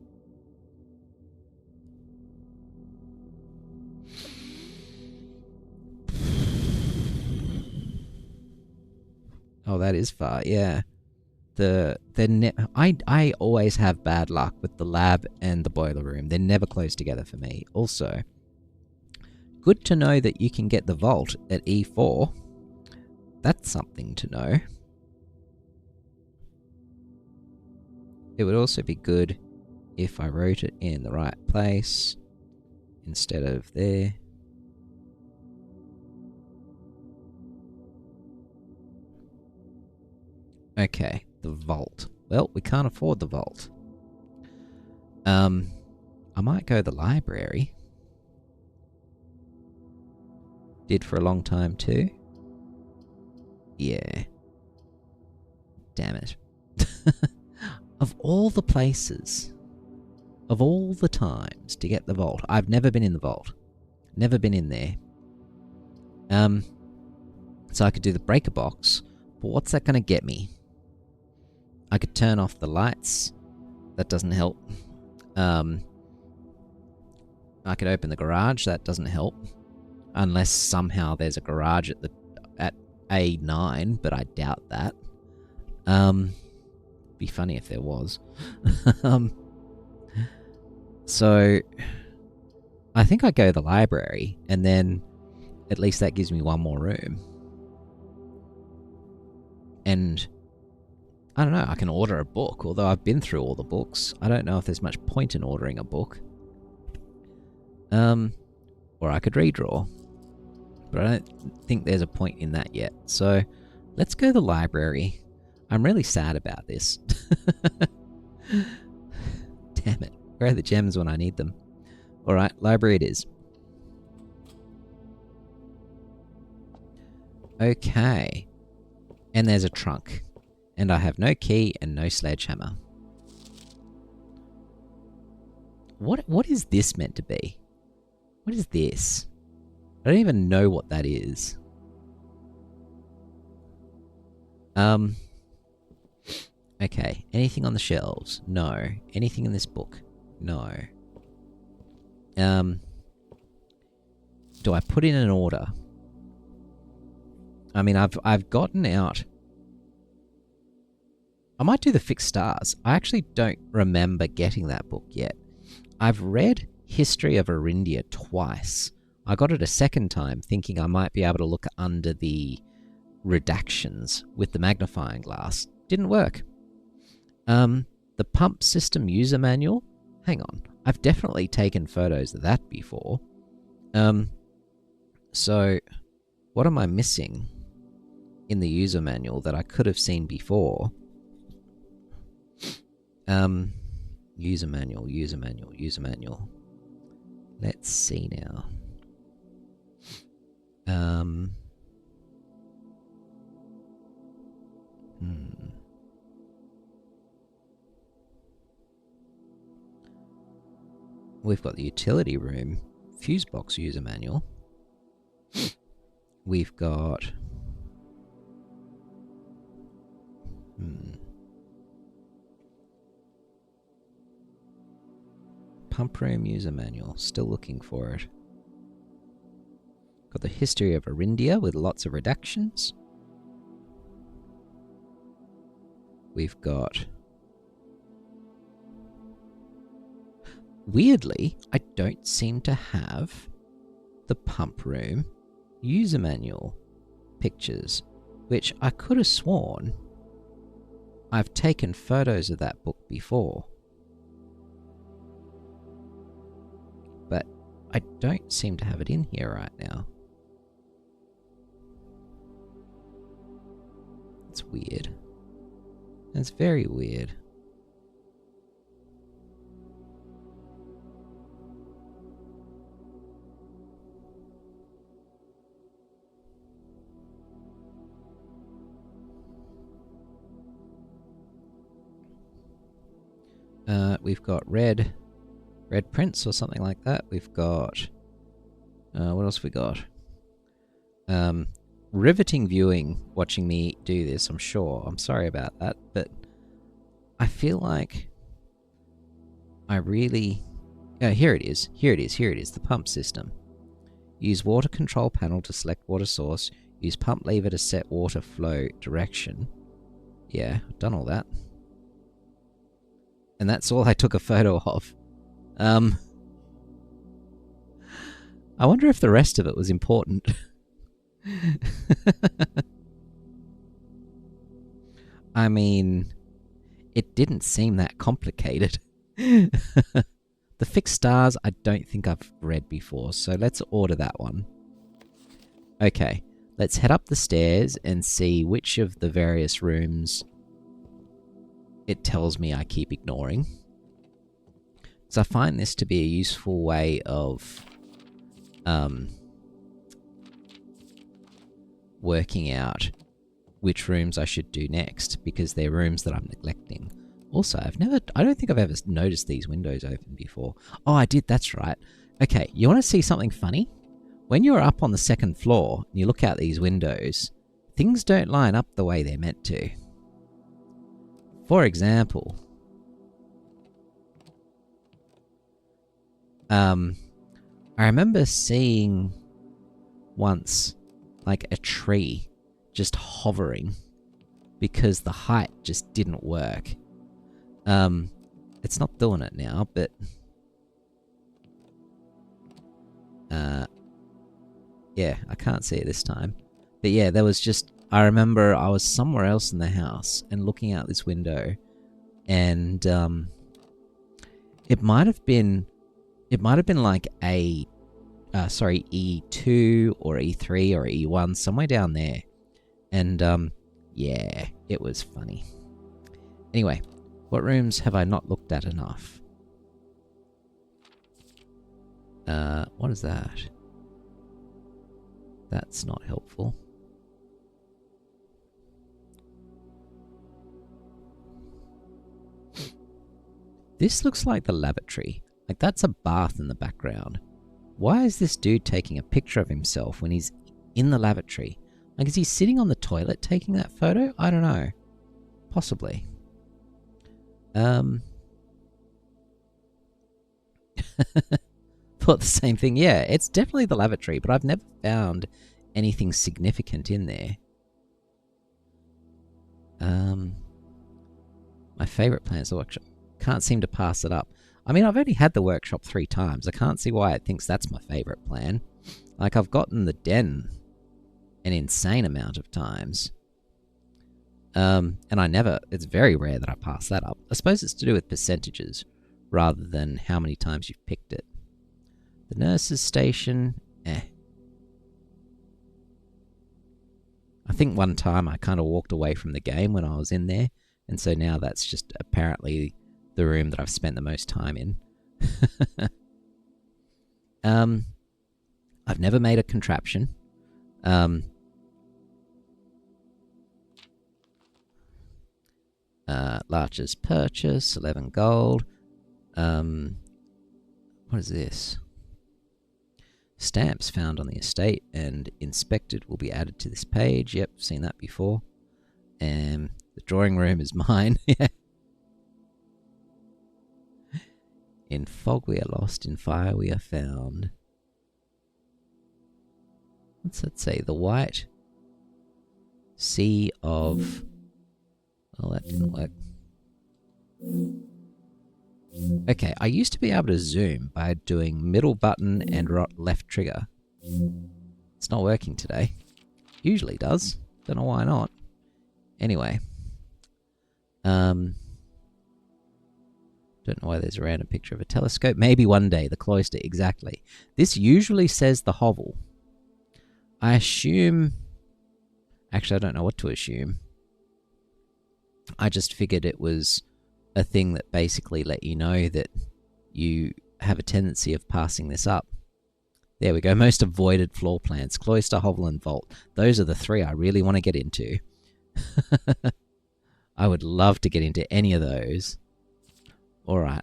A: Oh, that is far, yeah. I always have bad luck with the lab and the boiler room. They're never close together for me. Also, good to know that you can get the vault at E4. That's something to know. It would also be good if I wrote it in the right place instead of there. Okay, the vault. Well, we can't afford the vault. I might go the library. Did for a long time too. Yeah. Damn it. Of all the places, of all the times to get the vault, I've never been in the vault. Never been in there. So I could do the breaker box, but what's that going to get me? I could turn off the lights. That doesn't help. I could open the garage. That doesn't help. Unless somehow there's a garage at A9, but I doubt that. Be funny if there was. So I think I go the library, and then at least that gives me one more room. And I don't know, I can order a book, although I've been through all the books. I don't know if there's much point in ordering a book. Or I could redraw. But I don't think there's a point in that yet. So let's go to the library. I'm really sad about this. Damn it. Where are the gems when I need them? Alright, library it is. Okay. And there's a trunk. And I have no key and no sledgehammer. What is this meant to be? What is this? I don't even know what that is. Okay. Anything on the shelves? No. Anything in this book? No. Do I put in an order? I mean, I've gotten out. I might do the fixed stars. I actually don't remember getting that book yet. I've read History of Arindia twice. I got it a second time thinking I might be able to look under the redactions with the magnifying glass. Didn't work. The pump system user manual? Hang on. I've definitely taken photos of that before. So what am I missing in the user manual that I could have seen before? User manual. Let's see now. We've got the utility room, fuse box user manual. We've got... Pump room user manual, still looking for it. Got the history of Arindia with lots of redactions. We've got... Weirdly, I don't seem to have the pump room user manual pictures, which I could have sworn I've taken photos of that book before. But I don't seem to have it in here right now. It's weird. It's very weird. we've got red prints or something like that. We've got... what else we got? Riveting viewing, watching me do this, I'm sure. I'm sorry about that, but I feel like I really... here it is. Here it is. The pump system. Use water control panel to select water source. Use pump lever to set water flow direction. Yeah, I've done all that. And that's all I took a photo of. I wonder if the rest of it was important. I mean, it didn't seem that complicated. The fixed stars, I don't think I've read before, so let's order that one. Okay, let's head up the stairs and see which of the various rooms it tells me I keep ignoring. So I find this to be a useful way of working out which rooms I should do next, because they're rooms that I'm neglecting. Also, I don't think I've ever noticed these windows open before. Oh, I did, that's right. Okay, you want to see something funny? When you're up on the second floor and you look out these windows, things don't line up the way they're meant to. For example, I remember seeing once like a tree just hovering because the height just didn't work. It's not doing it now, but yeah, I can't see it this time. But yeah, there was just, I remember I was somewhere else in the house and looking out this window, and it might have been like a E2 or E3 or E1, somewhere down there. And yeah, it was funny. Anyway, what rooms have I not looked at enough? What is that? That's not helpful. This looks like the lavatory. Like, that's a bath in the background. Why is this dude taking a picture of himself when he's in the lavatory? Like, is he sitting on the toilet taking that photo? I don't know. Possibly. Thought the same thing. Yeah, it's definitely the lavatory, but I've never found anything significant in there. My favourite plan is the workshop. Can't seem to pass it up. I mean, I've only had the workshop 3 times. I can't see why it thinks that's my favourite plan. Like, I've gotten the den an insane amount of times. And it's very rare that I pass that up. I suppose it's to do with percentages rather than how many times you've picked it. The nurse's station, I think one time I kind of walked away from the game when I was in there, and so now that's just apparently the room that I've spent the most time in. I've never made a contraption. Largest purchase, 11 gold. What is this? Stamps found on the estate and inspected will be added to this page. Yep, seen that before. And the drawing room is mine. Yeah. In fog we are lost, in fire we are found. What's that say? The white sea of... Oh, that didn't work. Okay, I used to be able to zoom by doing middle button and left trigger. It's not working today. Usually does. Don't know why not. Anyway. Don't know why there's a random picture of a telescope. Maybe one day, the cloister, exactly. This usually says the hovel. I assume... Actually, I don't know what to assume. I just figured it was a thing that basically let you know that you have a tendency of passing this up. There we go. Most avoided floor plans. Cloister, hovel, and vault. Those are the 3 I really want to get into. I would love to get into any of those. Alright.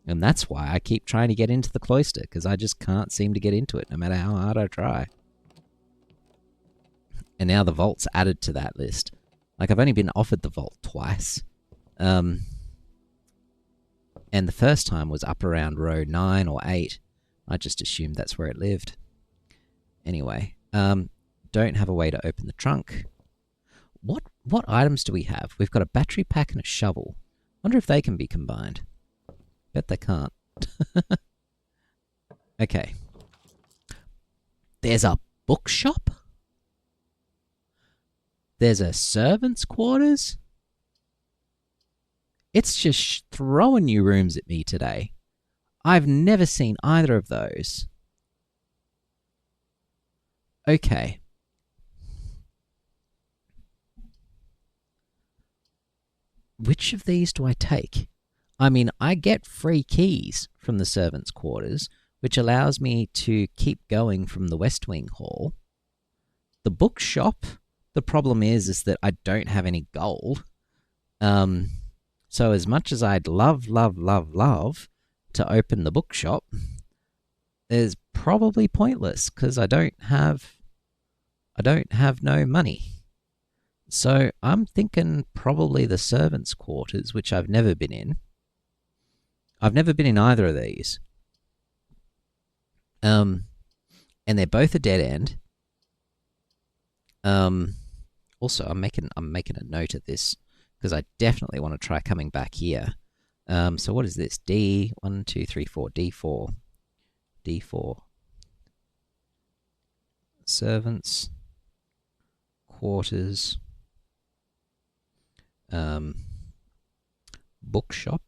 A: And that's why I keep trying to get into the cloister, because I just can't seem to get into it, no matter how hard I try. And now the vault's added to that list. Like, I've only been offered the vault twice. And the first time was up around row 9 or 8. I just assumed that's where it lived. Anyway, don't have a way to open the trunk. What items do we have? We've got a battery pack and a shovel. Wonder if they can be combined. Bet they can't. Okay. There's a bookshop? There's a servant's quarters? It's just throwing new rooms at me today. I've never seen either of those. Okay. Which of these do I take? I mean, I get free keys from the servants' quarters, which allows me to keep going from the West Wing Hall. The bookshop, the problem is that I don't have any gold. So as much as I'd love to open the bookshop, is probably pointless because I don't have no money. So I'm thinking probably the servants' quarters, which I've never been in. I've never been in either of these. And they're both a dead end. Also, I'm making a note of this because I definitely want to try coming back here. So what is this? D 1, 2, 3, 4. D4. D4. Servants. Quarters. Bookshop.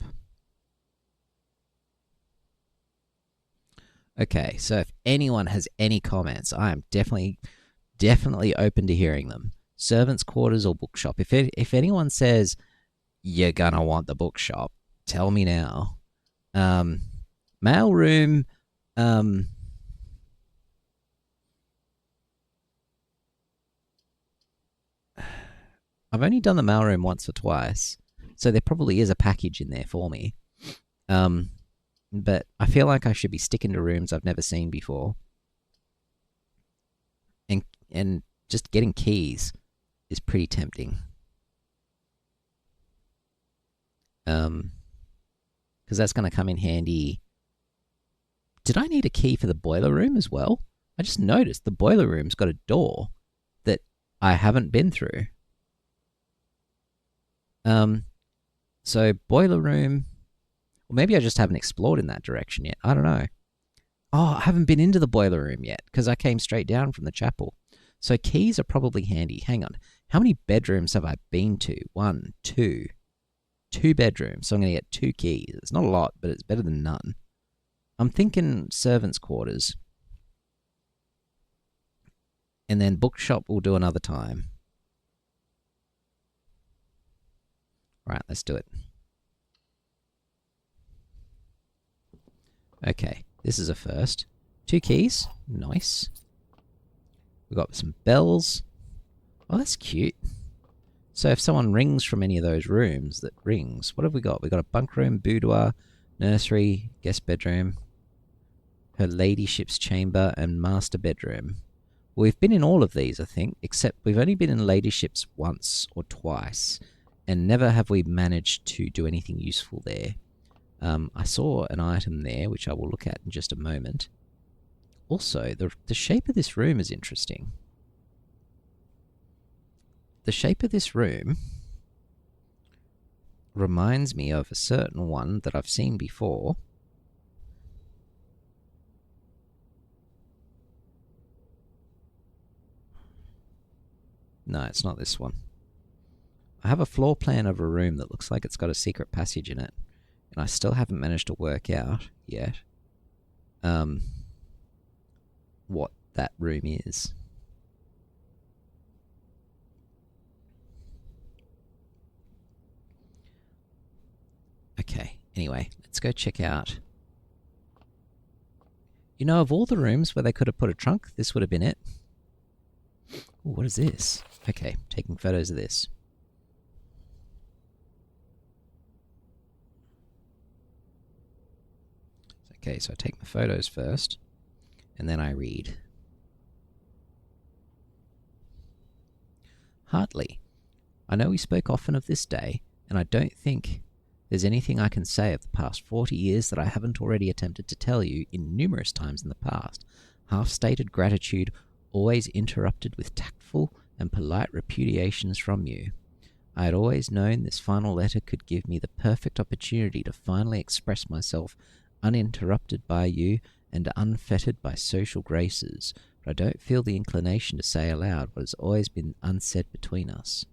A: Okay, so if anyone has any comments, I am definitely open to hearing them. Servants' quarters or bookshop. If anyone says you're gonna want the bookshop, tell me now. Mail room. I've only done the mailroom once or twice, so there probably is a package in there for me. But I feel like I should be sticking to rooms I've never seen before. And just getting keys is pretty tempting. Because that's going to come in handy. Did I need a key for the boiler room as well? I just noticed the boiler room's got a door that I haven't been through. So boiler room, or maybe I just haven't explored in that direction yet. I don't know. Oh, I haven't been into the boiler room yet because I came straight down from the chapel. So keys are probably handy. Hang on. How many bedrooms have I been to? 1, 2. 2 bedrooms. So I'm going to get 2 keys. It's not a lot, but it's better than none. I'm thinking servants' quarters. And then bookshop we'll do another time. Right, let's do it. Okay, this is a first. 2 keys. Nice. We've got some bells. Oh, that's cute. So if someone rings from any of those rooms that rings, what have we got? We've got a bunk room, boudoir, nursery, guest bedroom, her ladyship's chamber, and master bedroom. We've been in all of these, I think, except we've only been in ladyship's once or twice, and never have we managed to do anything useful there. I saw an item there, which I will look at in just a moment. Also, the shape of this room is interesting. The shape of this room reminds me of a certain one that I've seen before. No, it's not this one. I have a floor plan of a room that looks like it's got a secret passage in it, and I still haven't managed to work out yet what that room is. Okay, anyway, let's go check out. You know, of all the rooms where they could have put a trunk, this would have been it. Ooh, what is this? Okay, taking photos of this. Okay, so I take my photos first, and then I read. Hartley, I know we spoke often of this day, and I don't think there's anything I can say of the past 40 years that I haven't already attempted to tell you in numerous times in the past. Half-stated gratitude, always interrupted with tactful and polite repudiations from you. I had always known this final letter could give me the perfect opportunity to finally express myself uninterrupted by you and unfettered by social graces, but I don't feel the inclination to say aloud what has always been unsaid between us.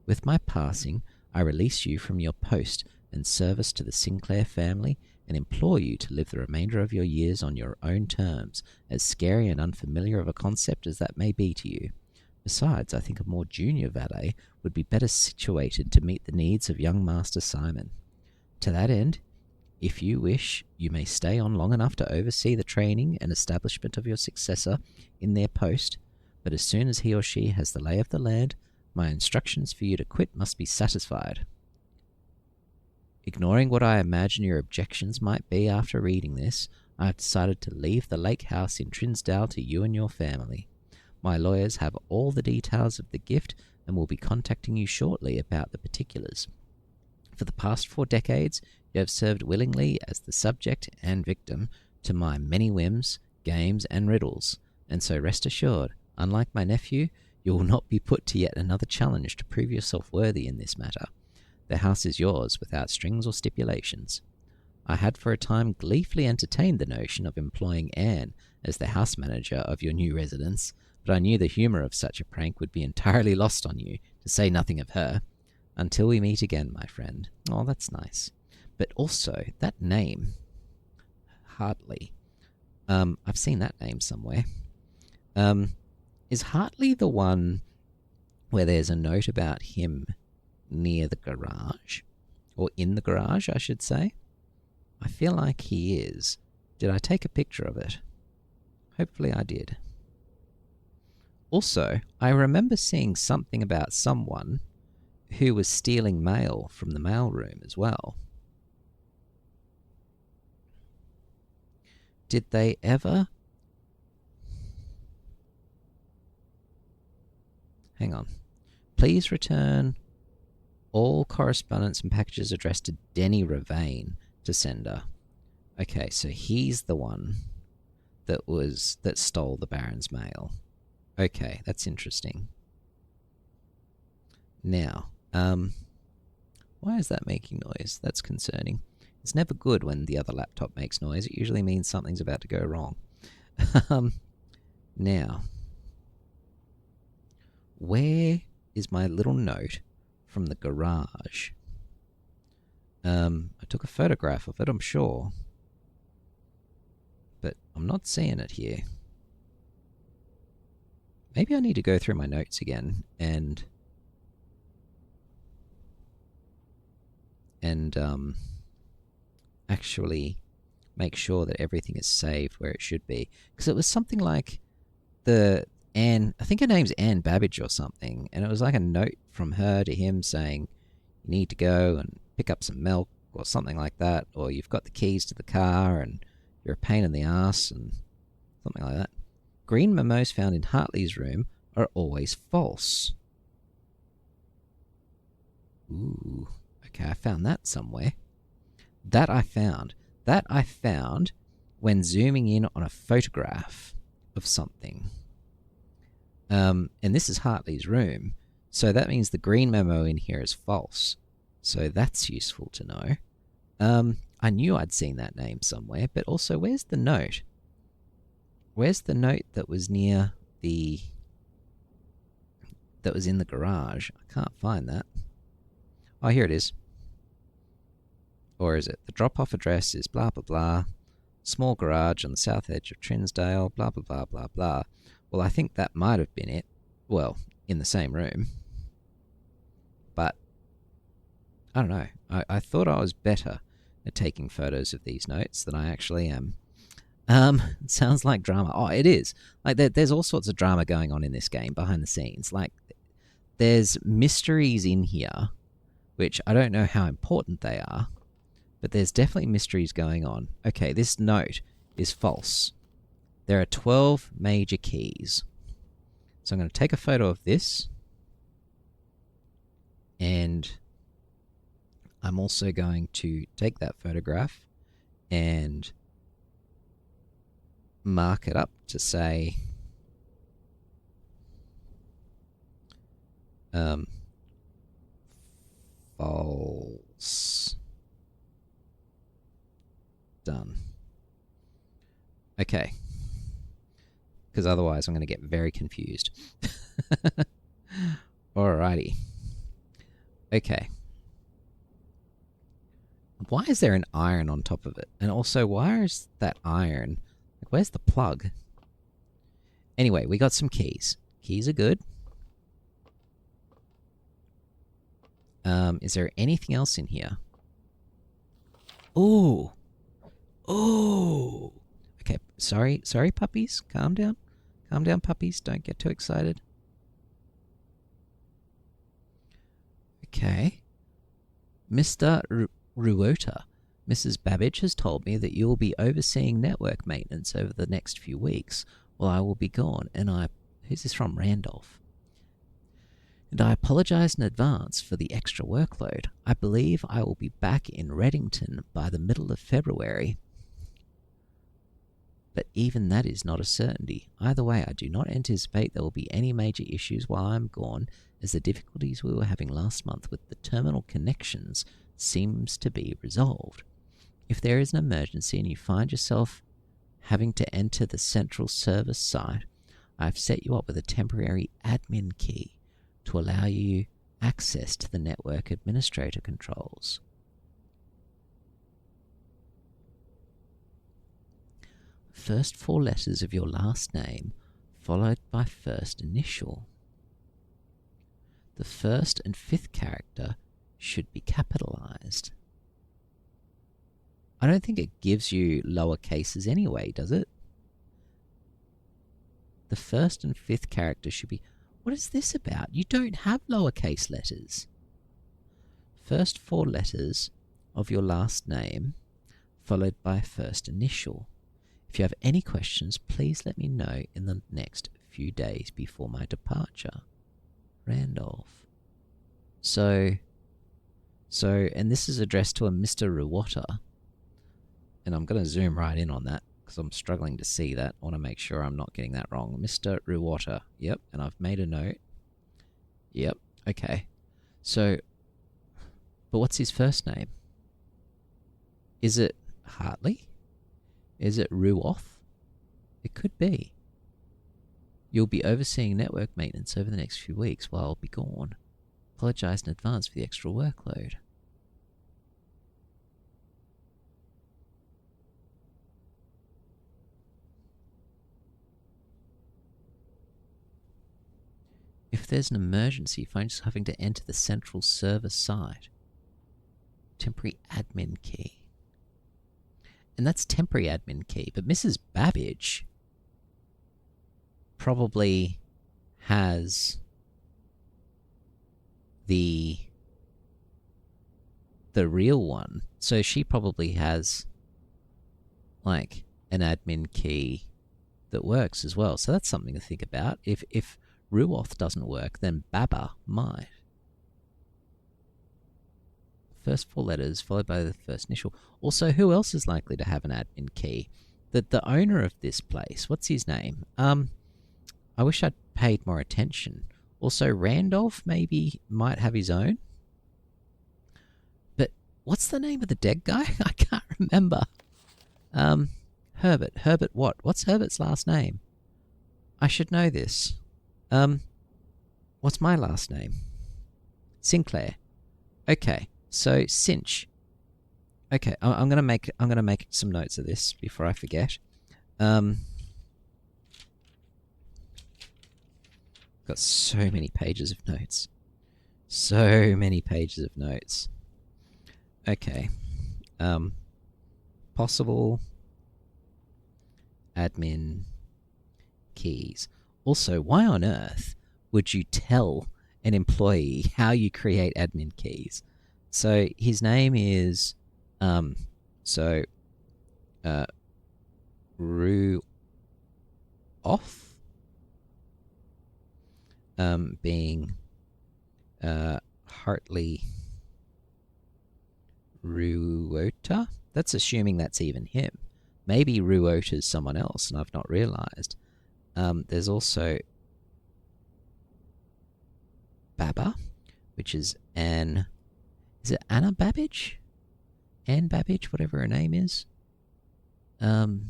A: With my passing, I release you from your post and service to the Sinclair family and implore you to live the remainder of your years on your own terms, as scary and unfamiliar of a concept as that may be to you. Besides, I think a more junior valet would be better situated to meet the needs of young Master Simon. To that end, if you wish, you may stay on long enough to oversee the training and establishment of your successor in their post, but as soon as he or she has the lay of the land, my instructions for you to quit must be satisfied. Ignoring what I imagine your objections might be after reading this, I have decided to leave the lake house in Trinsdale to you and your family. My lawyers have all the details of the gift and will be contacting you shortly about the particulars. For the past 4 decades, you have served willingly as the subject and victim to my many whims, games, and riddles, and so rest assured, unlike my nephew, you will not be put to yet another challenge to prove yourself worthy in this matter. The house is yours without strings or stipulations. I had for a time gleefully entertained the notion of employing Anne as the house manager of your new residence, but I knew the humour of such a prank would be entirely lost on you, to say nothing of her. Until we meet again, my friend. Oh, that's nice. But also, that name, Hartley, I've seen that name somewhere. Is Hartley the one where there's a note about him near the garage? Or in the garage, I should say? I feel like he is. Did I take a picture of it? Hopefully I did. Also, I remember seeing something about someone who was stealing mail from the mailroom as well. Did they ever... Hang on. Please return all correspondence and packages addressed to Denny Ravane to sender. Okay, so he's the one that stole the Baron's mail. Okay, that's interesting. Now, why is that making noise? That's concerning. It's never good when the other laptop makes noise. It usually means something's about to go wrong. Now, where is my little note from the garage? I took a photograph of it, I'm sure. But I'm not seeing it here. Maybe I need to go through my notes again and actually make sure that everything is saved where it should be. Because it was something like I think her name's Anne Babbage or something, and it was like a note from her to him saying, you need to go and pick up some milk or something like that, or you've got the keys to the car and you're a pain in the ass and something like that. Green memos found in Hartley's room are always false. Ooh, okay, I found that somewhere. That I found when zooming in on a photograph of something. And this is Hartley's room, so that means the green memo in here is false. So that's useful to know. I knew I'd seen that name somewhere, but also where's the note? Where's the note that was near that was in the garage? I can't find that. Oh, here it is. Or is it? The drop-off address is blah, blah, blah. Small garage on the south edge of Trinsdale, blah, blah, blah, blah, blah. Well, I think that might have been it. Well, in the same room. But, I don't know. I thought I was better at taking photos of these notes than I actually am. It sounds like drama. Oh, it is. Like, there's all sorts of drama going on in this game behind the scenes. Like, there's mysteries in here, which I don't know how important they are, But there's definitely mysteries going on. Okay, this note is false. There are 12 major keys. So I'm going to take a photo of this. And I'm also going to take that photograph and mark it up to say false. Done. Okay. Because otherwise I'm going to get very confused. Alrighty. Okay. Why is there an iron on top of it? And also, why is that iron? Like, where's the plug? Anyway, we got some keys. Keys are good. Is there anything else in here? Ooh. Ooh. Okay, sorry, puppies. Calm down. Calm down, puppies. Don't get too excited. Okay. Mr. Ruota, Mrs. Babbage has told me that you will be overseeing network maintenance over the next few weeks while I will be gone, and who's this from? Randolph. And I apologize in advance for the extra workload. I believe I will be back in Reddington by the middle of February. But even that is not a certainty. Either way, I do not anticipate there will be any major issues while I'm gone, as the difficulties we were having last month with the terminal connections seems to be resolved. If there is an emergency and you find yourself having to enter the central service site, I've set you up with a temporary admin key to allow you access to the network administrator controls. First 4 letters of your last name, followed by first initial. The first and 5th character should be capitalized. I don't think it gives you lower cases anyway, does it? The first and 5th character should be... What is this about? You don't have lowercase letters. First 4 letters of your last name, followed by first initial. If you have any questions, please let me know in the next few days before my departure. Randolph. So, and this is addressed to a Mr. Ruota. And I'm going to zoom right in on that because I'm struggling to see that. I want to make sure I'm not getting that wrong. Mr. Ruota. Yep, and I've made a note. Yep, okay. So, but what's his first name? Is it Hartley? Is it Ruoth? It could be. You'll be overseeing network maintenance over the next few weeks while I'll be gone. Apologize in advance for the extra workload. If there's an emergency, find yourself having to enter the central server site. Temporary admin key. And that's temporary admin key, but Mrs. Babbage probably has the real one. So she probably has like an admin key that works as well. So that's something to think about. If Ruoth doesn't work, then Baba might. First 4 letters followed by the first initial. Also, who else is likely to have an admin key? The owner of this place. What's his name? I wish I'd paid more attention. Also, Randolph maybe might have his own. But what's the name of the dead guy? I can't remember. Herbert. Herbert what? What's Herbert's last name? I should know this. What's my last name? Sinclair. Okay, so Cinch. Okay, I'm gonna make some notes of this before I forget. Got so many pages of notes. So many pages of notes. Okay. Possible admin keys. Also, why on earth would you tell an employee how you create admin keys? So his name is So, Rue off, being Hartley Ruota. That's assuming that's even him. Maybe Ruota's someone else, and I've not realised. There's also Baba, which is Anne. Is it Anna Babbage? Anne Babbage, whatever her name is. Anne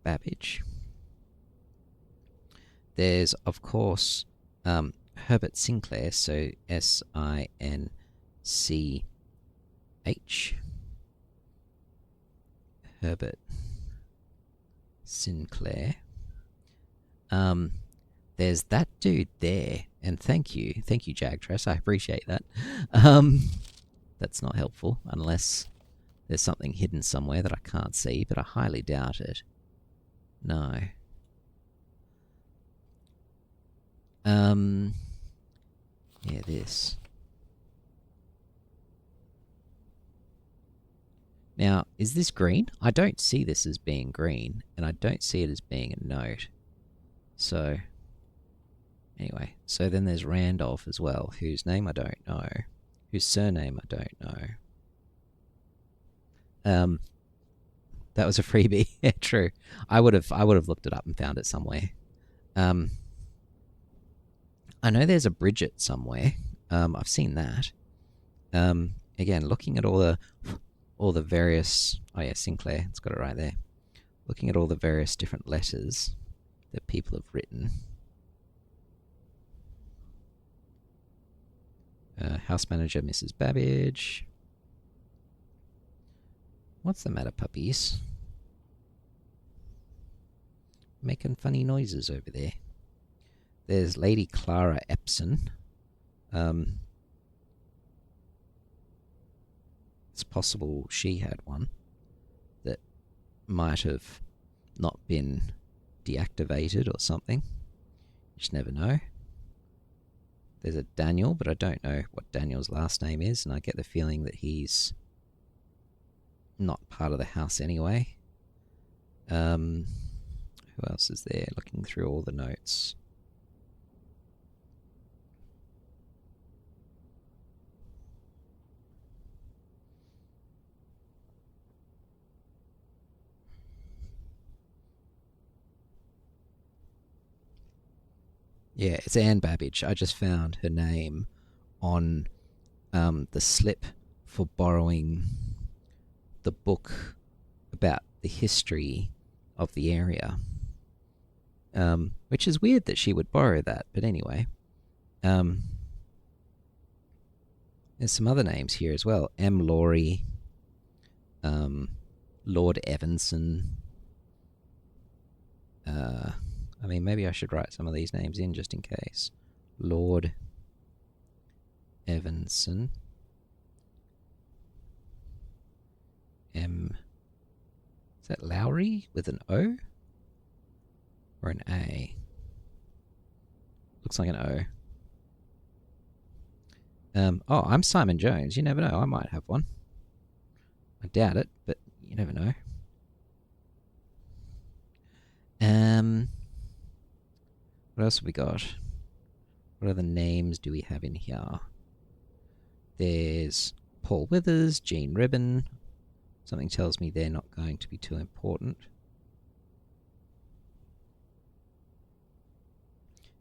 A: Babbage. There's, of course, Herbert Sinclair, so S-I-N-C-H. Herbert Sinclair. There's that dude there, and thank you, Jagtress, I appreciate that. That's not helpful, unless there's something hidden somewhere that I can't see, but I highly doubt it. No. Yeah, this. Now, is this green? I don't see this as being green, and I don't see it as being a note. So, anyway, so then there's Randolph as well, whose name I don't know, whose surname I don't know. That was a freebie. Yeah, true. I would have looked it up and found it somewhere. I know there's a Bridget somewhere. I've seen that. Again, looking at all the various. Oh yeah, Sinclair. It's got it right there. Looking at all the various different letters that people have written. House manager, Mrs. Babbage. What's the matter, puppies? Making funny noises over there. There's Lady Clara Epson. It's possible she had one that might have not been deactivated or something. You just never know. There's a Daniel, but I don't know what Daniel's last name is, and I get the feeling that he's not part of the house anyway. Who else is there? Looking through all the notes. Yeah, it's Anne Babbage. I just found her name on the slip for borrowing the book about the history of the area. Which is weird that she would borrow that, but anyway. There's some other names here as well. M. Laurie, Lord Evanson. I mean, maybe I should write some of these names in just in case. Lord Evanson. M. Is that Lowry with an O? Or an A? Looks like an O. Oh, I'm Simon Jones. You never know. I might have one. I doubt it, but you never know. What else have we got? What other names do we have in here? There's Paul Withers, Jean Ribbon. Something tells me they're not going to be too important.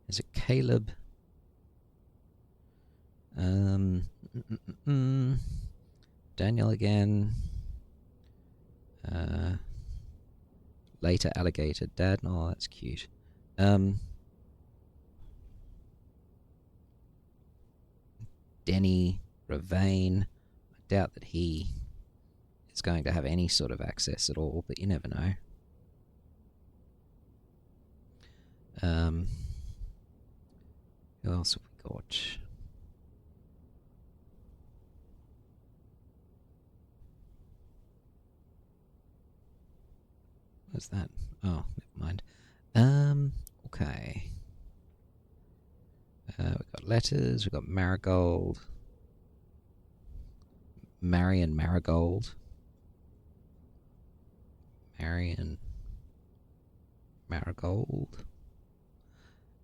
A: There's a Caleb. Daniel again. Later alligator dad. Oh, that's cute. Denny Ravane. I doubt that he is going to have any sort of access at all, but you never know. Who else have we got? What's that? Oh, never mind. Okay. We've got letters, we've got marigold. Marion Marigold. Marion Marigold.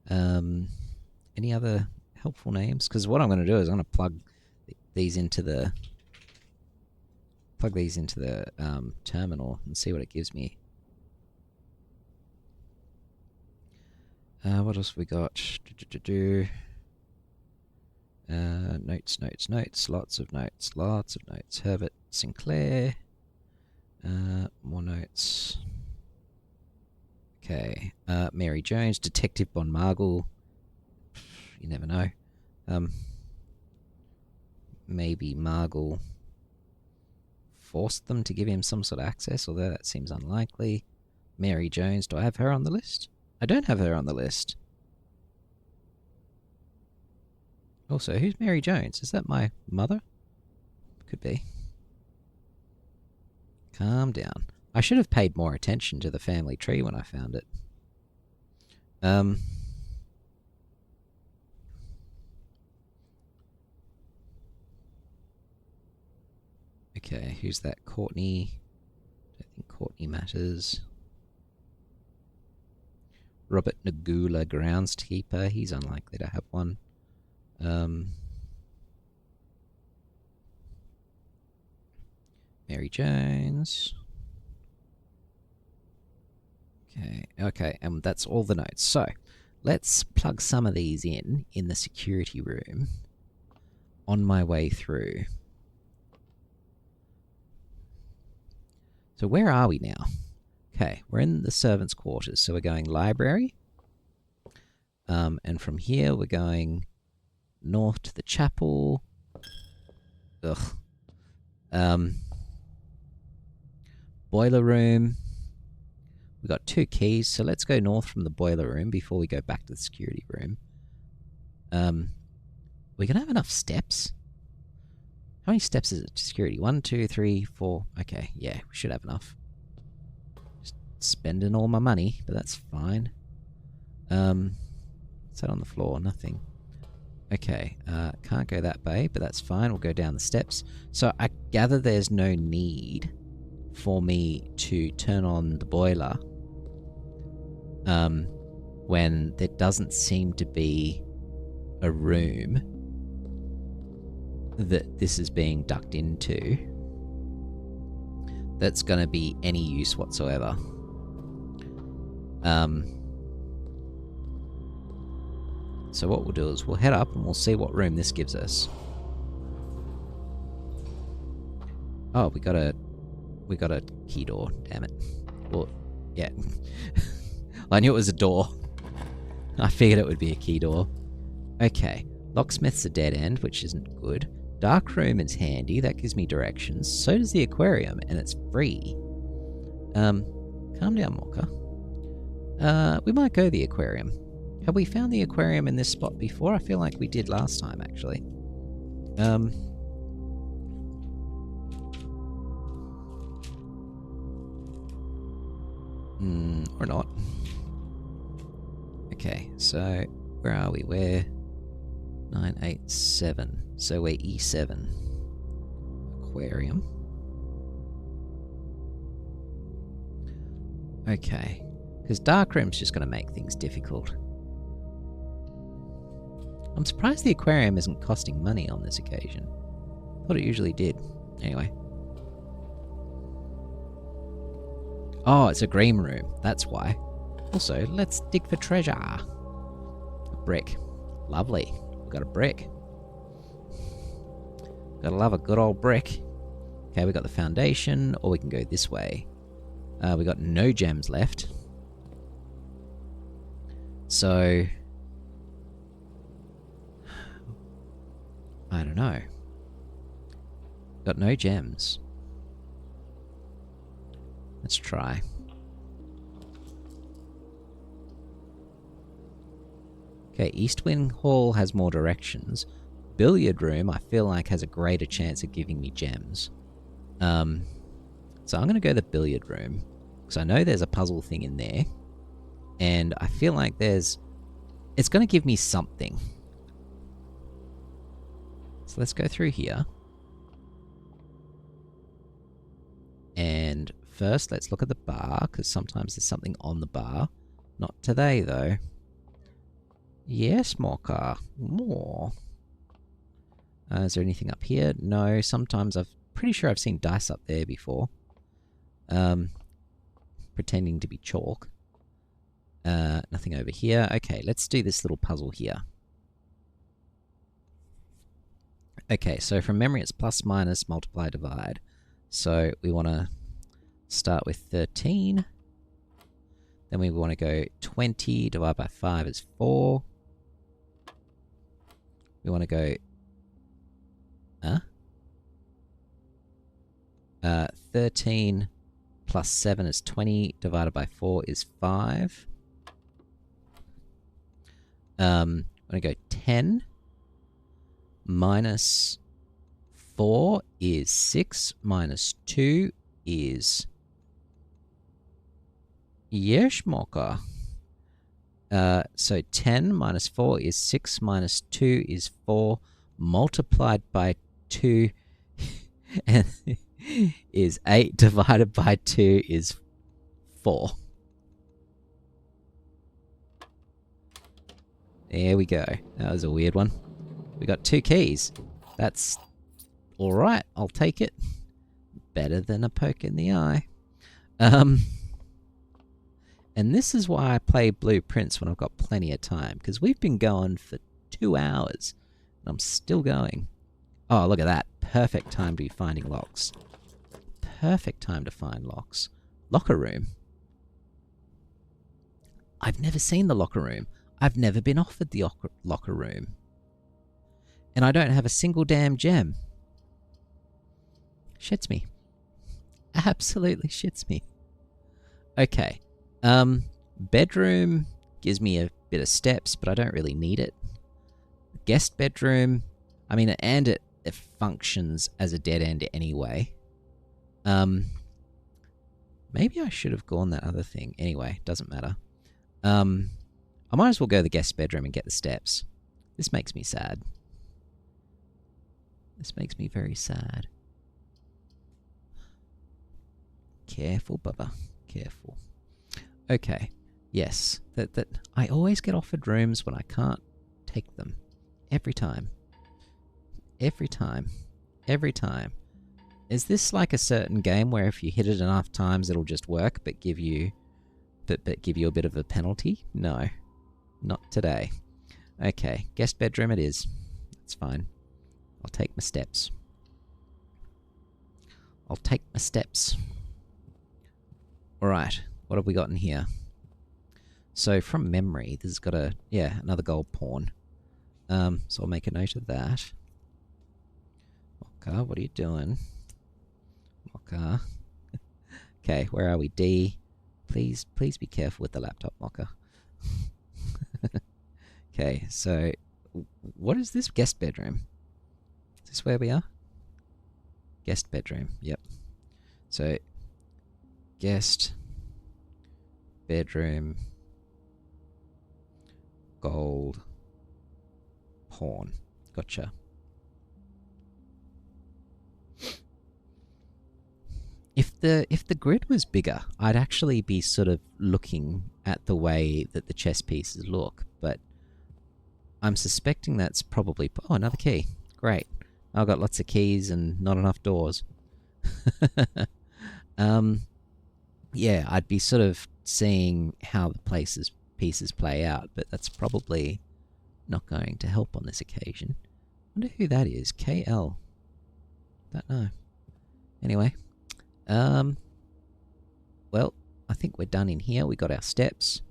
A: Any other helpful names? Because what I'm going to do is I'm going to plug these into the terminal and see what it gives me. What else have we got? Notes. Lots of notes. Herbert Sinclair. More notes. Okay. Mary Jones, Detective Von Margle. You never know. Maybe Margle forced them to give him some sort of access, although that seems unlikely. Mary Jones, do I have her on the list? I don't have her on the list. Also, who's Mary Jones? Is that my mother? Could be. Calm down. I should have paid more attention to the family tree when I found it. Okay, who's that? Courtney. I don't think Courtney matters. Robert Nagula, groundskeeper. He's unlikely to have one. Mary Jones. Okay, and that's all the notes. So, let's plug some of these in the security room on my way through. So where are we now? Okay, we're in the servants' quarters, so we're going library. And from here we're going north to the chapel. Boiler room. We've got 2 keys, so let's go north from the boiler room before we go back to the security room. We're gonna have enough steps? How many steps is it to security? 1, 2, 3, 4. Okay, yeah, we should have enough. Just spending all my money, but that's fine. What's that on the floor? Nothing. Okay, can't go that way, but that's fine. We'll go down the steps. So I gather there's no need for me to turn on the boiler when there doesn't seem to be a room that this is being ducked into that's going to be any use whatsoever. So what we'll do is we'll head up and we'll see what room this gives us. Oh, we got a key door, damn it. Well, yeah. I knew it was a door. I figured it would be a key door. Okay, locksmith's a dead end, which isn't good. Dark room is handy, that gives me directions. So does the aquarium, and it's free. Calm down, Mocha. We might go to the aquarium. Have we found the aquarium in this spot before? I feel like we did last time, actually. Or not. Okay, so where are we? We're 987. So we're E7. Aquarium. Okay. Because darkroom's just going to make things difficult. I'm surprised the aquarium isn't costing money on this occasion. Thought it usually did. Anyway. Oh, it's a green room. That's why. Also, let's dig for treasure. A brick. Lovely. We've got a brick. Gotta love a good old brick. Okay, we got the foundation, or we can go this way. We got no gems left. So... I don't know. Got no gems. Let's try. Okay, East Wing Hall has more directions. Billiard room, I feel like, has a greater chance of giving me gems. So I'm going to go the billiard room, because I know there's a puzzle thing in there. And I feel like it's going to give me something. So let's go through here. And first, let's look at the bar, because sometimes there's something on the bar. Not today, though. Yes, Mocha. More. Is there anything up here? No. Sometimes pretty sure I've seen dice up there before. Pretending to be chalk. Nothing over here. Okay, let's do this little puzzle here. Okay, so from memory it's plus, minus, multiply, divide. So we want to start with 13. Then we want to go 20 divided by 5 is 4. We want to go 13 plus 7 is 20 divided by 4 is 5. I'm going to go 10 minus 4 is 6 minus 2 is Mocha. So 10 minus 4 is 6 minus 2 is 4 multiplied by 2 is 8 divided by 2 is 4. There we go. That was a weird one. We got 2 keys. That's alright. I'll take it. Better than a poke in the eye. And this is why I play Blueprints when I've got plenty of time, because we've been going for 2 hours, and I'm still going. Oh, look at that. Perfect time to be finding locks. Perfect time to find locks. Locker room. I've never seen the locker room. I've never been offered the locker room. And I don't have a single damn gem. Shits me. Absolutely shits me. Okay. Bedroom gives me a bit of steps, but I don't really need it. Guest bedroom, I mean, and it functions as a dead end anyway. Maybe I should have gone that other thing. Anyway, doesn't matter. I might as well go to the guest bedroom and get the steps. This makes me sad. This makes me very sad. Careful, Bubba. Careful. Okay. Yes. That I always get offered rooms when I can't take them. Every time. Every time. Every time. Is this like a certain game where if you hit it enough times it'll just work but give you give you a bit of a penalty? No. Not today. Okay. Guest bedroom it is. It's fine. I'll take my steps. I'll take my steps. Alright. What have we got in here? So from memory, this has got another gold pawn. So I'll make a note of that. Mocha, what are you doing? Mocha. Okay, where are we? D. Please be careful with the laptop, Mocha. Okay, so what is this guest bedroom? Is this where we are? Guest bedroom, yep. So guest bedroom gold pawn. Gotcha. If the grid was bigger, I'd actually be sort of looking at the way that the chess pieces look, but I'm suspecting that's probably... Oh, another key. Great. I've got lots of keys and not enough doors. Yeah, I'd be sort of seeing how the pieces play out, but that's probably not going to help on this occasion. I wonder who that is. KL. Don't know. Anyway. Well, I think we're done in here. We got our steps.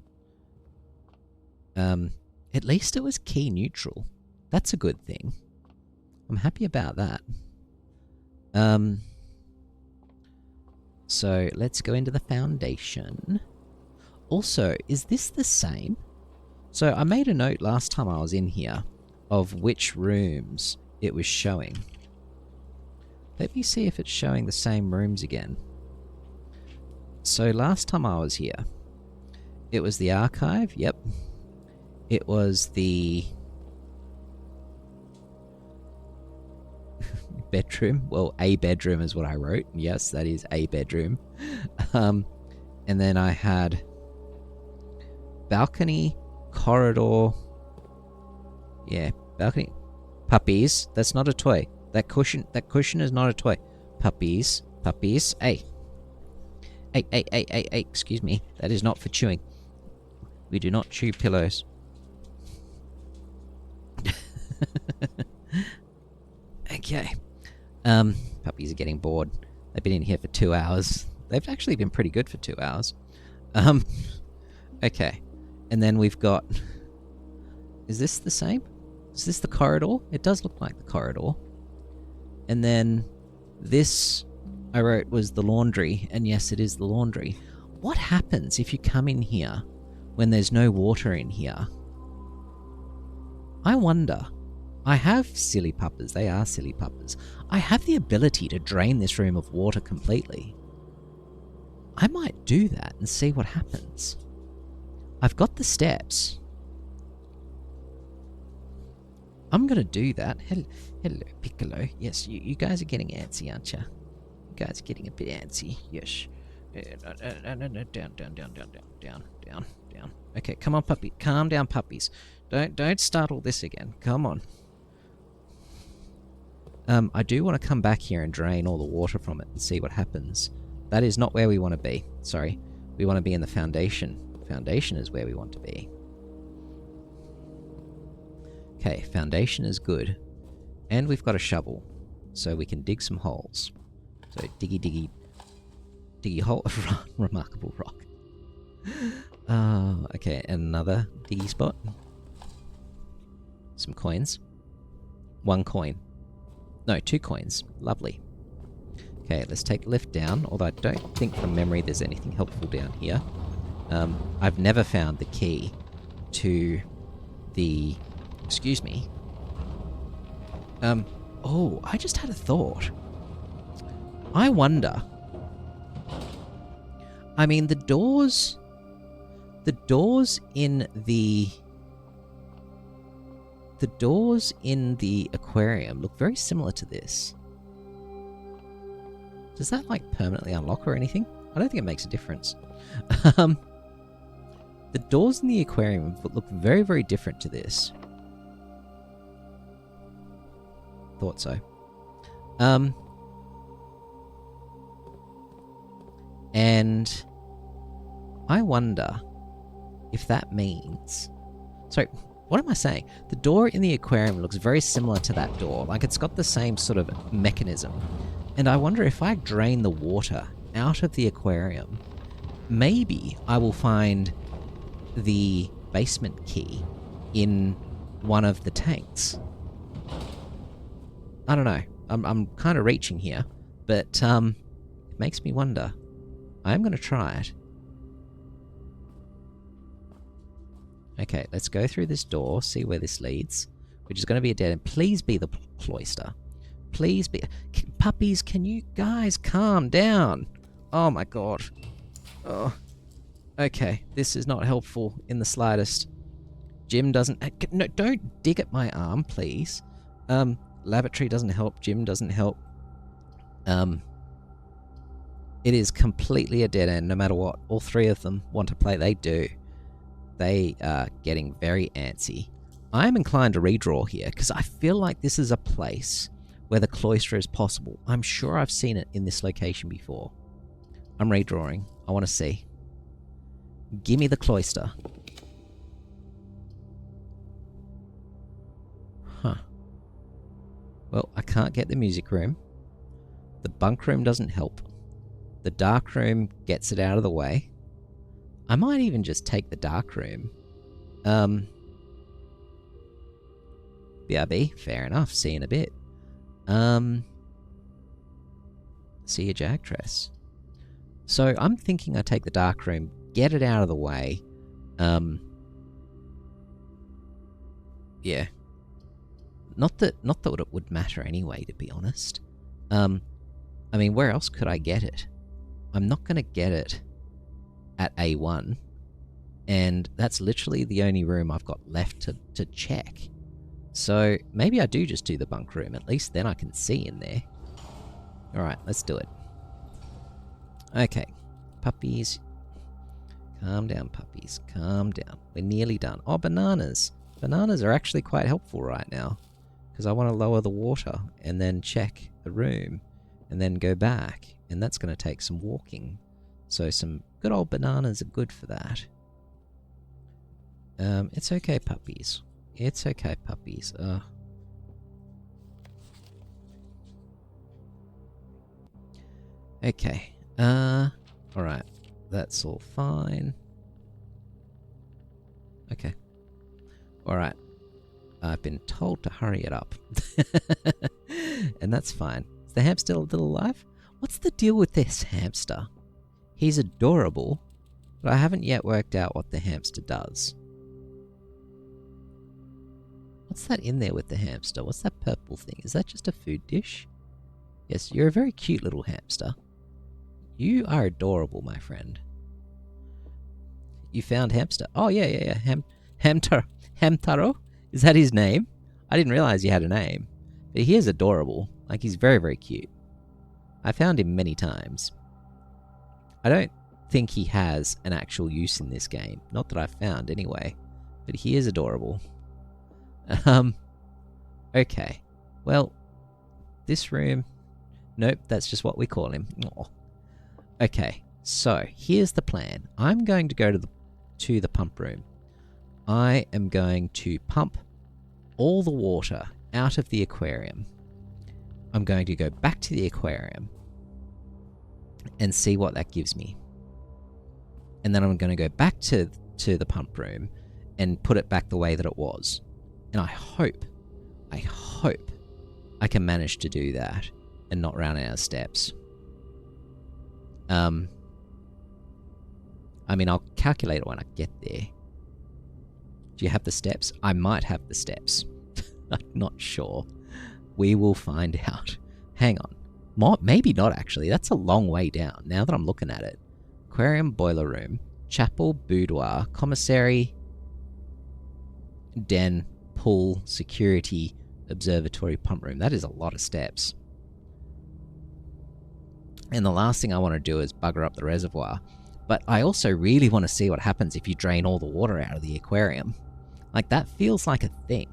A: At least it was key neutral. That's a good thing. I'm happy about that. So let's go into the foundation. Also, is this the same? So I made a note last time I was in here of which rooms it was showing. Let me see if it's showing the same rooms again. So last time I was here, it was the archive, yep. It was the bedroom. Well, a bedroom is what I wrote. Yes, that is a bedroom. And then I had balcony, corridor. Yeah, balcony. Puppies. That's not a toy. That cushion is not a toy. Puppies. Hey. Hey, excuse me. That is not for chewing. We do not chew pillows. Okay. Puppies are getting bored. They've been in here for 2 hours. They've actually been pretty good for 2 hours. Okay. And then we've got... Is this the same? Is this the corridor? It does look like the corridor. And then this, I wrote, was the laundry. And yes, it is the laundry. What happens if you come in here when there's no water in here? I wonder. I have silly puppers. They are silly puppers. I have the ability to drain this room of water completely. I might do that and see what happens. I've got the steps. I'm going to do that. Hello, Piccolo. Yes, you guys are getting antsy, aren't you? You guys are getting a bit antsy. Yes. Down. Okay, come on, puppy. Calm down, puppies. Don't start all this again. Come on. I do want to come back here and drain all the water from it and see what happens. That is not where we want to be. Sorry. We want to be in the foundation. Foundation is where we want to be. Okay, foundation is good. And we've got a shovel. So we can dig some holes. So diggy hole. Remarkable rock. Okay, another diggy spot. Some coins. 1 coin. No, 2 coins. Lovely. Okay, let's take the lift down, although I don't think from memory there's anything helpful down here. I've never found the key to the... Excuse me. Oh, I just had a thought. I wonder... I mean, the doors in the... The doors in the aquarium look very similar to this. Does that, like, permanently unlock or anything? I don't think it makes a difference. The doors in the aquarium look very, very different to this. Thought so. And I wonder if that means... Sorry, what am I saying? The door in the aquarium looks very similar to that door. Like, it's got the same sort of mechanism. And I wonder if I drain the water out of the aquarium, maybe I will find the basement key in one of the tanks. I don't know. I'm kind of reaching here, but it makes me wonder. I'm going to try it. Okay, let's go through this door, see where this leads, which is going to be a dead end. Please be the cloister. Please be... Puppies, can you guys calm down? Oh my god. Oh. Okay, this is not helpful in the slightest. Jim doesn't... No, don't dig at my arm, please. Lavatory doesn't help. Jim doesn't help. It is completely a dead end, no matter what. All 3 of them want to play. They do. They are getting very antsy. I am inclined to redraw here, because I feel like this is a place where the cloister is possible. I'm sure I've seen it in this location before. I'm redrawing. I want to see. Gimme the cloister. Huh. Well, I can't get the music room. The bunk room doesn't help. The dark room gets it out of the way. I might even just take the dark room. BRB, fair enough. See you in a bit. See you, Jack Dress. So I'm thinking I take the dark room, get it out of the way. Yeah. Not that it would matter anyway, to be honest. I mean, where else could I get it? I'm not going to get it at A1, and that's literally the only room I've got left to check. So maybe I do just do the bunk room. At least then I can see in there. Alright, let's do it. Okay. Puppies. Calm down, puppies. Calm down. We're nearly done. Oh, bananas. Bananas are actually quite helpful right now. Because I want to lower the water and then check the room and then go back. And that's going to take some walking. So some good old bananas are good for that. It's okay, puppies. It's okay, puppies. Okay. Alright. That's all fine. Okay. Alright. I've been told to hurry it up. And that's fine. Is the hamster still alive? What's the deal with this hamster? He's adorable, but I haven't yet worked out what the hamster does. What's that in there with the hamster? What's that purple thing? Is that just a food dish? Yes, you're a very cute little hamster. You are adorable, my friend. You found hamster. Oh, yeah. Hamtaro? Is that his name? I didn't realize he had a name. But he is adorable. Like, he's very, very cute. I found him many times. I don't think he has an actual use in this game. Not that I've found, anyway. But he is adorable. Okay. Well, this room... Nope, that's just what we call him. Aww. Okay, so here's the plan. I'm going to go to the pump room. I am going to pump all the water out of the aquarium. I'm going to go back to the aquarium and see what that gives me. And then I'm going to go back to the pump room and put it back the way that it was. And I hope I can manage to do that and not run out of steps. I mean, I'll calculate it when I get there. Do you have the steps? I might have the steps. I'm not sure. We will find out. Hang on. Maybe not, actually. That's a long way down, now that I'm looking at it. Aquarium, boiler room, chapel, boudoir, commissary, den, pool, security, observatory, pump room. That is a lot of steps. And the last thing I want to do is bugger up the reservoir. But I also really want to see what happens if you drain all the water out of the aquarium. Like, that feels like a thing.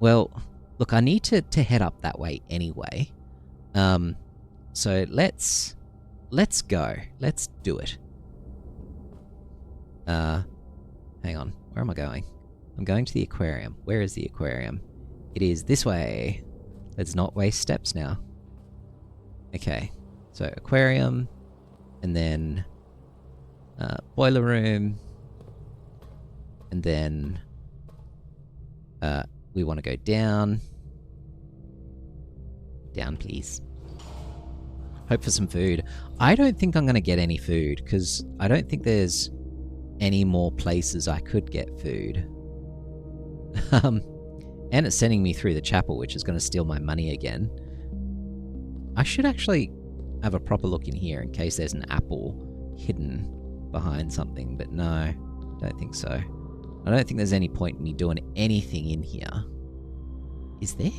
A: Well, look, I need to head up that way anyway. So let's go. Let's do it. Hang on. Where am I going? I'm going to the aquarium. Where is the aquarium? It is this way. Let's not waste steps now. Okay. So, aquarium, and then boiler room, and then we want to go down. Down, please. Hope for some food. I don't think I'm going to get any food, because I don't think there's any more places I could get food. And it's sending me through the chapel, which is going to steal my money again. I should actually have a proper look in here in case there's an apple hidden behind something, but no, don't think so. I don't think there's any point in me doing anything in here. Is there?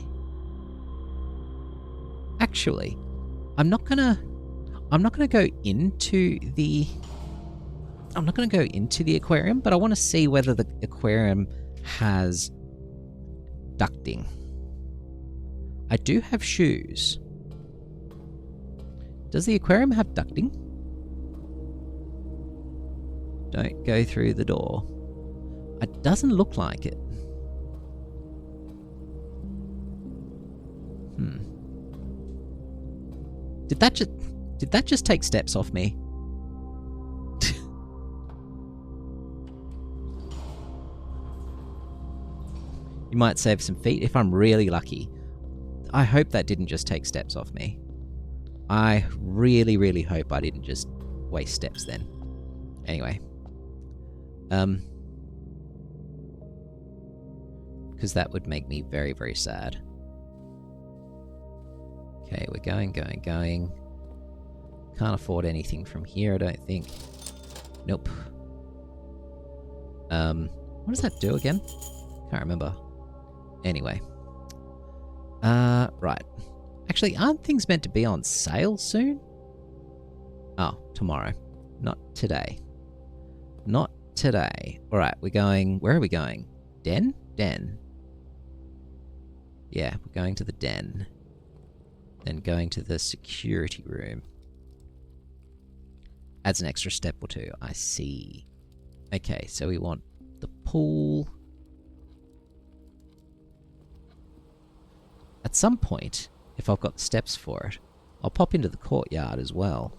A: Actually, I'm not gonna go into the aquarium, but I want to see whether the aquarium has ducting. I do have shoes. Does the aquarium have ducting? Don't go through the door. It doesn't look like it. Did that just take steps off me? You might save some feet if I'm really lucky. I hope that didn't just take steps off me. I really, really hope I didn't just waste steps then. Anyway. Because that would make me very, very sad. Okay, we're going. Can't afford anything from here, I don't think. Nope. What does that do again? Can't remember. Anyway. Right. Actually, aren't things meant to be on sale soon? Oh, tomorrow. Not today. Not today. Alright, we're going... Where are we going? Den? Den. Yeah, we're going to the den. Then going to the security room. Adds an extra step or two. I see. Okay, so we want the pool. At some point, if I've got the steps for it, I'll pop into the courtyard as well.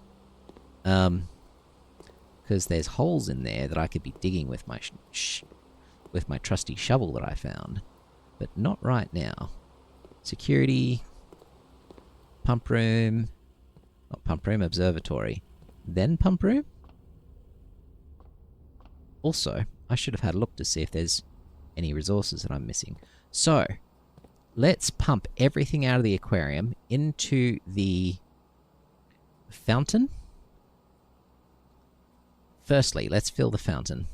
A: Because there's holes in there that I could be digging with my with my trusty shovel that I found. But not right now. Security. Pump room. Not pump room, observatory. Then pump room? Also, I should have had a look to see if there's any resources that I'm missing. So, let's pump everything out of the aquarium into the fountain. Firstly, let's fill the fountain.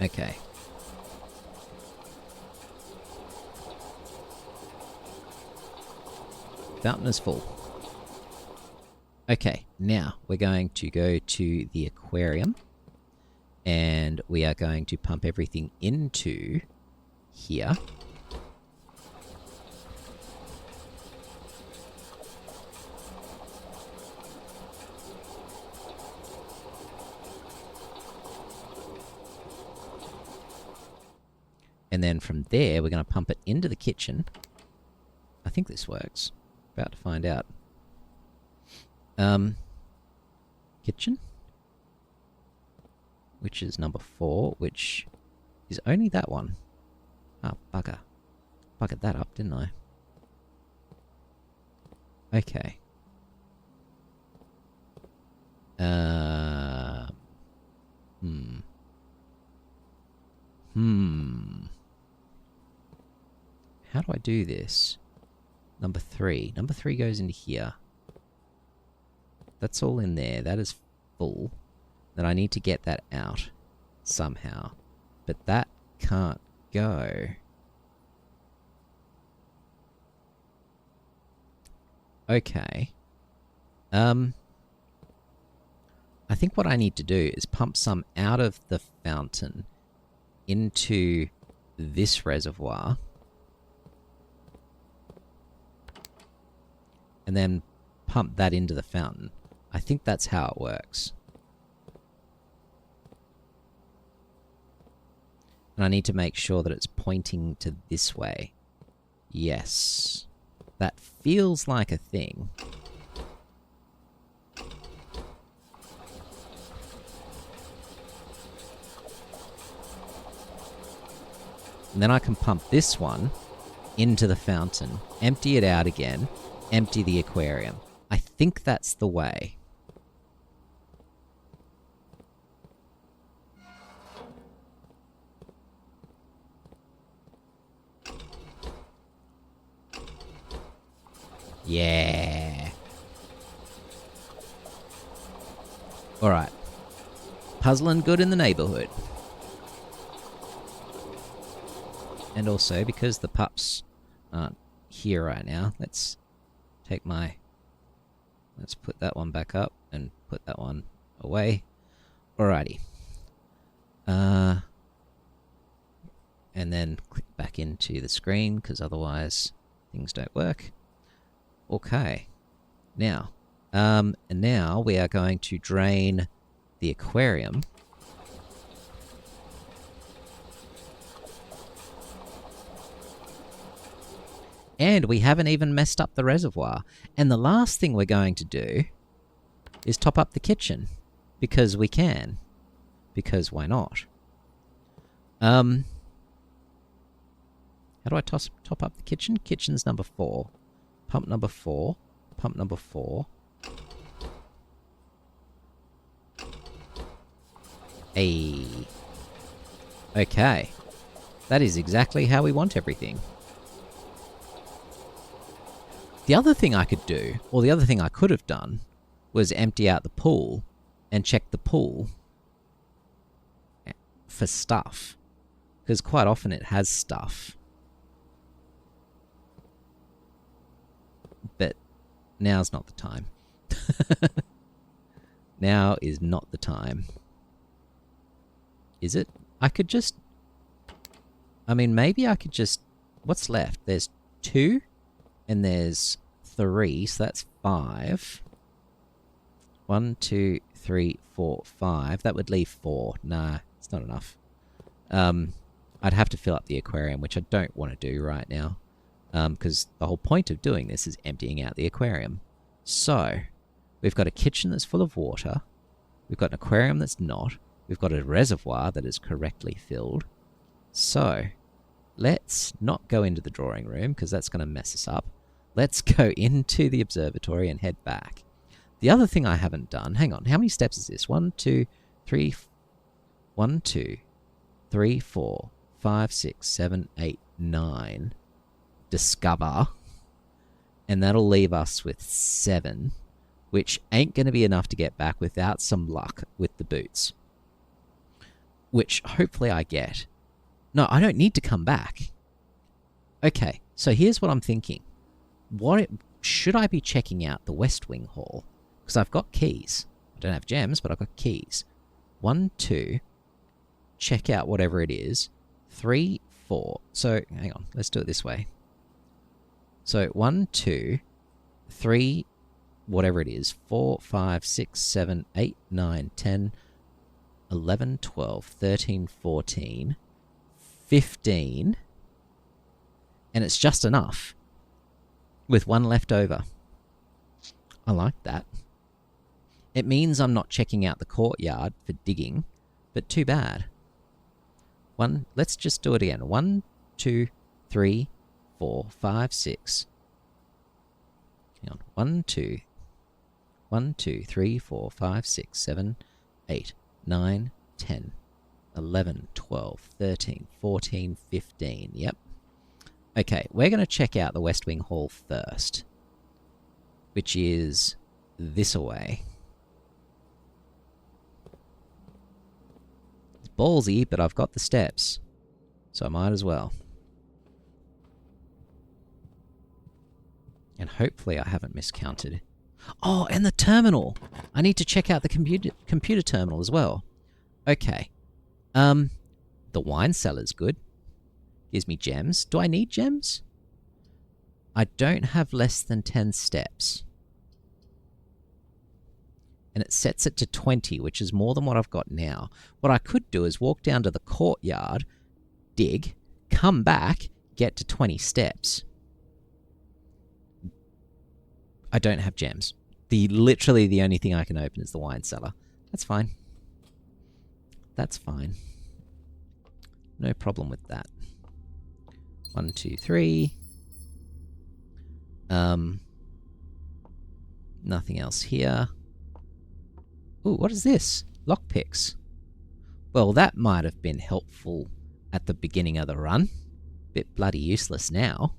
A: Okay. Fountain is full. Okay, now we're going to go to the aquarium. And we are going to pump everything into here. And then from there, we're going to pump it into the kitchen. I think this works. About to find out. Kitchen? Which is number 4, which is only that one. Ah, bugger. Buggered that up, didn't I? Okay. How do I do this? Number 3. Number 3 goes into here. That's all in there. That is full. Then I need to get that out somehow. But that can't go. Okay. I think what I need to do is pump some out of the fountain into this reservoir. And then pump that into the fountain. I think that's how it works. And I need to make sure that it's pointing to this way. Yes. That feels like a thing. And then I can pump this one into the fountain, empty it out again, empty the aquarium. I think that's the way. Yeah. Alright. Puzzling good in the neighborhood. And also, because the pups aren't here right now, let's take my... Let's put that one back up and put that one away. Alrighty. And then click back into the screen, because otherwise things don't work. Okay. Now, and now we are going to drain the aquarium. And we haven't even messed up the reservoir. And the last thing we're going to do is top up the kitchen. Because we can. Because why not? How do I top up the kitchen? Kitchen's number 4. Pump number 4. Pump number 4. Hey. Okay. That is exactly how we want everything. The other thing I could do, or the other thing I could have done, was empty out the pool and check the pool for stuff. Because quite often it has stuff. But now's not the time. Now is not the time. Is it? I could just... I mean, maybe I could just... What's left? There's 2 and there's 3, so that's 5. 1, 2, 3, 4, 5. That would leave 4. Nah, it's not enough. I'd have to fill up the aquarium, which I don't want to do right now. Because the whole point of doing this is emptying out the aquarium. So, we've got a kitchen that's full of water. We've got an aquarium that's not. We've got a reservoir that is correctly filled. So, let's not go into the drawing room, because that's going to mess us up. Let's go into the observatory and head back. The other thing I haven't done... Hang on, how many steps is this? 1, 2, 3... 1, 2, 3, 4, 5, 6, 7, 8, 9... Discover, and that'll leave us with 7, which ain't going to be enough to get back without some luck with the boots, which hopefully I get. No, I don't need to come back. Okay, so here's what I'm thinking. Should I be checking out the West Wing Hall? Because I've got keys. I don't have gems, but I've got keys. 1, 2, check out whatever it is. 3, 4. So, hang on, let's do it this way. So, 1, 2, 3, whatever it is, 4, 5, 6, 7, 8, 9, 10, 11, 12, 13, 14, 15, and it's just enough, with 1 left over. I like that. It means I'm not checking out the courtyard for digging, but too bad. Let's just do it again. 1, 2, 3, 4, 5, 6. Hang on. 1, 2. 1, 2, 3, 4, 5, 6, 7, 8, 9, 10, 11, 12, 13, 14, 15. Yep. Okay, we're going to check out the West Wing Hall first, which is this away. It's ballsy, but I've got the steps, so I might as well. And hopefully I haven't miscounted. Oh, and the terminal! I need to check out the computer terminal as well. Okay. The wine cellar's good. Gives me gems. Do I need gems? I don't have less than 10 steps. And it sets it to 20, which is more than what I've got now. What I could do is walk down to the courtyard, dig, come back, get to 20 steps. I don't have gems. Literally the only thing I can open is the wine cellar. That's fine. That's fine. No problem with that. 1, 2, 3. Nothing else here. Ooh, what is this? Lockpicks. Well, that might have been helpful at the beginning of the run. Bit bloody useless now.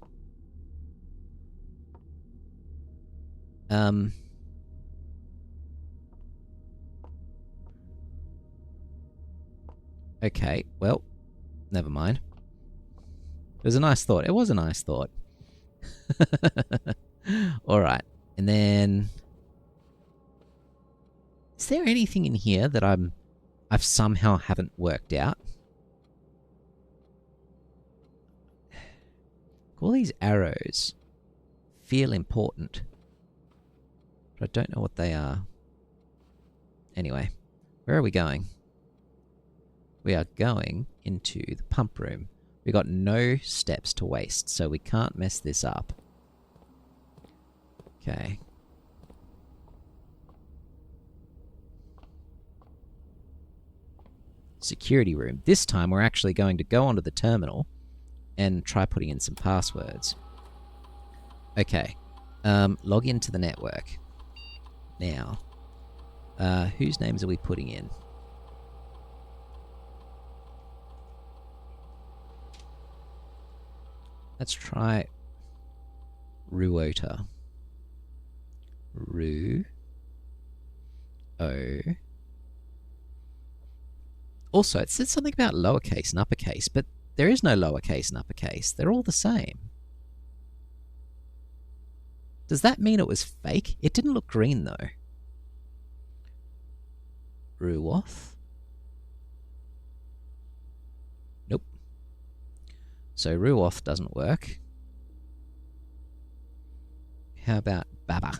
A: Okay, well, never mind. It was a nice thought. It was a nice thought. Alright, and then... Is there anything in here that I've somehow haven't worked out? All these arrows feel important, but I don't know what they are. Anyway, where are we going? We are going into the pump room. We got no steps to waste, so we can't mess this up. Okay. Security room. This time we're actually going to go onto the terminal and try putting in some passwords. Okay. Log into the network. Now, whose names are we putting in? Let's try Ruota. Ru. O. Also, it said something about lowercase and uppercase, but there is no lowercase and uppercase. They're all the same. Does that mean it was fake? It didn't look green, though. Ruoth? Nope. So Ruoth doesn't work. How about Baba?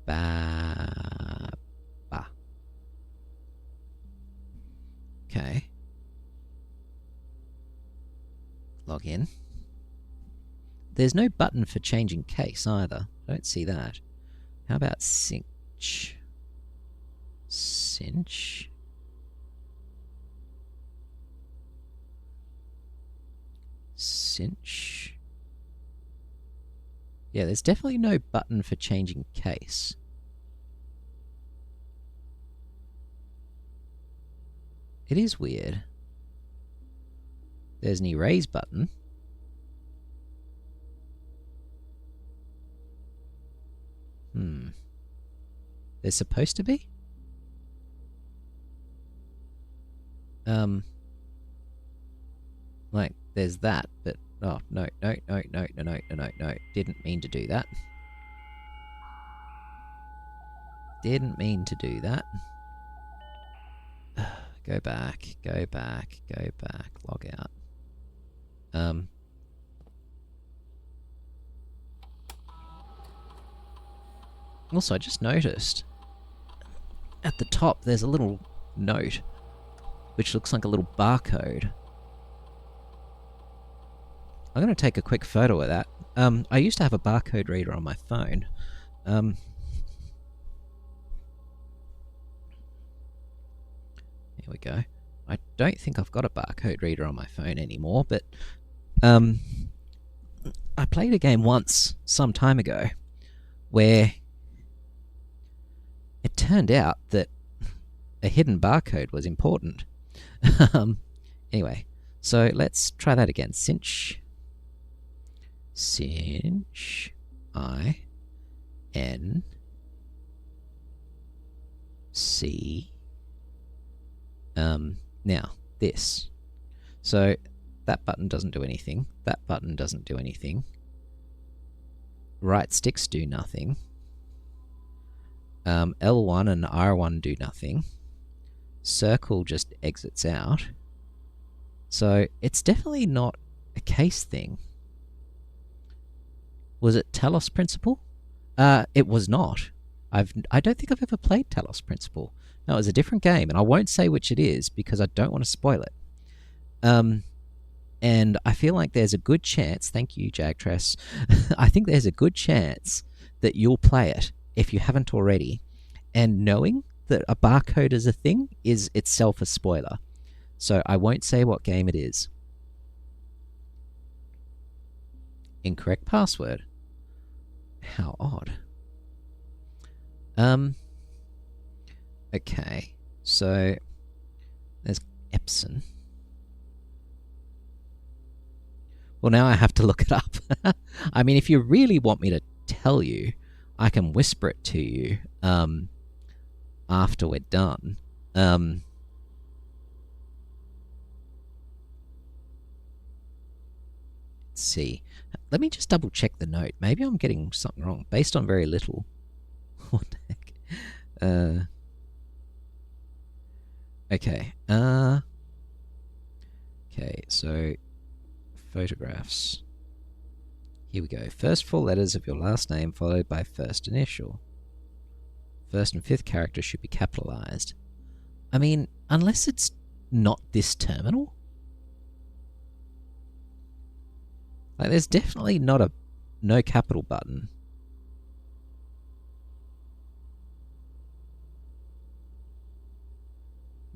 A: Baba. Okay. Log in. There's no button for changing case either. I don't see that. How about Cinch? Cinch? Cinch? Yeah, there's definitely no button for changing case. It is weird. There's an erase button. There's supposed to be? Like, there's that, but... Oh, no. Didn't mean to do that. Didn't mean to do that. Go back, log out. Also, I just noticed at the top there's a little note which looks like a little barcode. I'm going to take a quick photo of that. I used to have a barcode reader on my phone. Here we go. I don't think I've got a barcode reader on my phone anymore, but I played a game once, some time ago, where it turned out that a hidden barcode was important. Anyway, so let's try that again. Cinch. I N C. Now, this. So, that button doesn't do anything. That button doesn't do anything. Right sticks do nothing. L1 and R1 do nothing. Circle just exits out. So, it's definitely not a case thing. Was it Talos Principle? It was not. I don't think I've ever played Talos Principle. No, it was a different game, and I won't say which it is because I don't want to spoil it. And I feel like there's a good chance, thank you, Jagtress, I think there's a good chance that you'll play it if you haven't already. And knowing that a barcode is a thing is itself a spoiler. So I won't say what game it is. Incorrect password. How odd. Okay, so there's Epson. Well, now I have to look it up. I mean, if you really want me to tell you, I can whisper it to you after we're done. Let's see. Let me just double check the note. Maybe I'm getting something wrong. Based on very little. What the heck? Okay. Okay, so photographs. Here we go. First four letters of your last name followed by first initial. First and fifth character should be capitalized. I mean, unless it's not this terminal. Like, there's definitely not a no capital button.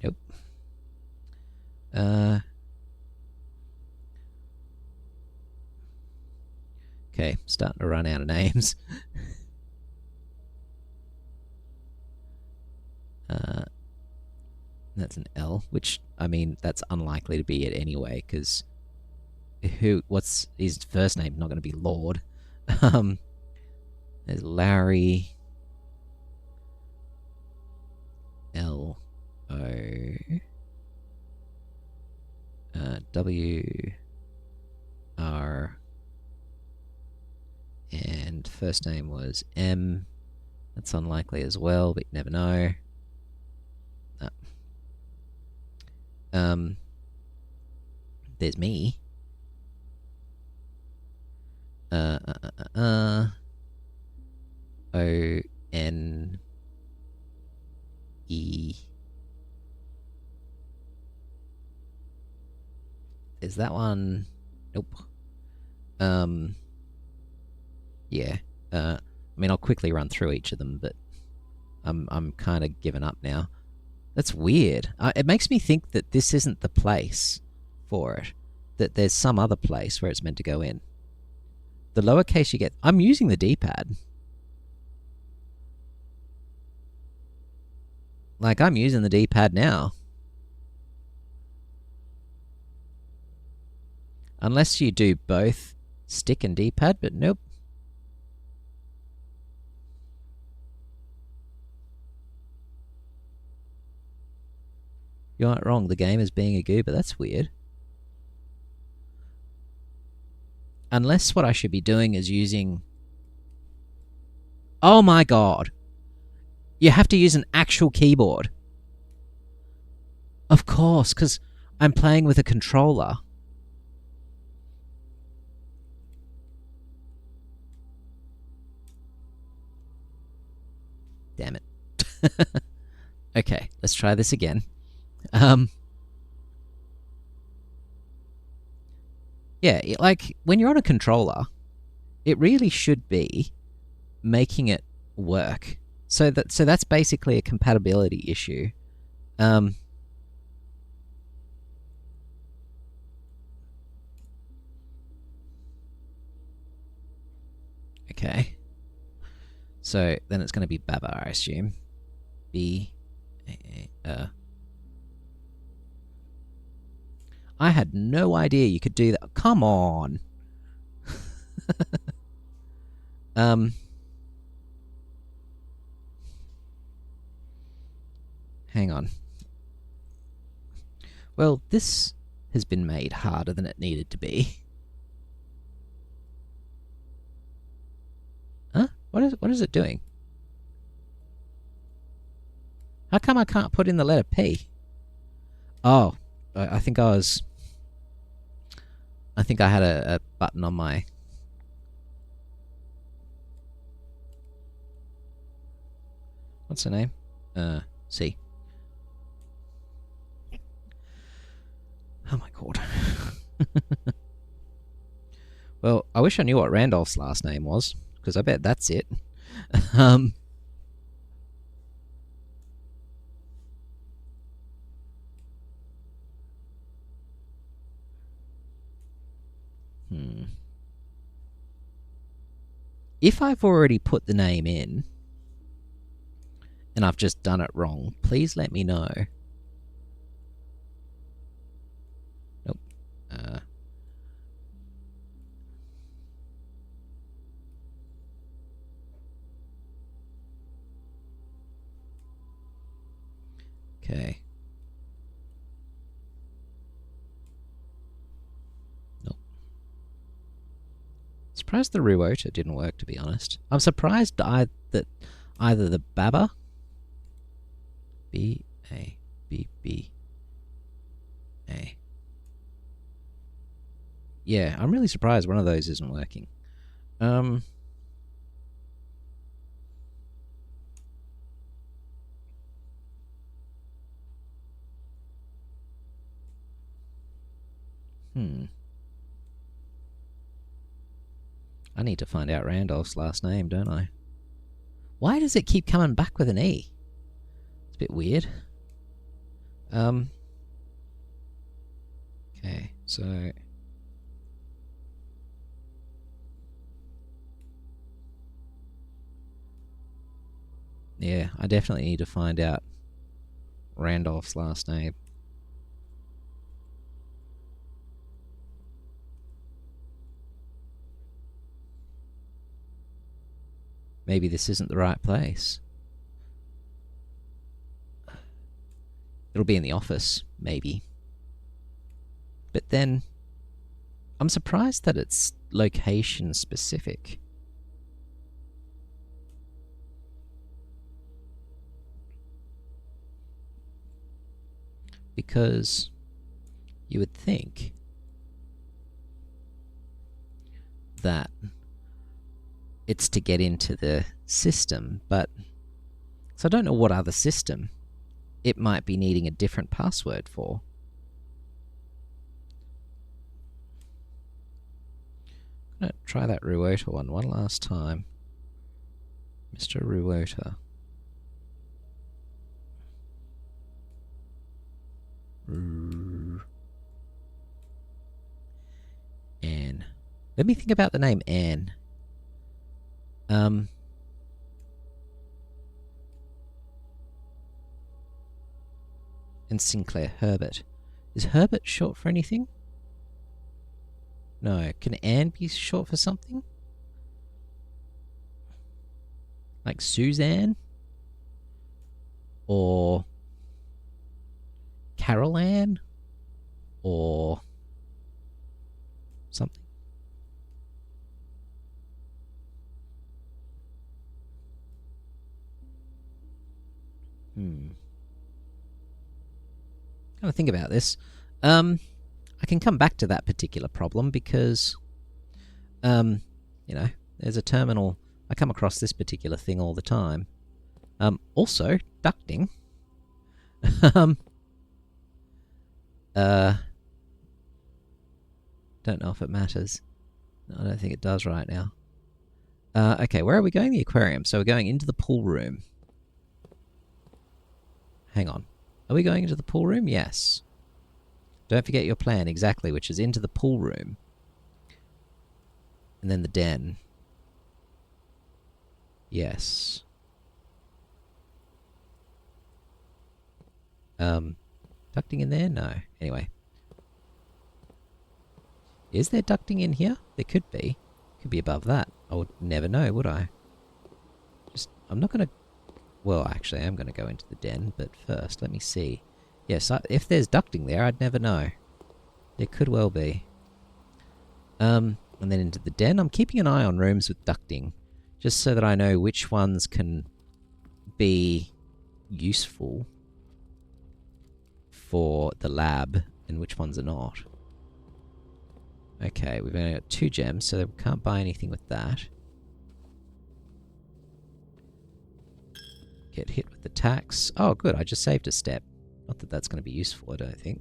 A: Nope. Okay, starting to run out of names. That's an L, which, I mean, that's unlikely to be it anyway, because what's his first name? Not going to be Lord. There's Larry. L O W R, and first name was M. That's unlikely as well, but you never know. There's me. O N E. Is that one? Nope. Yeah. I mean, I'll quickly run through each of them, but I'm kind of giving up now. That's weird. It makes me think that this isn't the place for it. That there's some other place where it's meant to go in. The lowercase you get... I'm using the D-pad. Like, I'm using the D-pad now. Unless you do both stick and D-pad, but nope. You're not wrong, the game is being a goober. That's weird. Unless what I should be doing is using... Oh my god! You have to use an actual keyboard. Of course, because I'm playing with a controller. Damn it. Okay, let's try this again. Yeah, like, when you're on a controller, it really should be making it work. So that's basically a compatibility issue. Okay. So then it's going to be Baba, I assume. I had no idea you could do that. Come on. Hang on. Well, this has been made harder than it needed to be. Huh? What is it doing? How come I can't put in the letter P? Oh, I think I had a button on my... What's her name? C. Oh my god. Well, I wish I knew what Randolph's last name was, because I bet that's it. If I've already put the name in, and I've just done it wrong, please let me know. Nope. Okay. Nope. Surprised the Ruota didn't work, to be honest. I'm surprised that either the Baba... B-A-B-B-A... Yeah, I'm really surprised one of those isn't working. I need to find out Randolph's last name, don't I? Why does it keep coming back with an E? It's a bit weird. Okay, so... Yeah, I definitely need to find out Randolph's last name. Maybe this isn't the right place. It'll be in the office, maybe. But then, I'm surprised that it's location specific. Because you would think that it's to get into the system, but so I don't know what other system it might be needing a different password for. I'm going to try that Ruota one last time. Mr. Ruota. Anne. Let me think about the name Anne. And Sinclair. Herbert. Is Herbert short for anything? No. Can Anne be short for something? Like Suzanne? Or Carol Ann? Or something? Gotta think about this. I can come back to that particular problem because, you know, there's a terminal. I come across this particular thing all the time. Also, ducting. Don't know if it matters. No, I don't think it does right now. Okay, where are we going? The aquarium. So we're going into the pool room. Hang on. Are we going into the pool room? Yes. Don't forget your plan, exactly, which is into the pool room. And then the den. Yes. Ducting in there? No. Anyway. Is there ducting in here? There could be. Could be above that. I would never know, would I? I'm not going to... Well, actually, I am going to go into the den, but first, let me see. Yes, if there's ducting there, I'd never know. There could well be. And then into the den. I'm keeping an eye on rooms with ducting, just so that I know which ones can be useful for the lab and which ones are not. Okay, we've only got 2 gems, so we can't buy anything with that. Get hit with the tax. Oh, good, I just saved a step. Not that that's going to be useful, I don't think.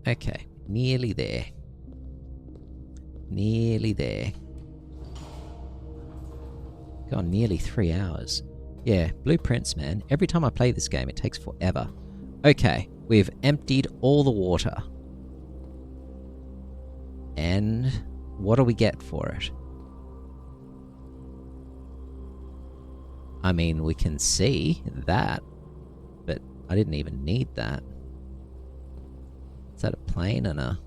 A: Okay, nearly there. Nearly there. Gone nearly 3 hours. Yeah, blueprints, man. Every time I play this game, it takes forever. Okay, we've emptied all the water. And what do we get for it? I mean, we can see that, but I didn't even need that. Is that a plane and a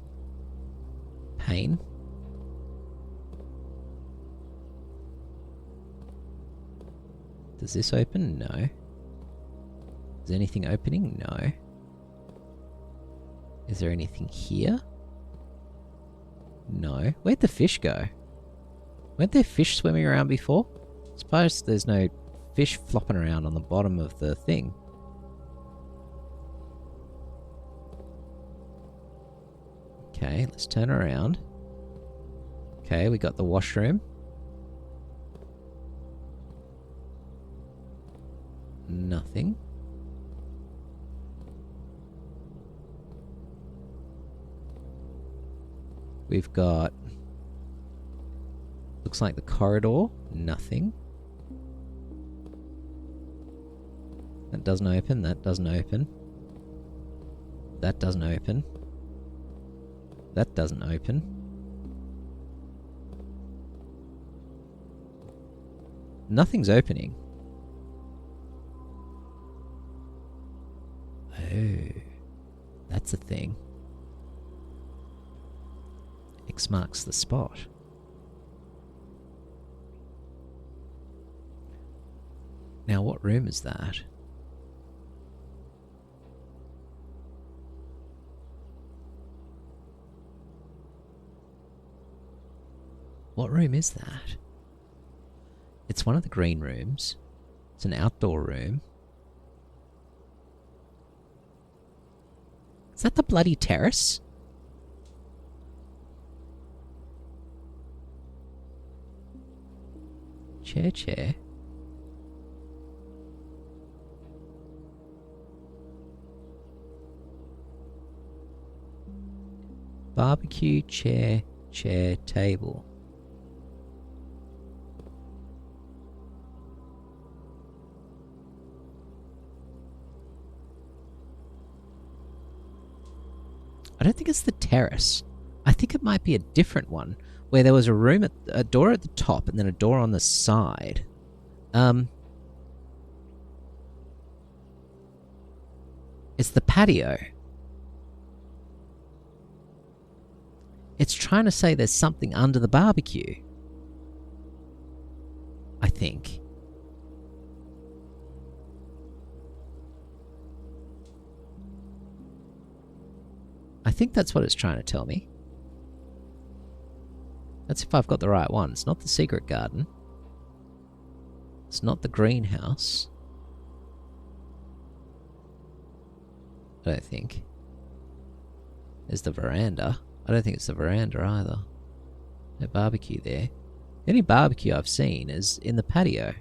A: pane? Does this open? No. Is anything opening? No. Is there anything here? No. Where'd the fish go? Weren't there fish swimming around before? Suppose there's no fish flopping around on the bottom of the thing. Okay, let's turn around. Okay, we got the washroom. Nothing. We've got... looks like the corridor. Nothing. That doesn't open. That doesn't open. That doesn't open. That doesn't open. Nothing's opening. Oh, that's a thing. X marks the spot. Now, what room is that? What room is that? It's one of the green rooms. It's an outdoor room. Is that the bloody terrace? Chair. Barbecue, chair, table. I don't think it's the terrace. I think it might be a different one, where there was a room at a door at the top and then a door on the side. It's the patio. It's trying to say there's something under the barbecue. I think. I think that's what it's trying to tell me. That's if I've got the right one. It's not the secret garden. It's not the greenhouse. I don't think. There's the veranda. I don't think it's the veranda either. No barbecue there. The only barbecue I've seen is in the patio.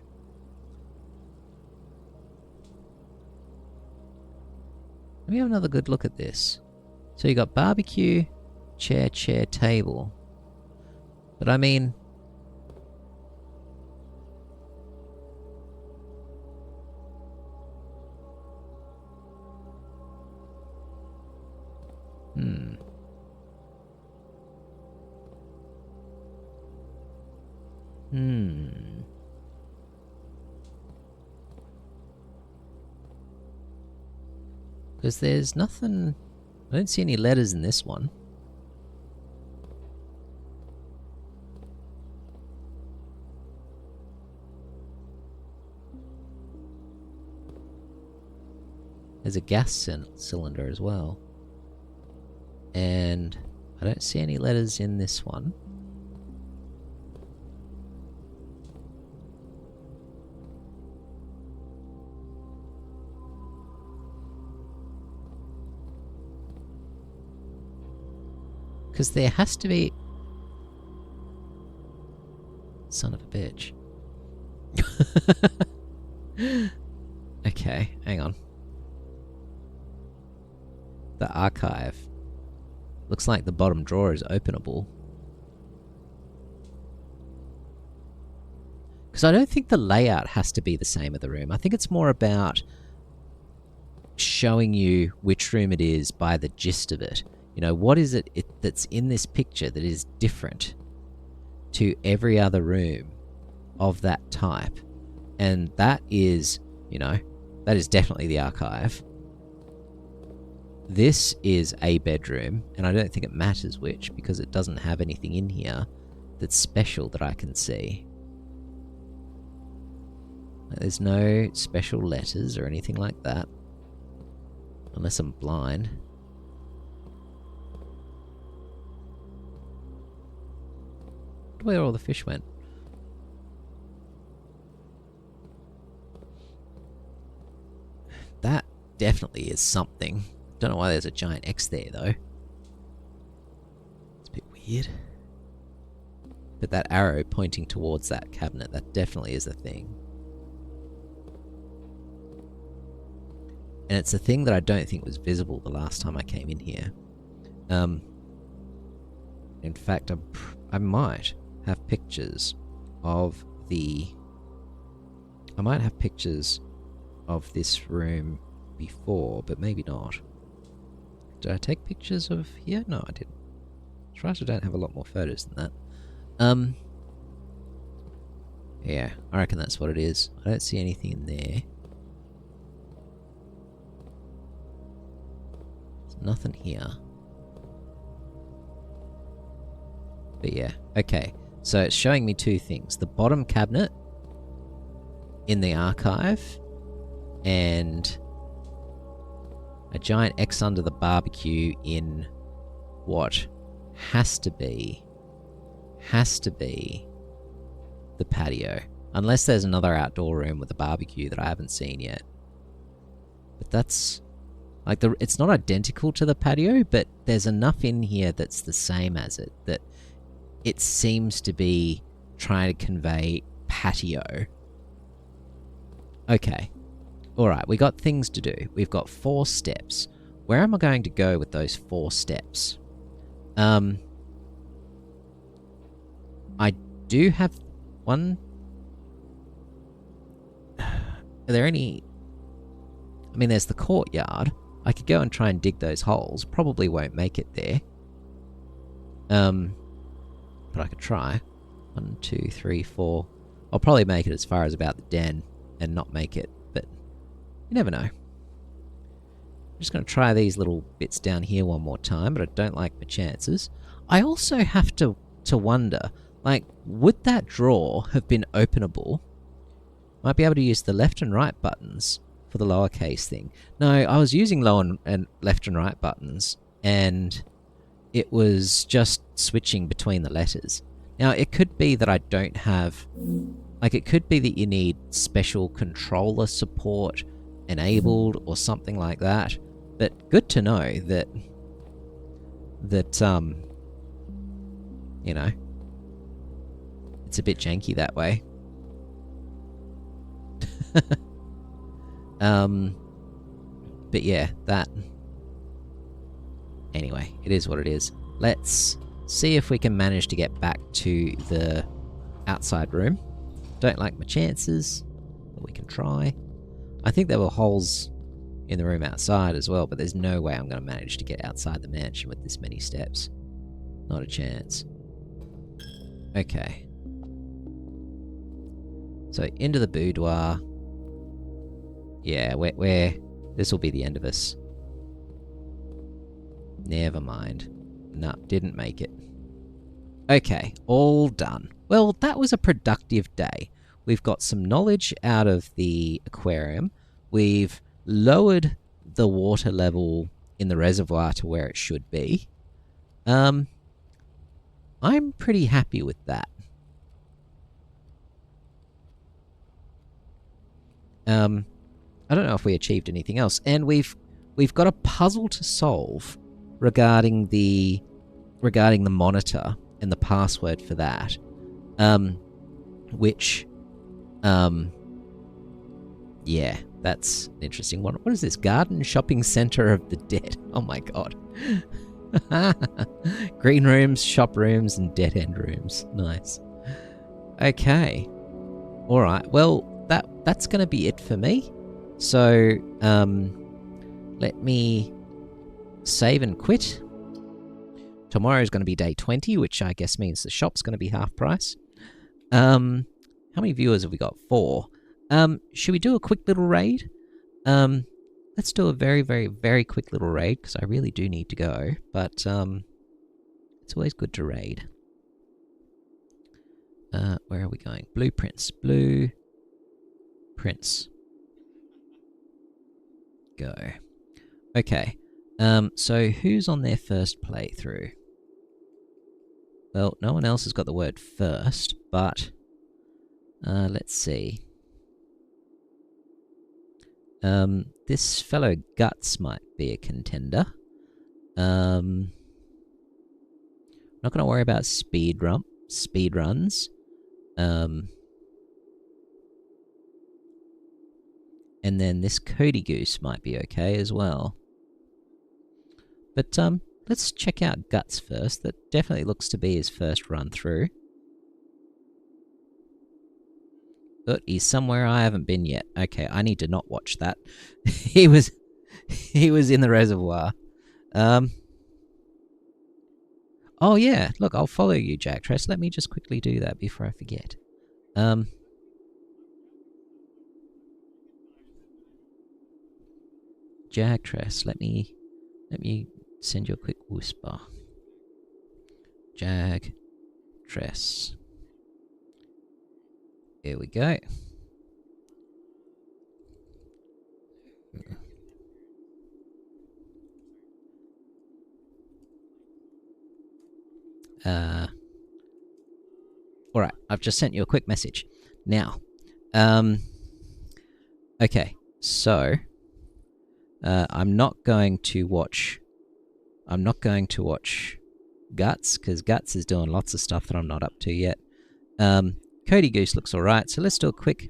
A: Let me have another good look at this. So you got barbecue, chair, table. But I mean... Because there's nothing... I don't see any letters in this one. There's a gas cylinder as well. And I don't see any letters in this one. Because there has to be... Son of a bitch. Okay, hang on. The archive. Looks like the bottom drawer is openable. Because I don't think the layout has to be the same of the room. I think it's more about showing you which room it is by the gist of it. You know, what is it that's in this picture that is different to every other room of that type? And that is, you know, that is definitely the archive. This is a bedroom, and I don't think it matters which, because it doesn't have anything in here that's special that I can see. There's no special letters or anything like that. Unless I'm blind. Where all the fish went. That definitely is something. Don't know why there's a giant X there, though. It's a bit weird. But that arrow pointing towards that cabinet, that definitely is a thing. And it's a thing that I don't think was visible the last time I came in here. In fact, I might have pictures of the... I might have pictures of this room before, but maybe not. Did I take pictures of here? No, I didn't. As far as I don't have a lot more photos than that. Yeah, I reckon that's what it is. I don't see anything in there. There's nothing here. But yeah, okay. So it's showing me two things. The bottom cabinet in the archive, and a giant X under the barbecue in what has to be the patio. Unless there's another outdoor room with a barbecue that I haven't seen yet. But that's... like, it's not identical to the patio, but there's enough in here that's the same as it, that it seems to be trying to convey patio. Okay. Alright, we got things to do. We've got 4 steps. Where am I going to go with those 4 steps? I do have one... Are there any... I mean, there's the courtyard. I could go and try and dig those holes. Probably won't make it there. But I could try. 1, 2, 3, 4. I'll probably make it as far as about the den and not make it, but you never know. I'm just going to try these little bits down here one more time, but I don't like my chances. I also have to wonder, like, would that drawer have been openable? Might be able to use the left and right buttons for the lowercase thing. No, I was using lower and left and right buttons, and it was just switching between the letters. Now, it could be that I don't have... like, it could be that you need special controller support enabled or something like that. But good to know that... you know, it's a bit janky that way. But yeah, that... anyway, it is what it is. Let's see if we can manage to get back to the outside room. Don't like my chances, but we can try. I think there were holes in the room outside as well, but there's no way I'm going to manage to get outside the mansion with this many steps. Not a chance. Okay. So, into the boudoir. Yeah, where this will be the end of us. Never mind. No, didn't make it. Okay, all done. Well, that was a productive day. We've got some knowledge out of the aquarium. We've lowered the water level in the reservoir to where it should be. I'm pretty happy with that. I don't know if we achieved anything else. And we've got a puzzle to solve regarding the monitor and the password for that. Which yeah, that's an interesting one. What is this? Garden Shopping Center of the Dead. Oh my god. Green rooms, shop rooms, and dead end rooms. Nice. Okay. Alright, well, that's going to be it for me. So, let me save and quit. Tomorrow is going to be day 20, which I guess means the shop's going to be half price. How many viewers have we got? 4. Should we do a quick little raid? Let's do a very, very, very quick little raid, because I really do need to go. But, it's always good to raid. Where are we going? Blueprints. Blueprints. Go. Okay. So who's on their first playthrough? Well, no one else has got the word first, but let's see. This fellow Guts might be a contender. Not going to worry about speed runs. And then this Cody Goose might be okay as well. But let's check out Guts first. That definitely looks to be his first run through. But he's somewhere I haven't been yet. Okay, I need to not watch that. he was in the reservoir. Oh yeah, look, I'll follow you, Jack Tress. Let me just quickly do that before I forget. Jack Tress, let me send you a quick whisper. Jag Tress. Here we go. Alright, I've just sent you a quick message. Now, okay, so I'm not going to watch Guts, because Guts is doing lots of stuff that I'm not up to yet. Cody Goose looks alright, so let's do a quick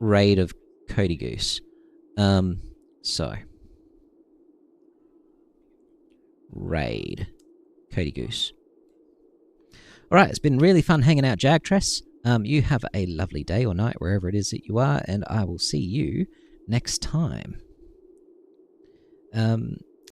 A: raid of Cody Goose. So raid Cody Goose. Alright, it's been really fun hanging out, Jagtress. You have a lovely day or night wherever it is that you are, and I will see you next time.